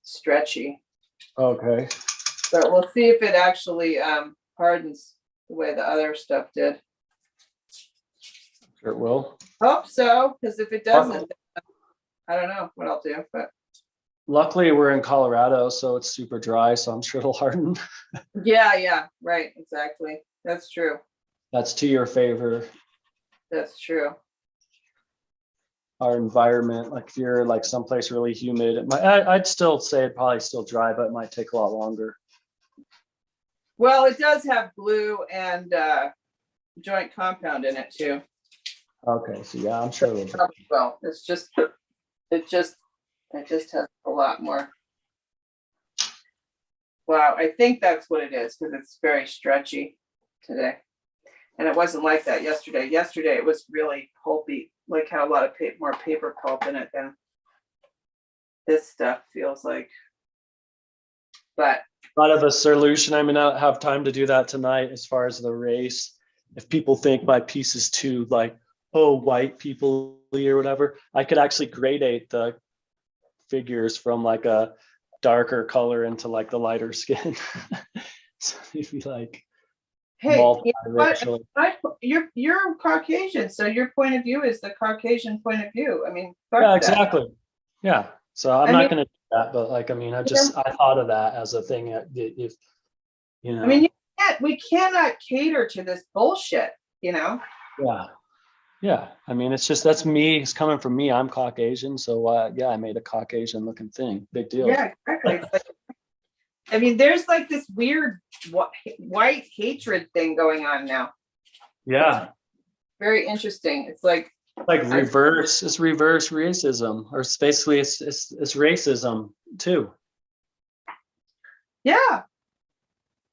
stretchy. Okay. But we'll see if it actually hardens the way the other stuff did. Sure it will. Hope so, because if it doesn't, I don't know what I'll do. But Luckily, we're in Colorado, so it's super dry, so I'm sure it'll harden. yeah, right, exactly. That's true. That's to your favor. That's true. Our environment, like if you're like someplace really humid, it might, I'd still say it probably still dry, but it might take a lot longer. Well, it does have glue and joint compound in it too. Okay, so yeah, I'm sure it'll. Well, it just has a lot more. Wow, I think that's what it is because it's very stretchy today. And it wasn't like that yesterday. Yesterday it was really pulpy, like had a lot of more paper pulp in it than this stuff feels like. But Thought of a solution. I may not have time to do that tonight as far as the race. If people think my piece is too like, oh, white people or whatever, I could actually gradate the figures from like a darker color into like the lighter skin. So you'd be like, hey, you know what? multiracial. You're Caucasian, so your point of view is the Caucasian point of view. I mean, fuck Yeah, that. exactly. Yeah. So I'm I not mean- going to do that, but like, I mean, I thought of that as a thing. If you know, I mean, we cannot cater to this bullshit, you know? yeah. I mean, it's just that's me. It's coming from me. I'm Caucasian, so yeah, I made a Caucasian looking thing. Big deal. Yeah, exactly. It's like, I mean, there's like this weird white hatred thing going on now. Yeah. Very interesting. It's like, Like reverse racism, or it's basically it's racism too. yeah,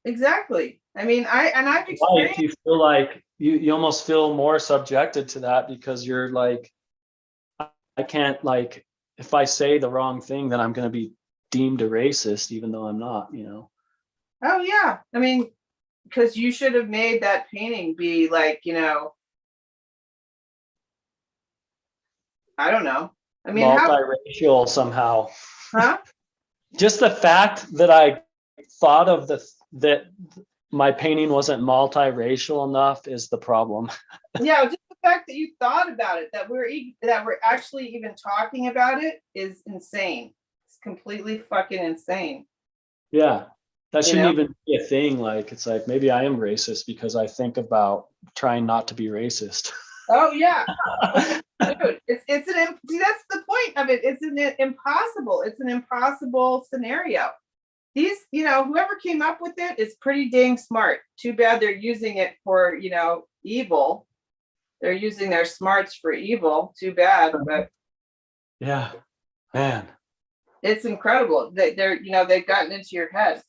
exactly. I mean, I've Like experienced. you feel like you almost feel more subjected to that because you're like, I can't, like, if I say the wrong thing, then I'm going to be deemed a racist, even though I'm not, you know? Oh yeah, I mean, because you should have made that painting be like, you know, I don't know. I mean, Multiracial somehow. huh? Just the fact that I thought of that my painting wasn't multiracial enough is the problem. Yeah, just the fact that you thought about it, that we're actually even talking about it is insane. It's completely fucking insane. Yeah. That You shouldn't know? even be a thing. Like, it's like, maybe I am racist because I think about trying not to be racist. Oh yeah, dude, see, that's the point of it. It's an impossible scenario. These, you know, whoever came up with it is pretty dang smart. Too bad they're using it for, you know, evil. They're using their smarts for evil. Too bad, but Yeah, man. it's incredible. They're, you know, they've gotten into your head.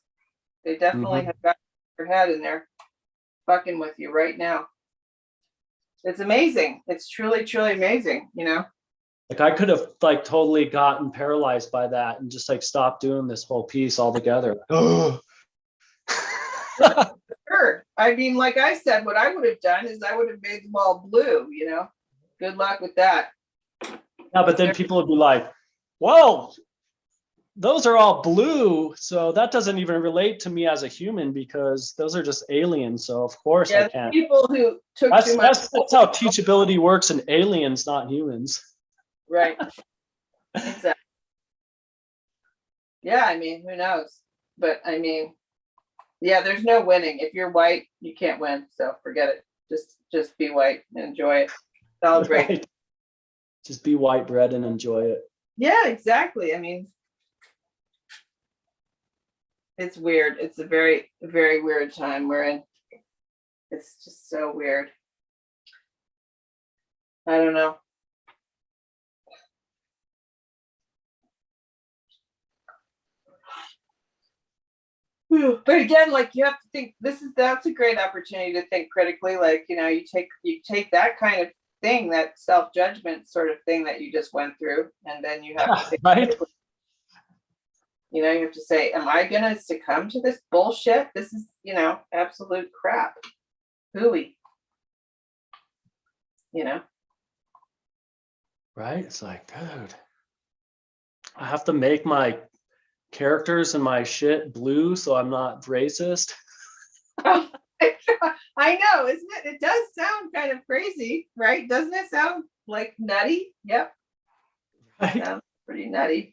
They definitely Mhm. have gotten into your head, and they're fucking with you right now. It's amazing. It's truly, truly amazing, you know? Like, I could have like totally gotten paralyzed by that and just like stopped doing this whole piece altogether. Oh. Sure. I mean, like I said, what I would have done is I would have made them all blue, you know? Good luck with that. Yeah, but then people would be like, well, those are all blue, so that doesn't even relate to me as a human because those are just aliens. So of course I Yeah, the can't. people who took That's too much. that's how teachability works in aliens, not humans. Right. Exactly. Yeah, I mean, who knows? But I mean, yeah, there's no winning. If you're white, you can't win. So forget it. Just be white and enjoy it. Celebrate. Right. Just be white bread and enjoy it. Yeah, exactly. I mean, it's weird. It's a very, very weird time we're in. It's just so weird. I don't know. But again, like you have to think that's a great opportunity to think critically. Like, you know, you take that kind of thing, that self-judgment sort of thing that you just went through, and then you have to think Right? critically. You know, you have to say, am I gonna succumb to this bullshit? This is, absolute crap. Hooey. Right? It's like, dude, I have to make my characters and my shit blue so I'm not racist. Oh my God. I know, isn't it? It does sound kind of crazy, right? Doesn't it sound like nutty? Yep, Right? sounds pretty nutty.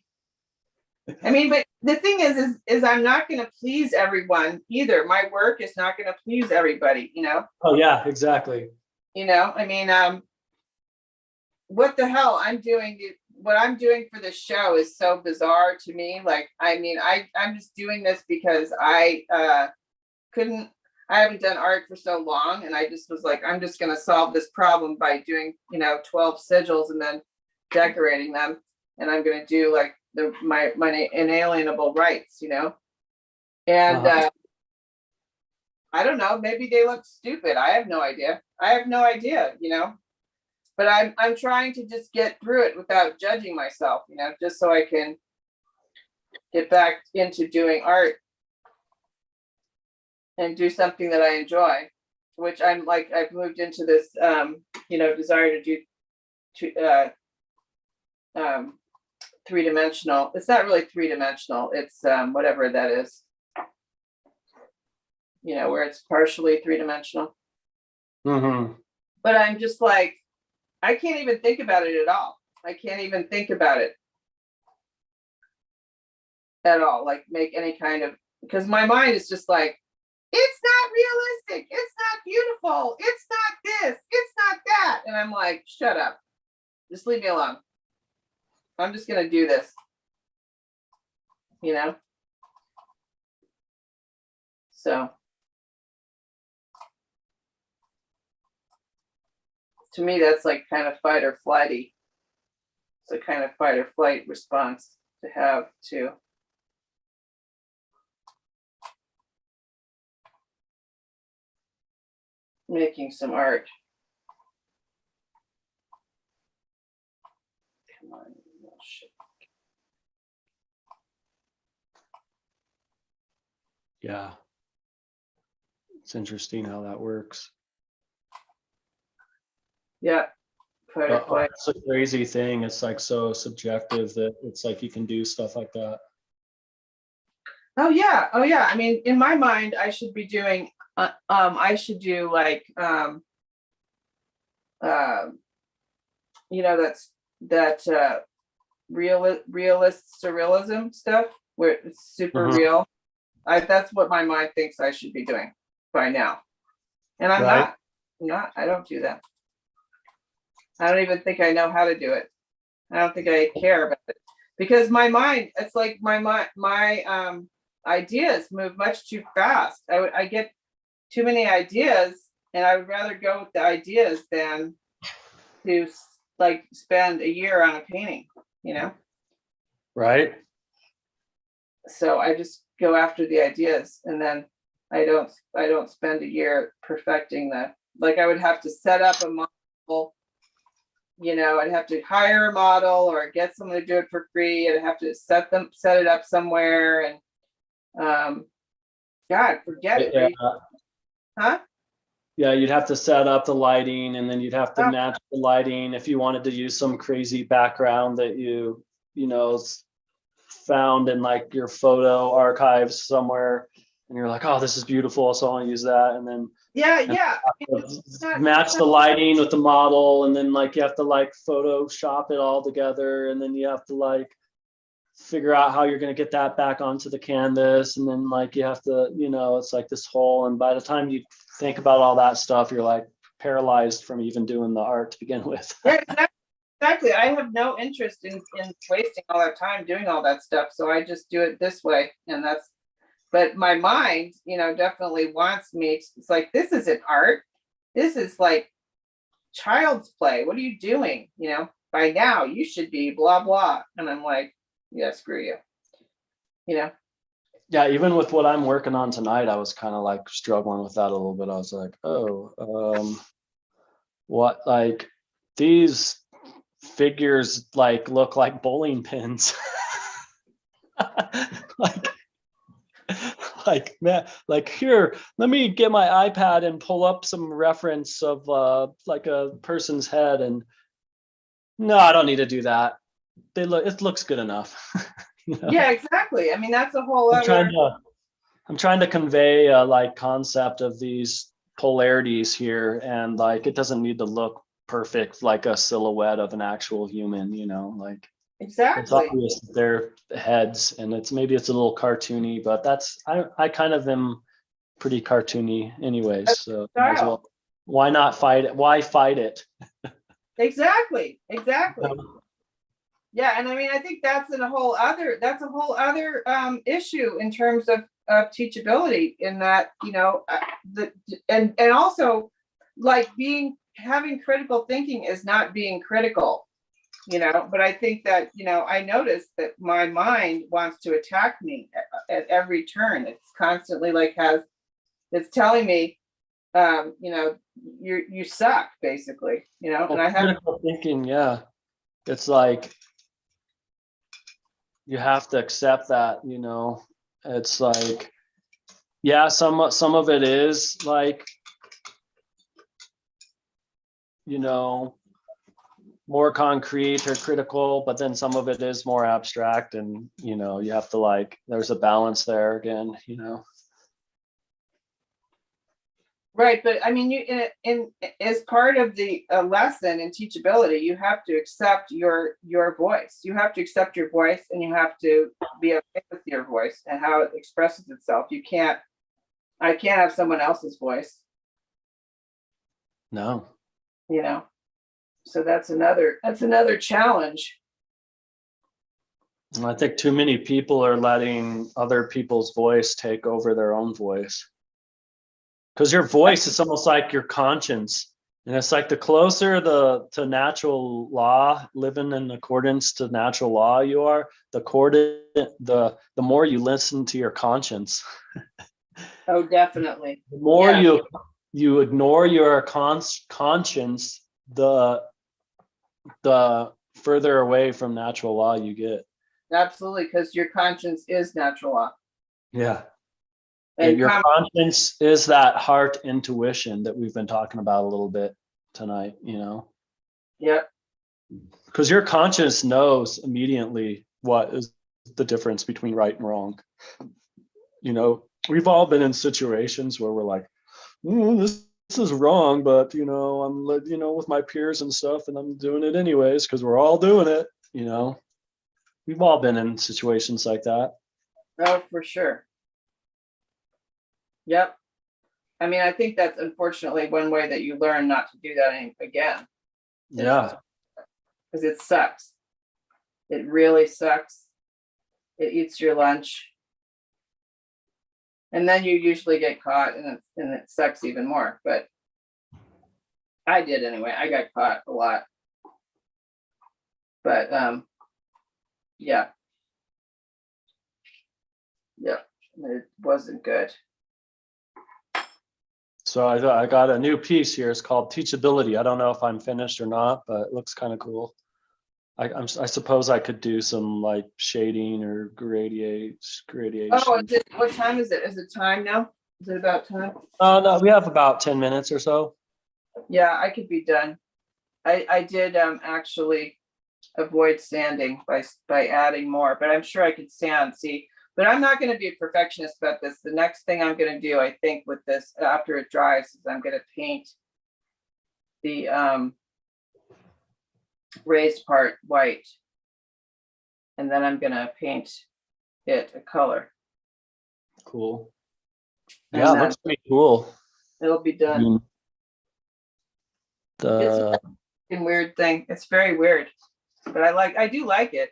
I mean, but the thing is I'm not going to please everyone either. My work is not going to please everybody, Oh yeah, exactly. I mean, what the hell what I'm doing for this show is so bizarre to me. Like, I mean, I'm just doing this because I haven't done art for so long, and I just was like, I'm just going to solve this problem by doing 12 sigils and then decorating them, and I'm going to do like my inalienable rights, and I don't know, maybe they look stupid. I have no idea, but I'm trying to just get through it without judging myself, just so I can get back into doing art and do something that I enjoy, which I've moved into this, desire to do three-dimensional. It's not really three-dimensional. It's whatever that is, where it's partially three-dimensional. Mm-hmm. But I'm just like, I can't even think about it at all. I can't even think about it at all. Like, make any kind of, because my mind is just like, it's not realistic. It's not beautiful. It's not this. It's not that. And I'm like, shut up. Just leave me alone. I'm just going to do this. So to me, that's like kind of fight or flighty. It's a kind of fight or flight response to have to making some art. Come on. Oh, shit. Yeah. It's interesting how that works. Yeah. Fight or flight. It's a crazy thing. It's like so subjective that it's like you can do stuff like that. Oh yeah. I mean, in my mind, I should be doing I should do like that realist surrealism stuff where it's super Mhm. real. That's what my mind thinks I should be doing by now. And I'm Right. not. I don't do that. I don't even think I know how to do it. I don't think I care about it. Because my mind, it's like my ideas move much too fast. I get too many ideas, and I would rather go with the ideas than to like spend a year on a painting, Right. So I just go after the ideas, and then I don't spend a year perfecting like I would have to set up a model, I'd have to hire a model or get someone to do it for free. I'd have to set it up somewhere, and God, forget it. Yeah. Huh? Yeah, you'd have to set up the lighting, and then you'd have to Oh. match the lighting if you wanted to use some crazy background that you found in like your photo archives somewhere, and you're like, oh, this is beautiful, so I want to use that. And then Yeah. match the lighting with the model, and then like you have to like Photoshop it all together, and then you have to like figure out how you're going to get that back onto the canvas, and then like you have to, it's like this whole, and by the time you think about all that stuff, you're like paralyzed from even doing the art to begin with. Yeah, exactly. I have no interest in wasting all that time doing all that stuff, so I just do it this way, and but my mind, definitely wants me. It's like, this isn't art. This is like child's play. What are you doing? By now you should be blah blah. And I'm like, yeah, screw you. Yeah, even with what I'm working on tonight, I was kind of like struggling with that a little bit. I was like, what, like these figures like look like bowling pins. like, man, like here, let me get my iPad and pull up some reference of like a person's head, and no, I don't need to do that. It looks good enough. You know? Yeah, exactly. I mean, that's a whole I'm trying other, to I'm trying to convey a like concept of these polarities here, and like it doesn't need to look perfect like a silhouette of an actual human, you know, like it's exactly. obvious that they're heads, and maybe it's a little cartoony, but I kind of am pretty cartoony anyways, That's so might as style. well. Why not fight it? Why fight it? Exactly. Yeah, and I mean, I think that's a whole other issue in terms of teachability, in that, you know, and also like having critical thinking is not being critical, you know, but I think that, you know, I notice that my mind wants to attack me at every turn. It's constantly like it's telling me, you know, you suck, basically, you know, and Well, I have, critical thinking, yeah, it's like you have to accept that, you know, it's like, yeah, some of it is like, you know, more concrete or critical, but then some of it is more abstract, and you know, you have to like, there's a balance there again, you know. right, but I mean, in as part of the lesson in teachability, you have to accept your voice. You have to accept your voice, and you have to be okay with your voice and how it expresses itself. I can't have someone else's voice, No. you know. So that's another challenge. And I think too many people are letting other people's voice take over their own voice. Because your voice is almost like your conscience. And it's like the closer to natural law, living in accordance to natural law you are, the more you listen to your conscience. Oh, definitely. The more Yeah, you ignore your conscience, the further away from natural law you get. absolutely, because your conscience is natural law. Yeah. And Your conscience is that heart intuition that we've been talking about a little bit tonight, you know, yeah, because your conscience knows immediately what is the difference between right and wrong. You know, we've all been in situations where we're like, this is wrong, but you know, I'm, you know, with my peers and stuff, and I'm doing it anyways because we're all doing it, you know. We've all been in situations like that. oh, for sure. Yep. I mean, I think that's unfortunately one way that you learn not to do that again. Yeah. Because it sucks. It really sucks. It eats your lunch. And then you usually get caught, and it sucks even more. But I did anyway. I got caught a lot. But yeah. Yep. It wasn't good. So I got a new piece here. It's called Teachability. I don't know if I'm finished or not, but it looks kind of cool. I suppose I could do some like shading or gradation. Oh, what time is it? Is it time now? Is it about time? No, we have about 10 minutes or so. Yeah, I could be done. I did actually avoid sanding by adding more, but I'm sure I could sand. See, but I'm not going to be a perfectionist about this. The next thing I'm going to do, I think, with this after it dries, is I'm going to paint the raised part white, and then I'm going to paint it a color. Cool. And Yeah, it then looks pretty cool. it'll be I done. mean, It's a fucking weird thing. It's very weird, but I do like it.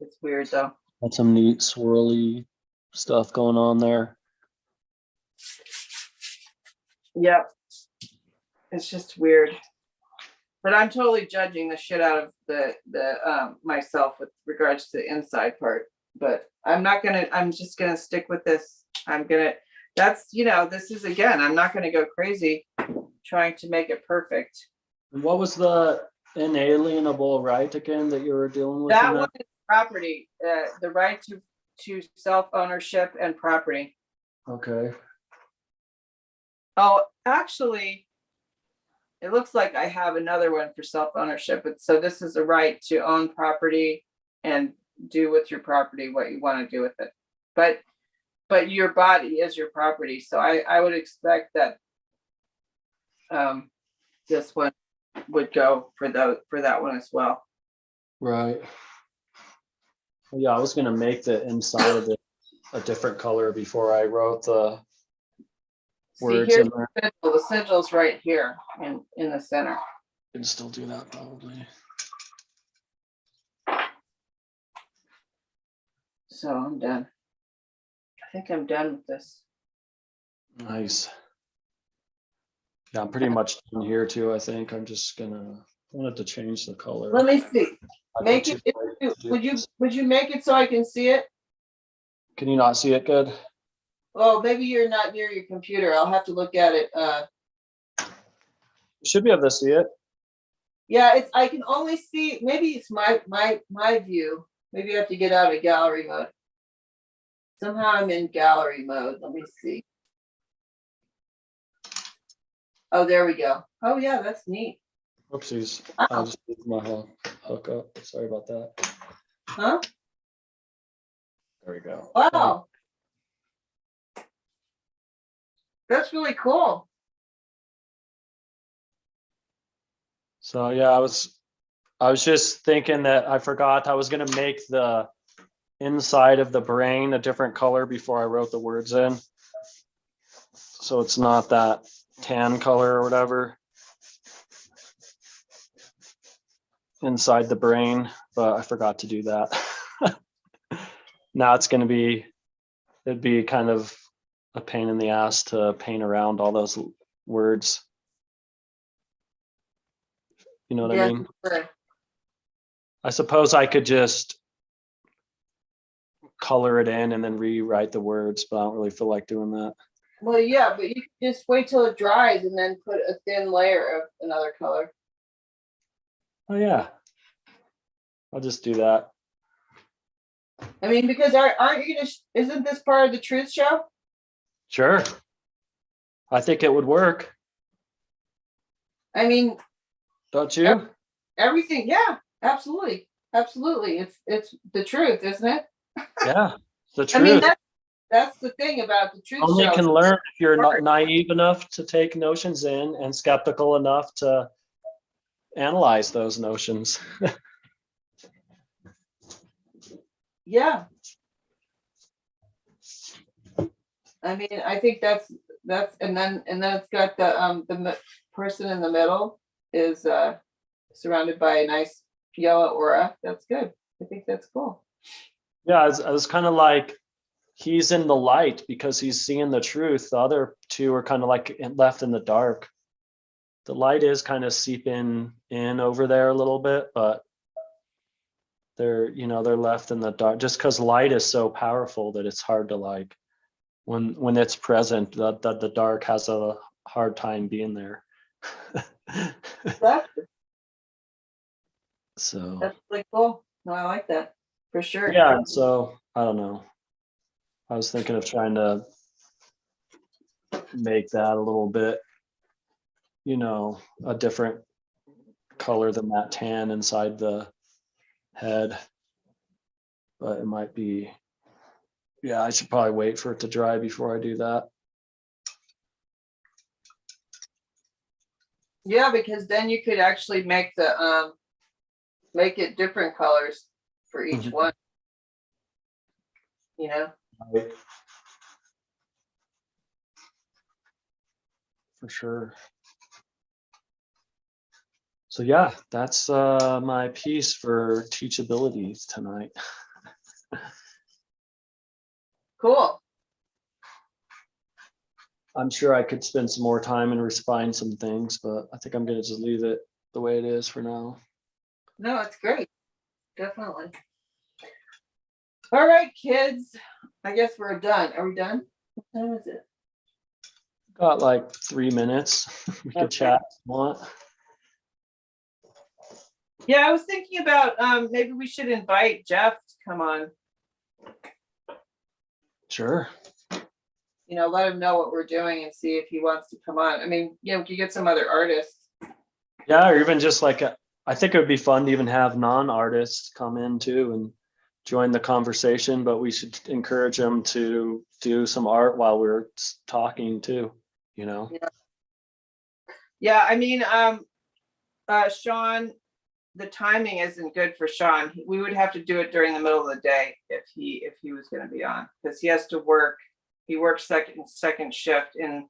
It's weird though. got some neat swirly stuff going on there. Yep. It's just weird. But I'm totally judging the shit out of the myself with regards to the inside part. But I'm just gonna stick with this. That's, you know, this is, again, I'm not gonna go crazy trying to make it perfect. And what was the inalienable right again that you were dealing with? That one property, the right to self-ownership and property. Okay. Oh, actually, it looks like I have another one for self-ownership. So this is a right to own property and do with your property what you want to do with it. But your body is your property. So I would expect that this one would go for that one as well. Right. Well, yeah, I was gonna make the inside of it a different color before I wrote the See, words here's in there. the sigil's right here in the center. Can still do that probably. So I'm done. I think I'm done with this. Nice. Yeah, I'm pretty much done here too. I think I'm just gonna wanted to change the color. Let me see. I Make put it. too bright. Would you make it so I can see it? Can you not see it good? Well, maybe you're not near your computer. I'll have to look at it. You should be able to see it. Yeah, I can only see, maybe it's my view. Maybe I have to get out of gallery mode. Somehow I'm in gallery mode. Let me see. Oh, there we go. Oh yeah, that's neat. Oopsies. Oh. I just moved my hook up. Sorry about that. Huh? There we go. Wow. That's really cool. So yeah, I was just thinking that I forgot I was gonna make the inside of the brain a different color before I wrote the words in. So it's not that tan color or whatever inside the brain, but I forgot to do that. Now it'd be kind of a pain in the ass to paint around all those words. You know what I mean? Sure. I suppose I could just color it in and then rewrite the words, but I don't really feel like doing that. Well, yeah, but you can just wait till it dries and then put a thin layer of another color. Oh yeah. I'll just do that. I mean, because aren't you gonna? Isn't this part of the truth show? Sure. I think it would work. I mean, Don't you? everything. Yeah, absolutely, absolutely. It's the truth, isn't it? Yeah. The I mean, truth. that's the thing about the truth Only show. can learn if you're not Work. naive enough to take notions in and skeptical enough to analyze those notions. Yeah. I mean, I think that's and then it's got the person in the middle is surrounded by a nice yellow aura. That's good. I think that's cool. Yeah, I was kind of like, he's in the light because he's seeing the truth. The other two are kind of like left in the dark. The light is kind of seeping in over there a little bit, but they're left in the dark just because light is so powerful that it's hard to like when it's present, that the dark has a hard time being there. Exactly. So That's really cool. No, I like that for sure. yeah, so I don't know. I was thinking of trying to make that a little bit, a different color than that tan inside the head. But it might be, yeah, I should probably wait for it to dry before I do that. Yeah, because then you could actually make make it different colors for each Mhm. one. You know? Right. For sure. So yeah, that's my piece for teachability tonight. Cool. I'm sure I could spend some more time and refine some things, but I think I'm gonna just leave it the way it is for now. No, it's great. Definitely. All right, kids. I guess we're done. Are we done? What time is it? Got like 3 minutes. We could Okay. chat if you want. Yeah, I was thinking about, maybe we should invite Jeff to come on, Sure. let him know what we're doing and see if he wants to come on. I mean, we could get some other artists. Yeah, or even just like, I think it would be fun to even have non-artists come in too and join the conversation, but we should encourage them to do some art while we're talking too, Yeah, I mean, Sean, the timing isn't good for Sean. We would have to do it during the middle of the day if he was gonna be on, because he has to work. He works second shift in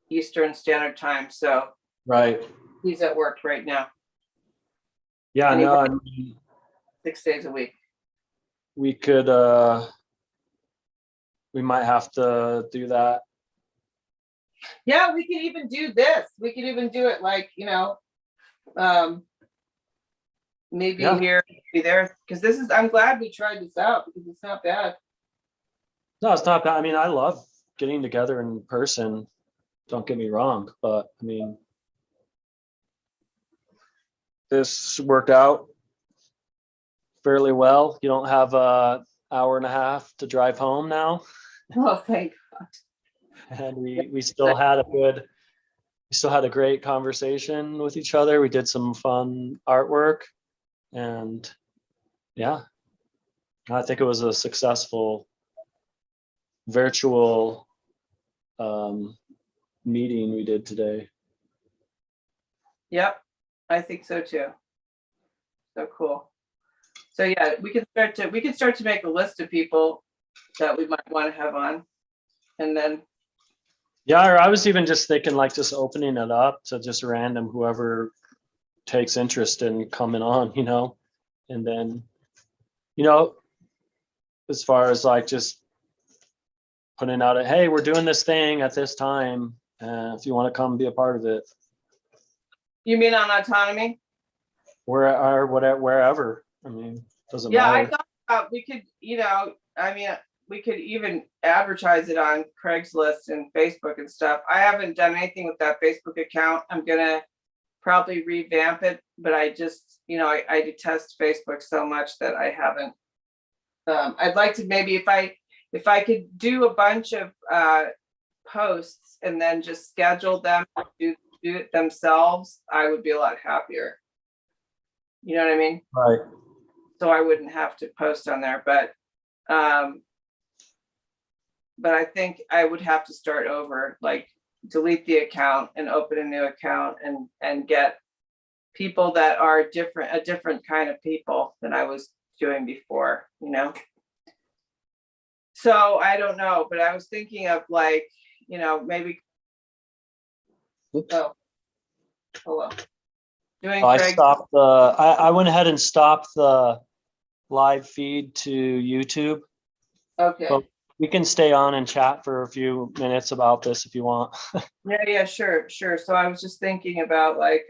Eastern Standard Time, so Right. he's at work right now, Yeah, And he no, I works- mean, 6 days a week. we could, we might have to do that. Yeah, we could even do this. We could even do it like, maybe Yeah. here, be there, because I'm glad we tried this out because it's not bad. No, it's not bad. I mean, I love getting together in person. Don't get me wrong, but I mean, this worked out fairly well. You don't have a hour and a half to drive home now. Oh, thank God. And we still had a great conversation with each other. We did some fun artwork, and yeah, I think it was a successful virtual meeting we did today. Yep, I think so too. So cool. So yeah, we can start to make a list of people that we might want to have on. And then, Yeah, or I was even just thinking like just opening it up to just random whoever takes interest in coming on, and then, as far as like just putting out hey, we're doing this thing at this time. If you want to come be a part of it, you mean on autonomy? wherever. I mean, doesn't Yeah, I matter. thought we could, we could even advertise it on Craigslist and Facebook and stuff. I haven't done anything with that Facebook account. I'm gonna probably revamp it, but I just, I detest Facebook so much that I haven't. I'd like to maybe if I could do a bunch of posts and then just schedule them to do it themselves, I would be a lot happier. You know what I mean? Right. So I wouldn't have to post on there, but I think I would have to start over, like delete the account and open a new account and get people that are a different kind of people than I was doing before, So I don't know, but I was thinking of like, maybe. Oops. Oh, hello. Doing I Craig's. stopped I went ahead and stopped the live feed to YouTube, Okay. but we can stay on and chat for a few minutes about this if you want. Yeah, sure. So I was just thinking about like,